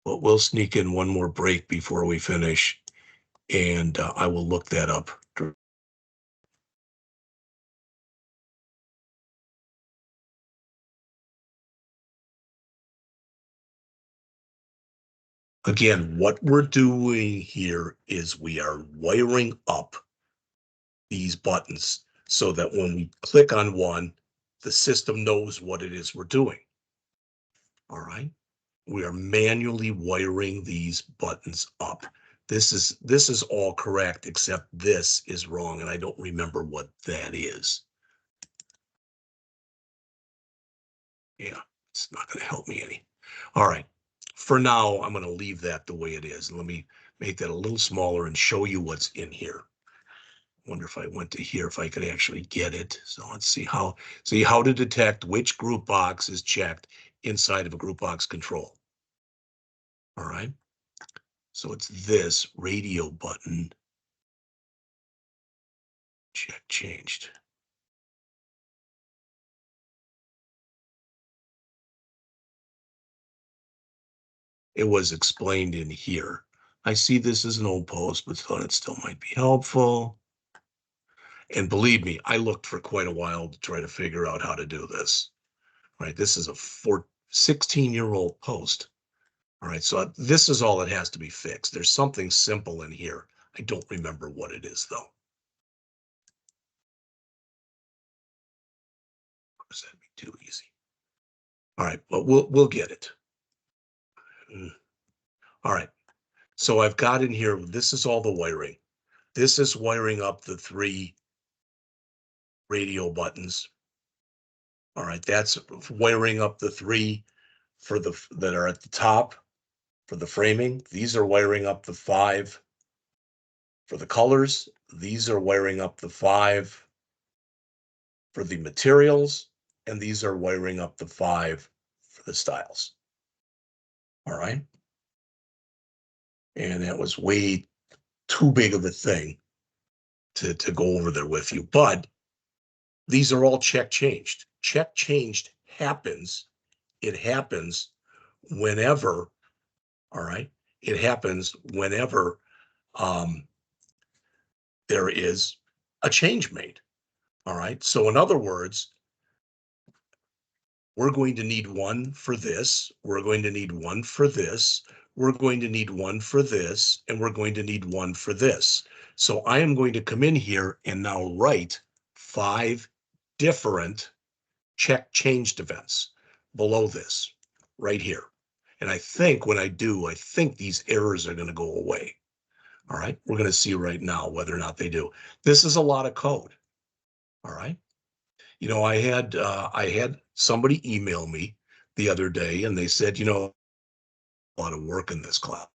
But we'll sneak in one more break before we finish, and I will look that up. Again, what we're doing here is we are wiring up these buttons so that when we click on one, the system knows what it is we're doing. All right. We are manually wiring these buttons up. This is all correct, except this is wrong, and I don't remember what that is. Yeah, it's not going to help me any. All right. For now, I'm going to leave that the way it is. Let me make that a little smaller and show you what's in here. Wonder if I went to here, if I could actually get it. So let's see how to detect which group box is checked inside of a group box control. All right. So it's this radio button. Check changed. It was explained in here. I see this as an old post, but thought it still might be helpful. And believe me, I looked for quite a while to try to figure out how to do this. Right. This is a 16-year-old post. All right. So this is all that has to be fixed. There's something simple in here. I don't remember what it is, though. Of course, that'd be too easy. All right. But we'll get it. All right. So I've got in here, this is all the wiring. This is wiring up the 3 radio buttons. All right, that's wiring up the 3 for that are at the top for the framing. These are wiring up the 5 for the colors. These are wiring up the 5 for the materials, and these are wiring up the 5 for the styles. All right. And that was way too big of a thing to go over there with you. But these are all check changed. Check changed happens. It happens whenever, all right, it happens whenever there is a change made. All right. So in other words, we're going to need one for this. We're going to need one for this. We're going to need one for this. And we're going to need one for this. So I am going to come in here and now write 5 different check changed events below this right here. And I think when I do, I think these errors are going to go away. All right. We're going to see right now whether or not they do. This is a lot of code. All right. I had somebody email me the other day and they said, a lot of work in this class.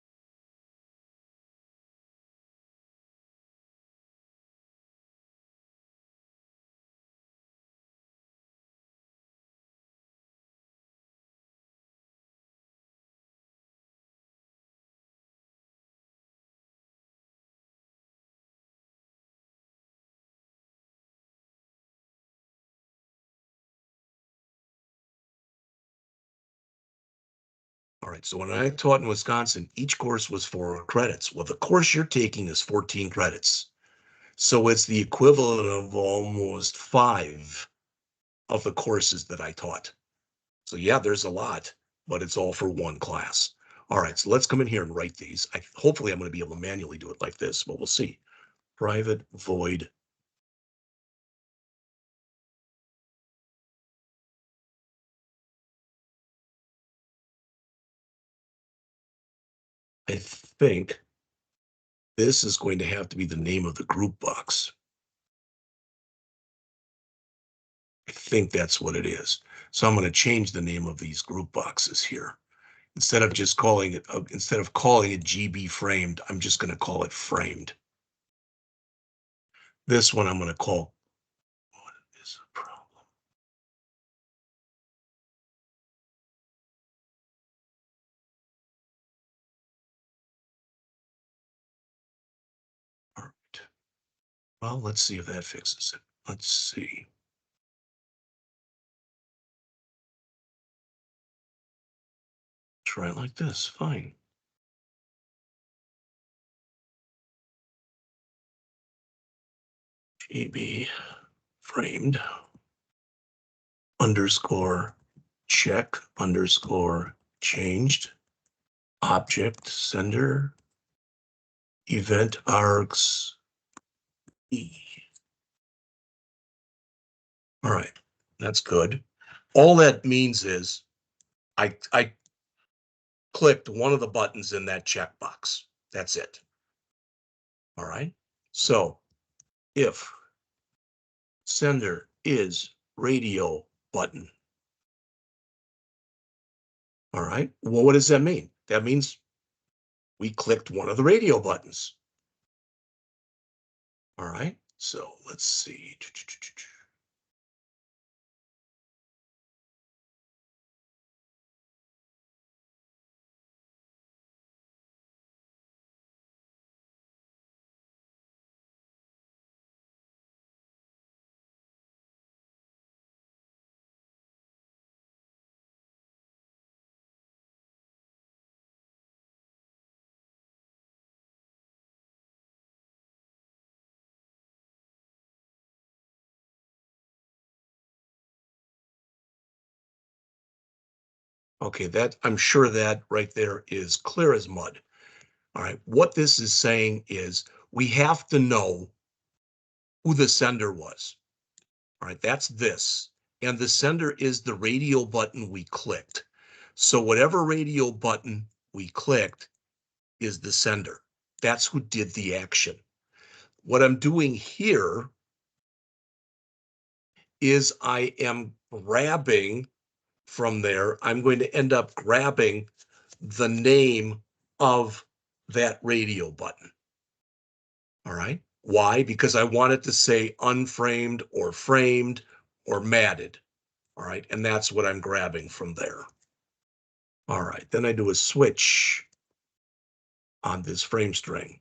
All right. So when I taught in Wisconsin, each course was 4 credits. Well, the course you're taking is 14 credits. So it's the equivalent of almost 5 of the courses that I taught. So yeah, there's a lot, but it's all for one class. All right, so let's come in here and write these. Hopefully I'm going to be able to manually do it like this, but we'll see. Private void. I think this is going to have to be the name of the group box. I think that's what it is. So I'm going to change the name of these group boxes here. Instead of calling it GB framed, I'm just going to call it framed. This one I'm going to call what is a problem. All right. Well, let's see if that fixes it. Let's see. Try it like this. Fine. GB framed underscore check underscore changed object sender event args e. All right, that's good. All that means is I clicked one of the buttons in that checkbox. That's it. All right. So if sender is radio button. All right. Well, what does that mean? That means we clicked one of the radio buttons. All right. So let's see. Okay, that I'm sure that right there is clear as mud. All right. What this is saying is we have to know who the sender was. All right, that's this. And the sender is the radio button we clicked. So whatever radio button we clicked is the sender. That's who did the action. What I'm doing here is I am grabbing from there. I'm going to end up grabbing the name of that radio button. All right. Why? Because I want it to say unframed or framed or matted. All right. And that's what I'm grabbing from there. All right. Then I do a switch on this frame string.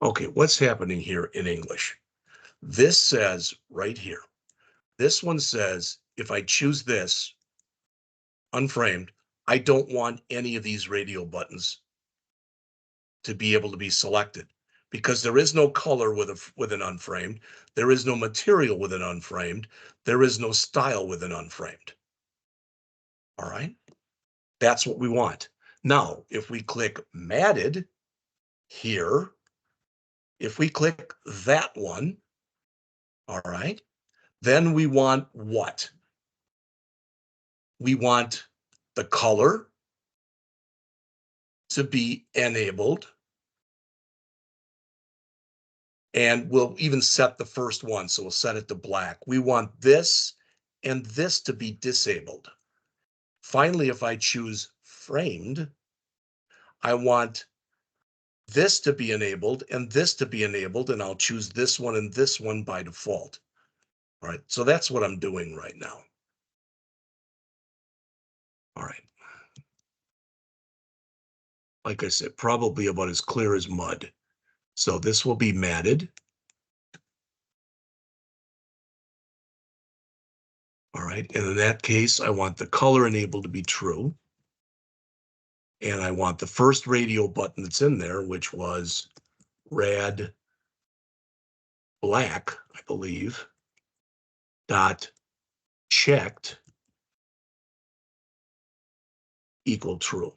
Okay, what's happening here in English? This says right here, this one says, if I choose this, unframed, I don't want any of these radio buttons to be able to be selected because there is no color with an unframed. There is no material with an unframed. There is no style with an unframed. All right. That's what we want. Now, if we click matted here, if we click that one, all right, then we want what? We want the color to be enabled. And we'll even set the first one. So we'll set it to black. We want this and this to be disabled. Finally, if I choose framed, I want this to be enabled and this to be enabled, and I'll choose this one and this one by default. All right, so that's what I'm doing right now. All right. Like I said, probably about as clear as mud. So this will be matted. All right, and in that case, I want the color enabled to be true. And I want the first radio button that's in there, which was rad black, I believe, dot checked equal true.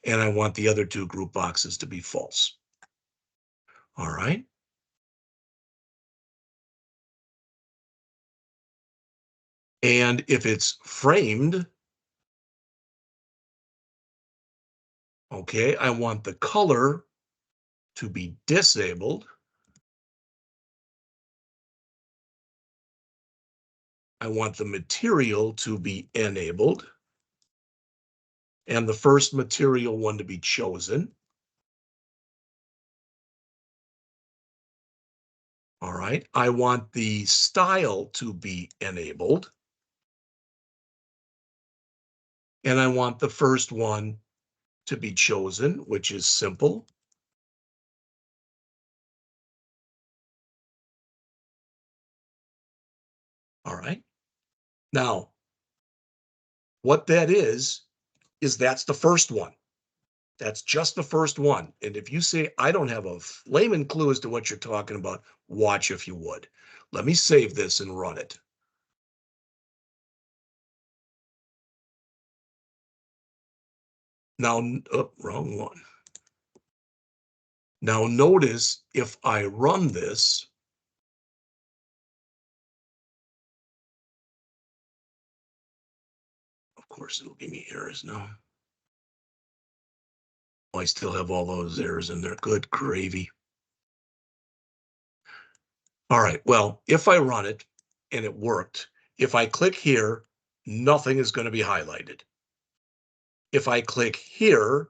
And I want the other two group boxes to be false. All right. And if it's framed, okay, I want the color to be disabled. I want the material to be enabled. And the first material one to be chosen. All right. I want the style to be enabled. And I want the first one to be chosen, which is simple. All right. Now, what that is that's the first one. That's just the first one. And if you say, I don't have a flaming clue as to what you're talking about, watch if you would. Let me save this and run it. Now, oh, wrong one. Now notice if I run this, of course it'll give me errors now. Oh, I still have all those errors in there. Good gravy. All right, well, if I run it and it worked, if I click here, nothing is going to be highlighted. If I click here,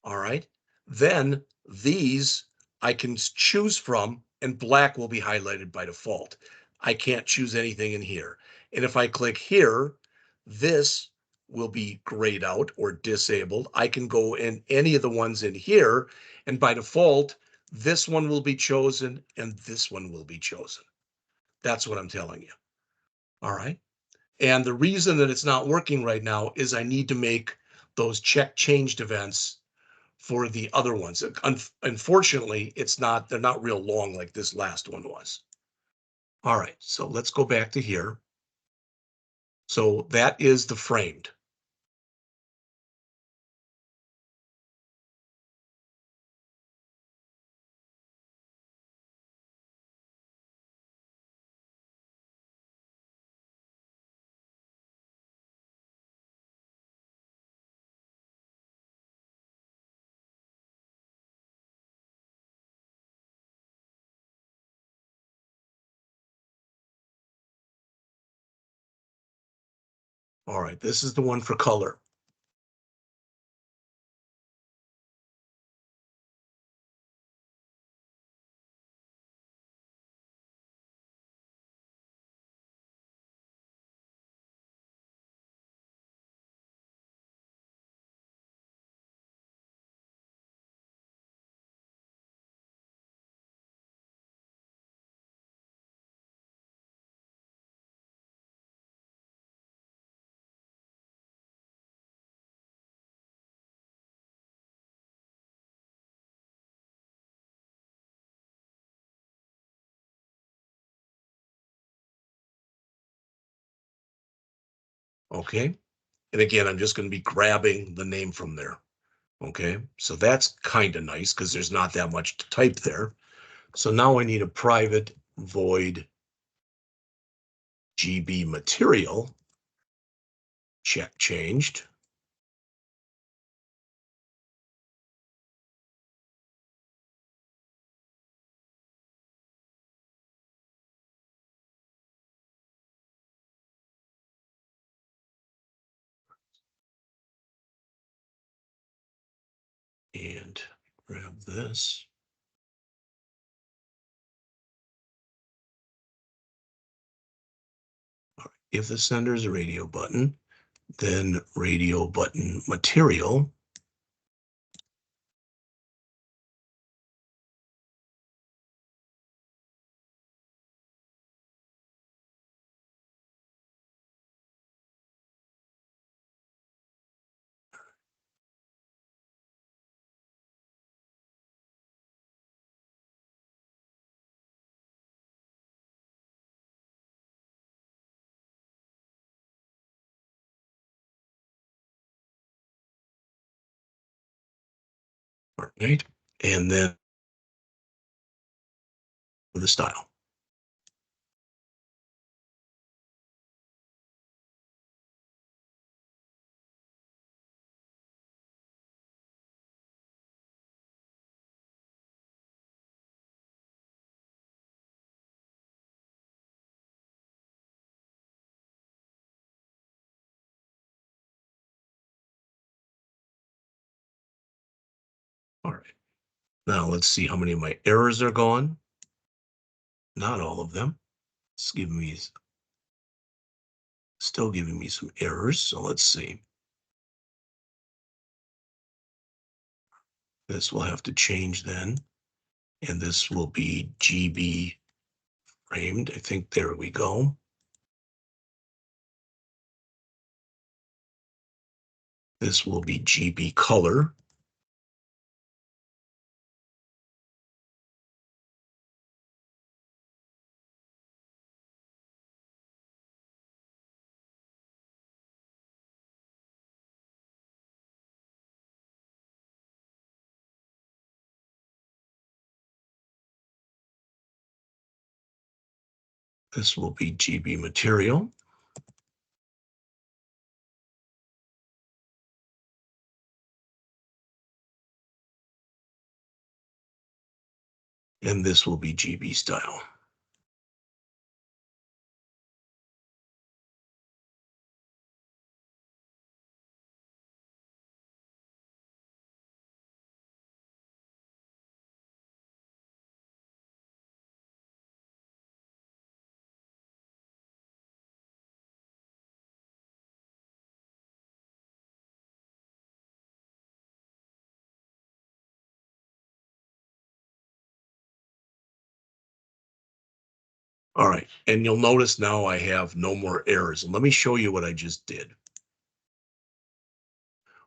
all right, then these I can choose from, and black will be highlighted by default. I can't choose anything in here. And if I click here, this will be grayed out or disabled. I can go in any of the ones in here, and by default, this one will be chosen and this one will be chosen. That's what I'm telling you. All right. And the reason that it's not working right now is I need to make those check changed events for the other ones. Unfortunately, they're not real long like this last one was. All right, so let's go back to here. So that is the framed. All right, this is the one for color. Okay. And again, I'm just going to be grabbing the name from there. Okay. So that's kind of nice because there's not that much to type there. So now I need a private void GB material. Check changed. And grab this. All right. If the sender is a radio button, then radio button material. All right. And then the style. All right. Now let's see how many of my errors are gone. Not all of them. It's giving me, still giving me some errors. So let's see. This will have to change then. And this will be GB framed. I think there we go. This will be GB color. This will be GB material. And this will be GB style. All right, and you'll notice now I have no more errors. And let me show you what I just did.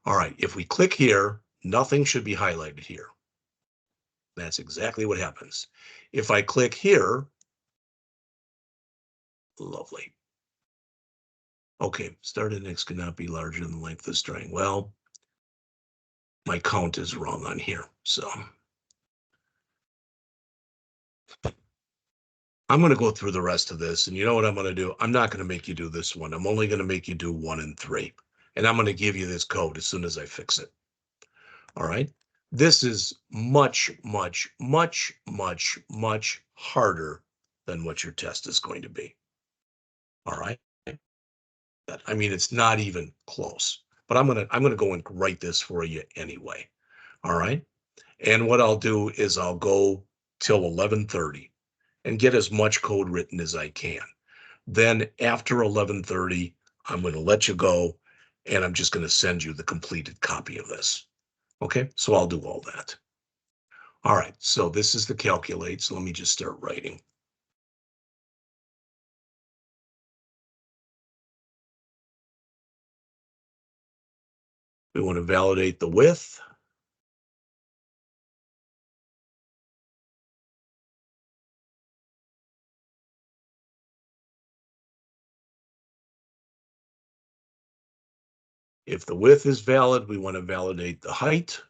All right, if we click here, nothing should be highlighted here. That's exactly what happens. If I click here, lovely. Okay, start index cannot be larger than the length of the string. Well, my count is wrong on here. So I'm going to go through the rest of this. And you know what I'm going to do? I'm not going to make you do this one. I'm only going to make you do 1 and 3. And I'm going to give you this code as soon as I fix it. All right. This is much, much, much, much, much harder than what your test is going to be. All right. I mean, it's not even close, but I'm gonna go and write this for you anyway. All right. And what I'll do is I'll go till 11:30 and get as much code written as I can. Then after 11:30, I'm going to let you go and I'm just going to send you the completed copy of this. Okay, so I'll do all that. All right, so this is the calculate. So let me just start writing. We want to validate the width. If the width is valid, we want to validate the height.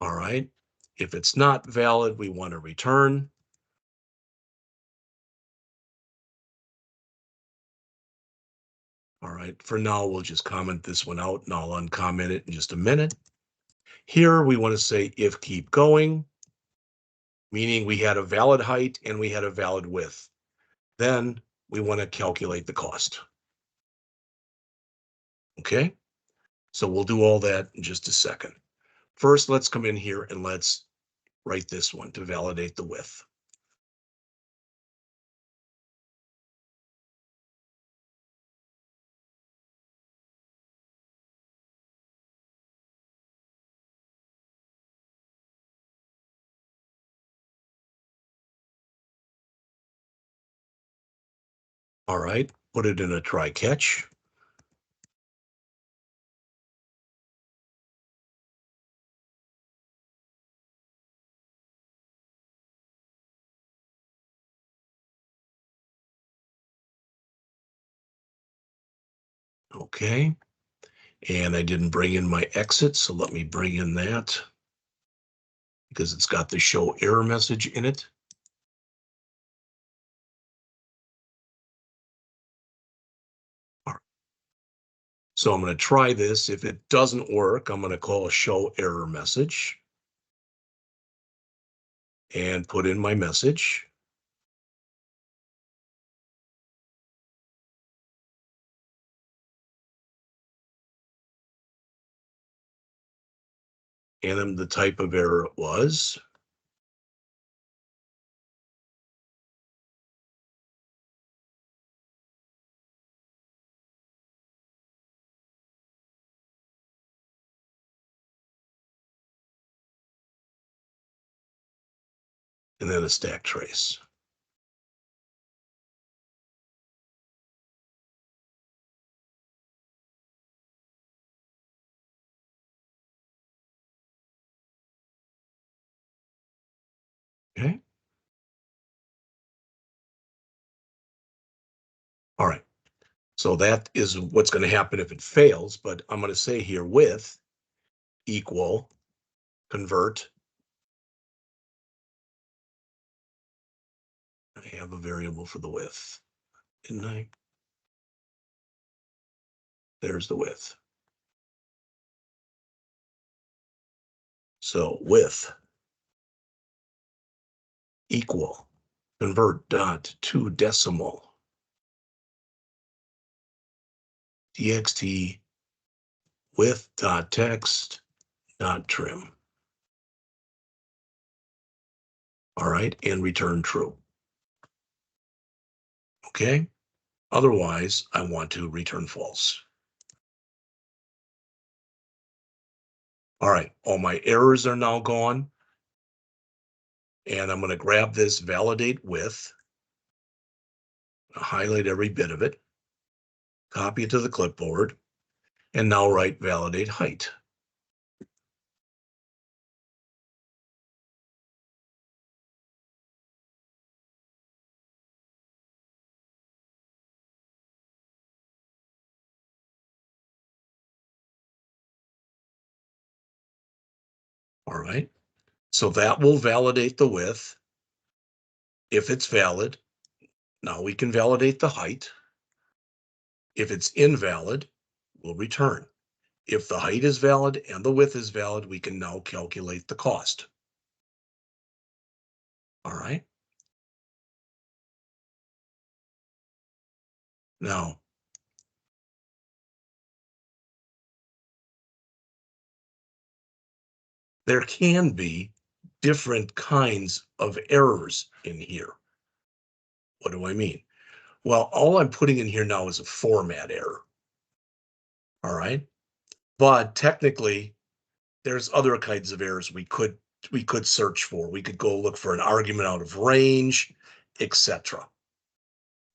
All right. If it's not valid, we want to return. All right. For now, we'll just comment this one out and I'll uncomment it in just a minute. Here, we want to say if keep going, meaning we had a valid height and we had a valid width. Then we want to calculate the cost. Okay. So we'll do all that in just a second. First, let's come in here and let's write this one to validate the width. All right, put it in a try catch. Okay, and I didn't bring in my exit, so let me bring in that because it's got the show error message in it. All right. So I'm going to try this. If it doesn't work, I'm going to call a show error message and put in my message. And then the type of error it was. And then a stack trace. Okay. All right. So that is what's going to happen if it fails, but I'm going to say here width equal convert. I have a variable for the width, didn't I? There's the width. So width equal convert dot to decimal txt width dot text dot trim. All right, and return true. Okay. Otherwise, I want to return false. All right, all my errors are now gone. And I'm going to grab this validate width, highlight every bit of it, copy it to the clipboard, and now write validate height. All right. So that will validate the width. If it's valid, now we can validate the height. If it's invalid, we'll return. If the height is valid and the width is valid, we can now calculate the cost. All right. Now, there can be different kinds of errors in here. What do I mean? Well, all I'm putting in here now is a format error. All right. But technically, there's other kinds of errors we could search for. We could go look for an argument out of range, etc.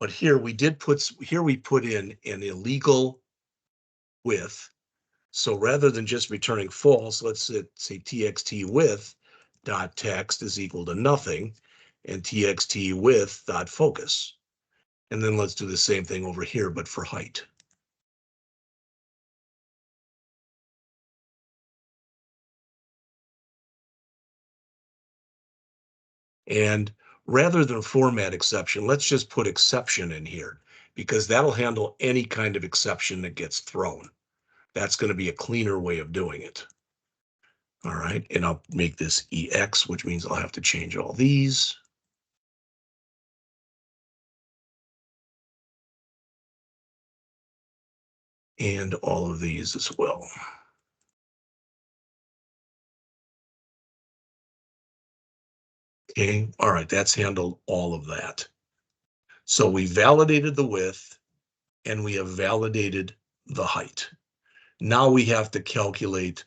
But here we put in an illegal width. So rather than just returning false, let's say txt width dot text is equal to nothing and txt width dot focus. And then let's do the same thing over here, but for height. And rather than format exception, let's just put exception in here because that'll handle any kind of exception that gets thrown. That's going to be a cleaner way of doing it. All right. And I'll make this EX, which means I'll have to change all these. And all of these as well. Okay. All right. That's handled all of that. So we validated the width and we have validated the height. Now we have to calculate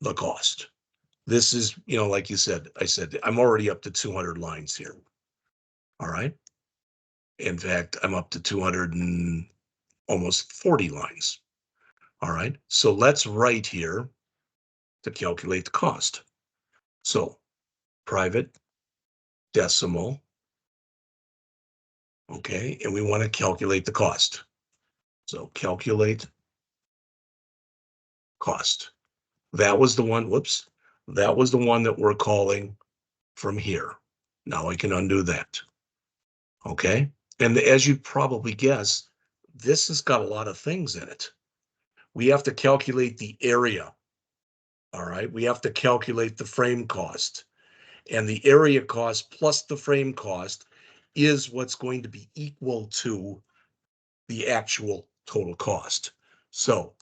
the cost. This is, like you said, I said, I'm already up to 200 lines here. All right. In fact, I'm up to 200 and almost 40 lines. All right. So let's write here to calculate the cost. So private decimal. Okay. And we want to calculate the cost. So calculate cost. That was the one, whoops. That was the one that we're calling from here. Now I can undo that. Okay. And as you probably guess, this has got a lot of things in it. We have to calculate the area. All right. We have to calculate the frame cost. And the area cost plus the frame cost is what's going to be equal to the actual total cost. So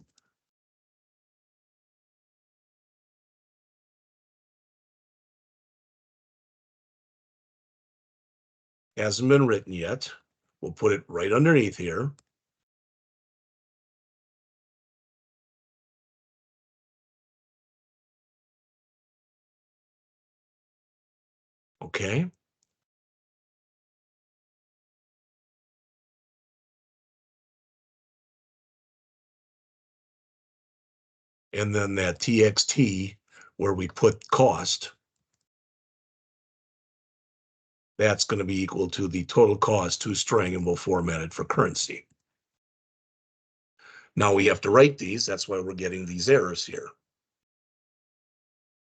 hasn't been written yet. We'll put it right underneath here. Okay. And then that TXT where we put cost, that's going to be equal to the total cost to string, and we'll format it for currency. Now we have to write these. That's why we're getting these errors here.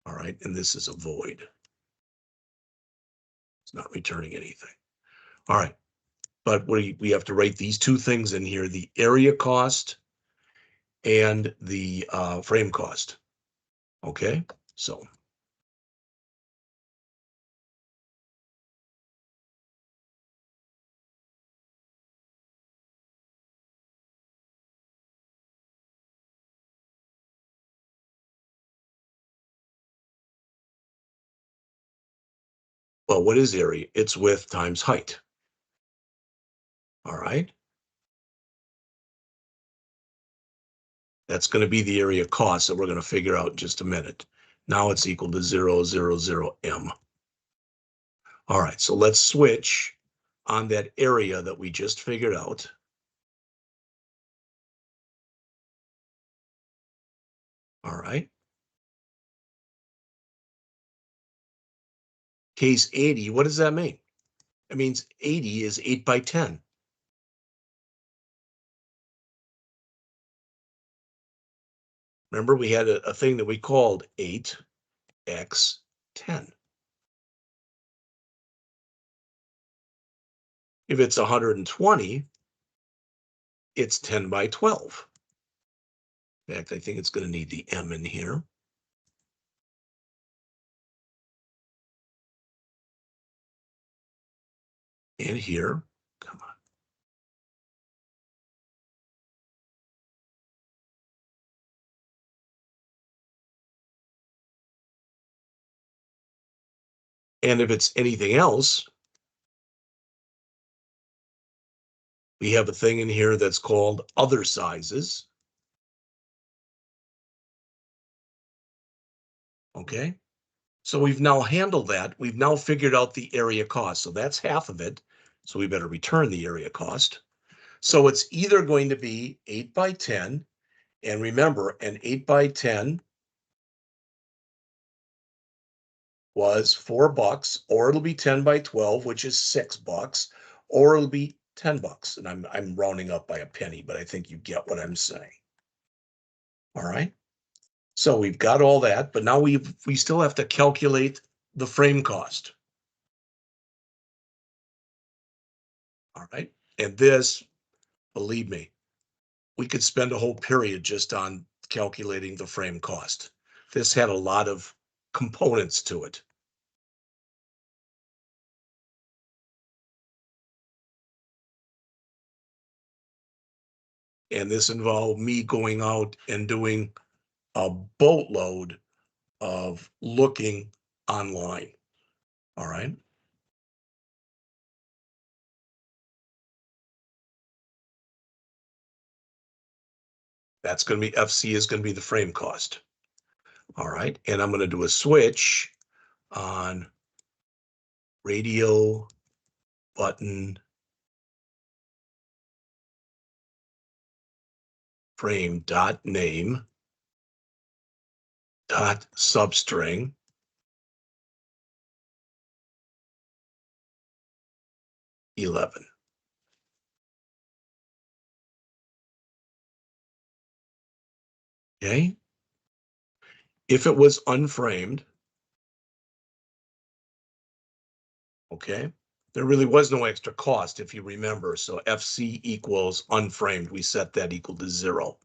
All right. And this is a void. It's not returning anything. All right. But we have to write these two things in here, the area cost and the frame cost. Okay. So well, what is area? It's width times height. All right. That's going to be the area cost that we're going to figure out in just a minute. Now it's equal to 000 M. All right, so let's switch on that area that we just figured out. All right. Case 80, what does that mean? It means 80 is 8 by 10. Remember, we had a thing that we called 8x 10. If it's 120, it's 10 by 12. In fact, I think it's going to need the M in here. And here, come on. And if it's anything else, we have a thing in here that's called other sizes. Okay. So we've now handled that. We've now figured out the area cost. So that's half of it. So we better return the area cost. So it's either going to be 8 by 10. And remember, an 8 by 10 was $4, or it'll be 10 by 12, which is $6, or it'll be $10, and I'm rounding up by a penny, but I think you get what I'm saying. All right. So we've got all that, but now we still have to calculate the frame cost. All right. And this, believe me, we could spend a whole period just on calculating the frame cost. This had a lot of components to it. And this involved me going out and doing a boatload of looking online. All right. That's going to be FC is going to be the frame cost. All right. And I'm going to do a switch on radio button frame dot name dot substring $11. Okay. If it was unframed, okay, there really was no extra cost if you remember. So FC equals unframed. We set that equal to 0.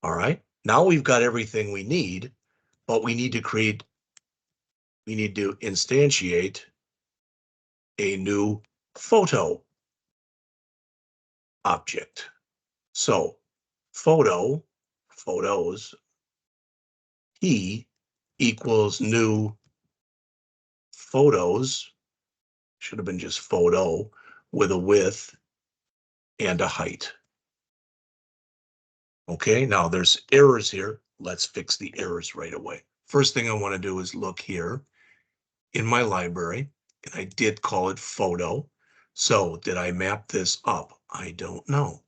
All right. Now we've got everything we need, but we need to instantiate a new photo object. So photos, P equals new photos, should have been just photo, with a width and a height. Okay, now there's errors here. Let's fix the errors right away. First thing I want to do is look here in my library, and I did call it photo. So did I map this up? I don't know.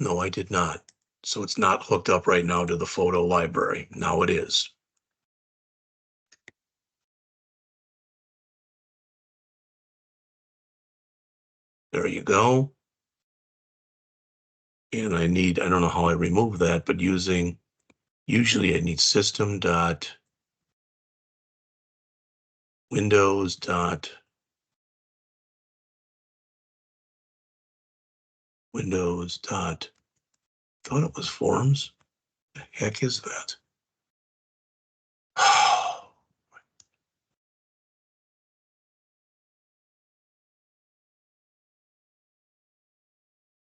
No, I did not. So it's not hooked up right now to the photo library. Now it is. There you go. And I don't know how I remove that, but usually I need system dot windows dot thought it was forms. The heck is that?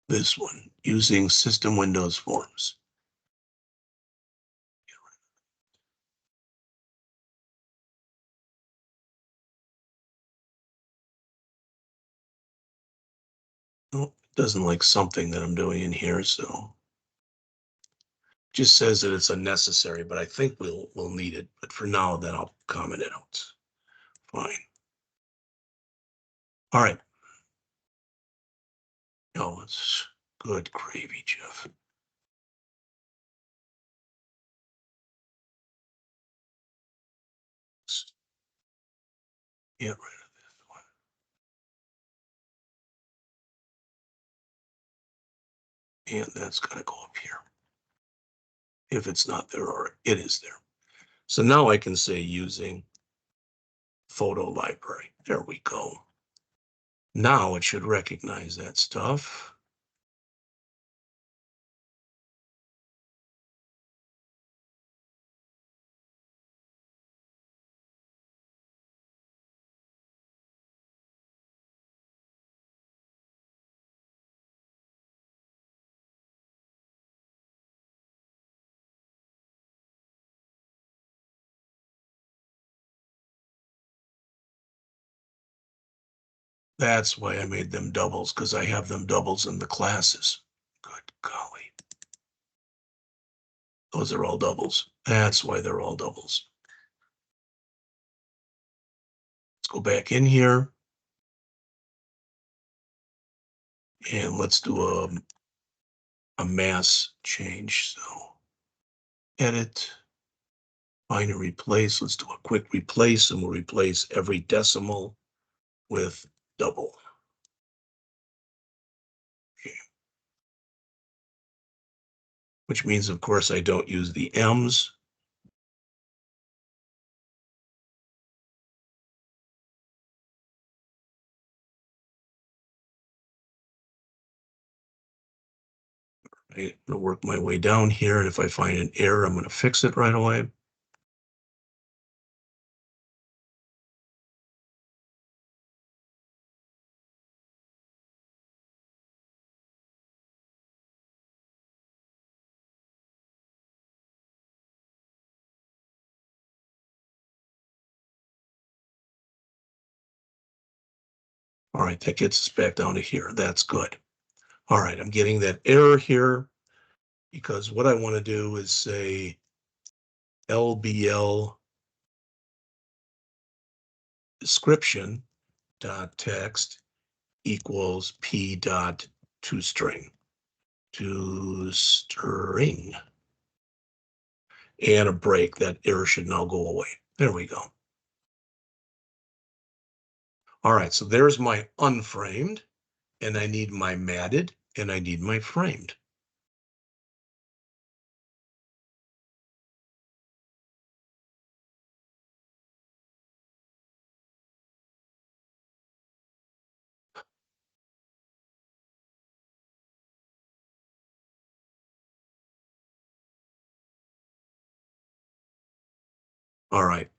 This one, using system Windows forms. Oh, it doesn't like something that I'm doing in here, so just says that it's unnecessary, but I think we'll need it. But for now, then I'll comment it out. Fine. All right. No, it's good gravy, Jeff. Get rid of this one. And that's got to go up here. If it's not there, or it is there. So now I can say using photo library. There we go. Now it should recognize that stuff. That's why I made them doubles, because I have them doubles in the classes. Good golly. Those are all doubles. That's why they're all doubles. Let's go back in here. And let's do a a mass change. So edit, find and replace. Let's do a quick replace, and we'll replace every decimal with double. Okay. Which means, of course, I don't use the M's. I'm going to work my way down here, and if I find an error, I'm going to fix it right away. All right, that gets us back down to here. That's good. All right, I'm getting that error here because what I want to do is say LBL description dot text equals P dot toString. ToString. And a break. That error should now go away. There we go. All right, so there's my unframed, and I need my matted, and I need my framed. All right,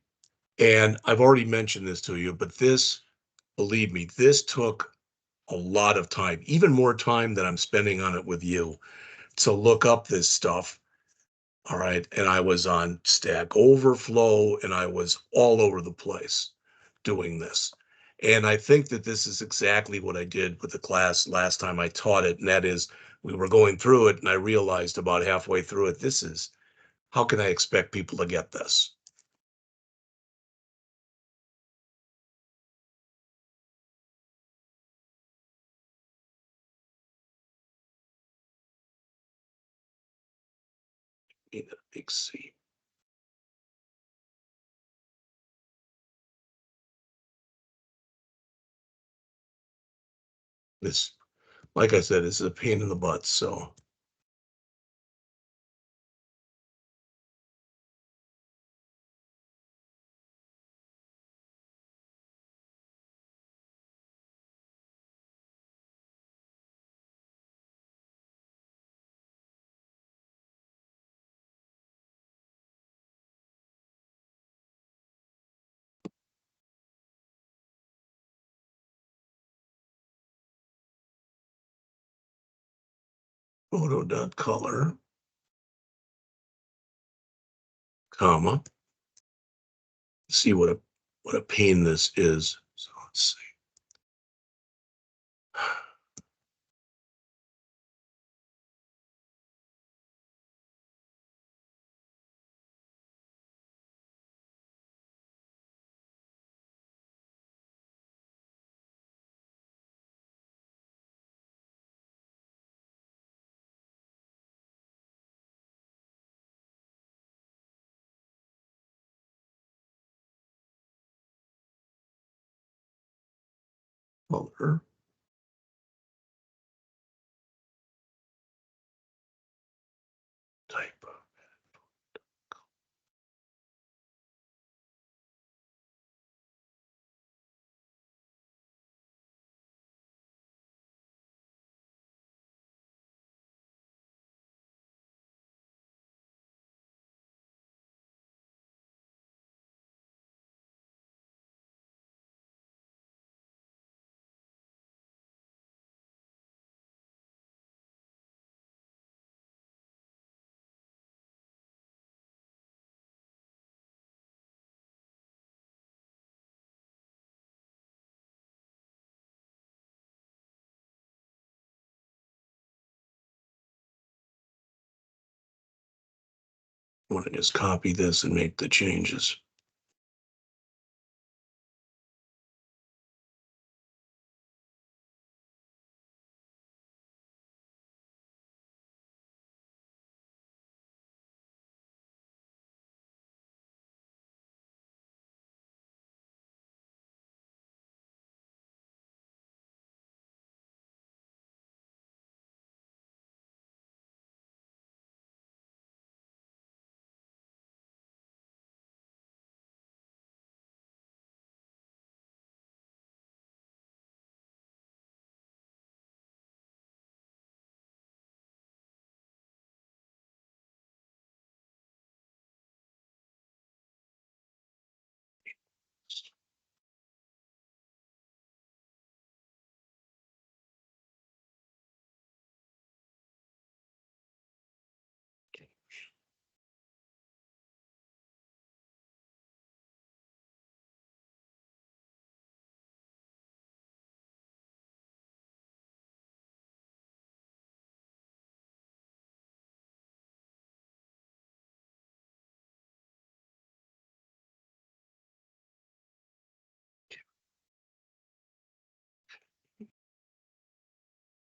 and I've already mentioned this to you, but this, believe me, this took a lot of time, even more time than I'm spending on it with you, to look up this stuff. All right. And I was on Stack Overflow and I was all over the place doing this. And I think that this is exactly what I did with the class last time I taught it. And that is, we were going through it and I realized about halfway through it, how can I expect people to get this? Need a big C. This, like I said, this is a pain in the butt. So photo.color, comma, see what a pain this is. So let's see. Color, type. I want to just copy this and make the changes.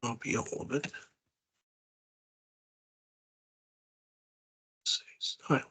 Copy all of it. Say style.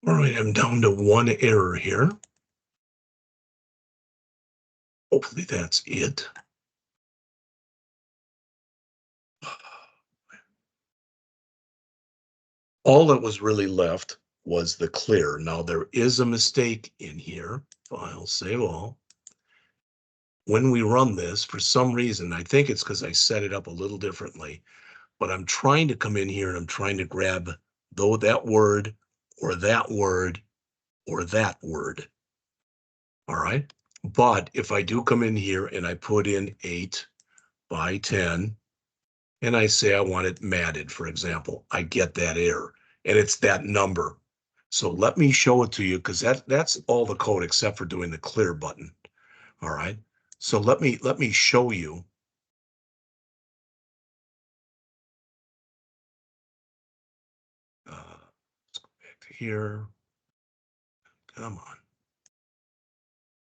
All right, I'm down to one error here. Hopefully that's it. All that was really left was the clear. Now there is a mistake in here. File, save all. When we run this, for some reason, I think it's because I set it up a little differently, but I'm trying to come in here and I'm trying to grab though that word or that word or that word. All right. But if I do come in here and I put in 8 by 10 and I say I want it matted, for example, I get that error and it's that number. So let me show it to you because that's all the code except for doing the clear button. All right. So let me show you. Let's go back to here. Come on.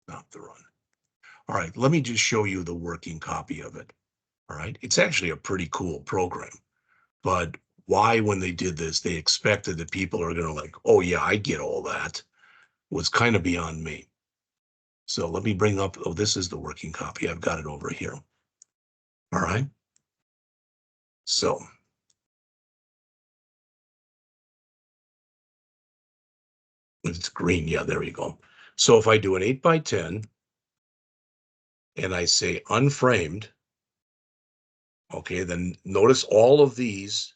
Stop the run. All right. Let me just show you the working copy of it. All right. It's actually a pretty cool program. But why, when they did this, they expected that people are going to like, oh, yeah, I get all that, was kind of beyond me. So let me bring up, oh, this is the working copy. I've got it over here. All right. So it's green. Yeah, there you go. So if I do an 8 by 10 and I say unframed, okay, then notice all of these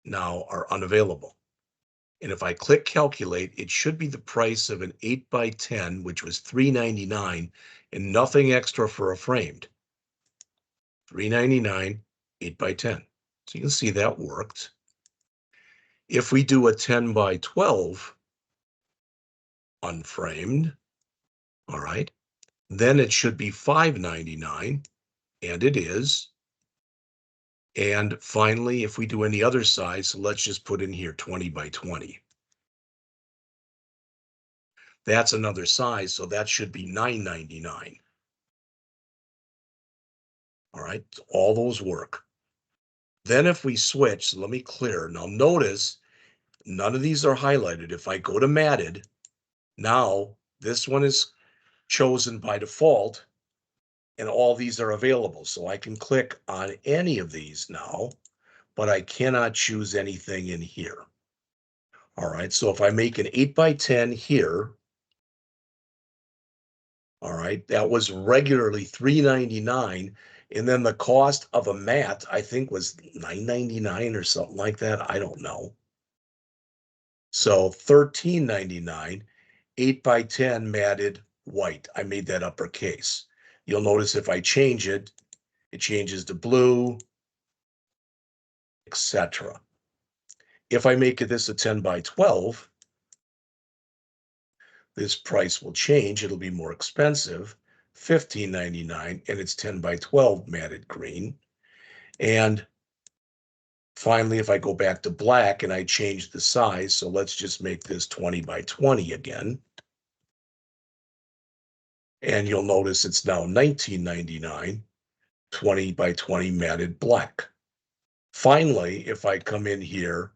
now are unavailable. And if I click calculate, it should be the price of an 8 by 10, which was $3.99 and nothing extra for a framed. $3.99, 8 by 10. So you can see that worked. If we do a 10 by 12 unframed, all right, then it should be $5.99, and it is. And finally, if we do any other size, so let's just put in here 20 by 20. That's another size, so that should be $9.99. All right, all those work. Then if we switch, so let me clear. Now notice none of these are highlighted. If I go to matted, now this one is chosen by default and all these are available. So I can click on any of these now, but I cannot choose anything in here. All right, so if I make an 8 by 10 here, all right, that was regularly $3.99. And then the cost of a mat, I think, was $9.99 or something like that. I don't know. So $13.99, 8 by 10 matted white. I made that uppercase. You'll notice if I change it, it changes to blue, etc. If I make this a 10 by 12, this price will change. It'll be more expensive, $15.99, and it's 10 by 12 matted green. And finally, if I go back to black and I change the size, so let's just make this 20 by 20 again. And you'll notice it's now $19.99, 20 by 20 matted black. Finally, if I come in here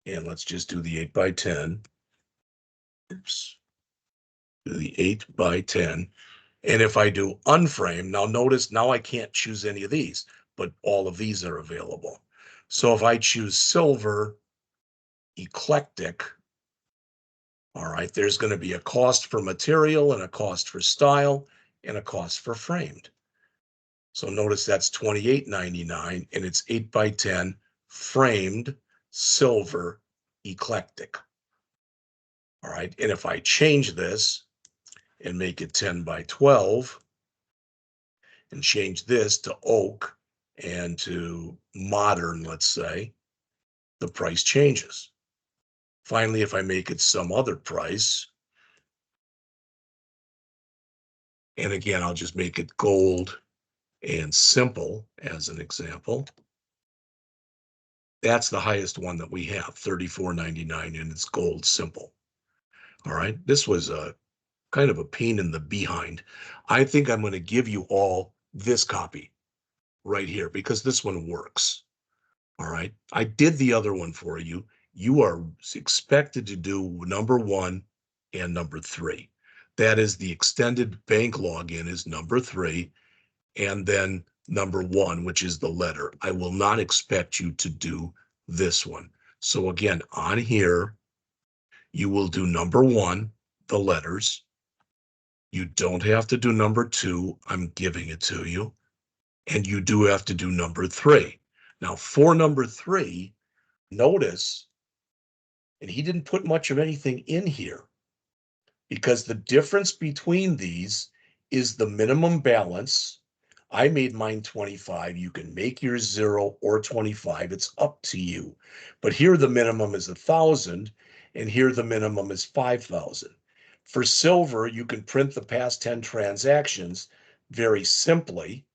and let's just do the 8 by 10. Oops. Do the 8 by 10. And if I do unframe, now notice now I can't choose any of these, but all of these are available. So if I choose silver, eclectic, all right, there's going to be a cost for material and a cost for style and a cost for framed. So notice that's $28.99 and it's 8 by 10 framed silver eclectic. All right, and if I change this and make it 10 by 12 and change this to oak and to modern, let's say, the price changes. Finally, if I make it some other price, and again, I'll just make it gold and simple as an example. That's the highest one that we have, $34.99, and it's gold simple. All right, this was a kind of a pain in the behind. I think I'm going to give you all this copy right here because this one works. All right, I did the other one for you. You are expected to do number 1 and number 3. That is the extended bank login is number 3, and then number 1, which is the letter. I will not expect you to do this one. So again, on here, you will do number 1, the letters. You don't have to do number 2. I'm giving it to you. And you do have to do number 3. Now, for number 3, notice, and he didn't put much of anything in here because the difference between these is the minimum balance. I made mine 25. You can make yours 0 or 25. It's up to you. But here the minimum is 1,000, and here the minimum is 5,000. For silver, you can print the past 10 transactions very simply.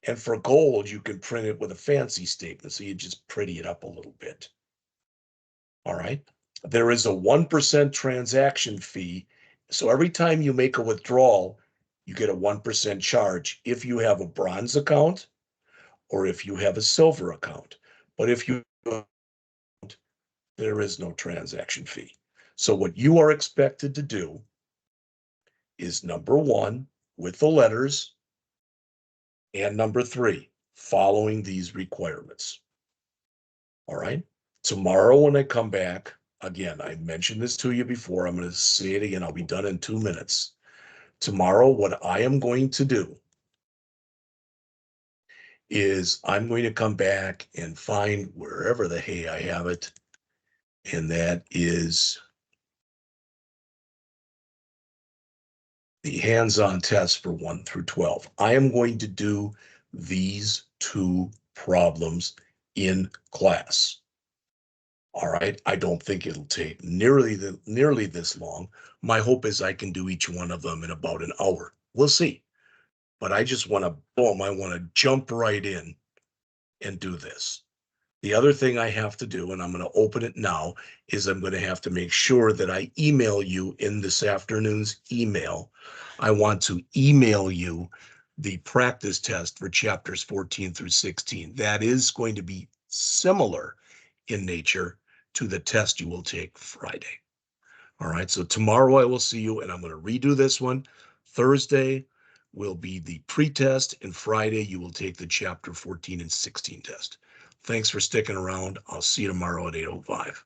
And for gold, you can print it with a fancy statement. So you just pretty it up a little bit. All right. There is a 1% transaction fee. So every time you make a withdrawal, you get a 1% charge if you have a bronze account or if you have a silver account. But if you don't, there is no transaction fee. So what you are expected to do is number 1 with the letters and number 3 following these requirements. All right. Tomorrow when I come back, again, I mentioned this to you before. I'm going to say it again. I'll be done in 2 minutes. Tomorrow, what I am going to do is I'm going to come back and find wherever the hay I have it. And that is the hands-on test for 1 through 12. I am going to do these 2 problems in class. All right. I don't think it'll take nearly this long. My hope is I can do each one of them in about an hour. We'll see. But I just want to boom. I want to jump right in and do this. The other thing I have to do, and I'm going to open it now, is I'm going to have to make sure that I email you in this afternoon's email. I want to email you the practice test for chapters 14 through 16. That is going to be similar in nature to the test you will take Friday. All right, so tomorrow I will see you, and I'm going to redo this one. Thursday will be the pre-test, and Friday you will take the chapter 14 and 16 test. Thanks for sticking around. I'll see you tomorrow at 8:05.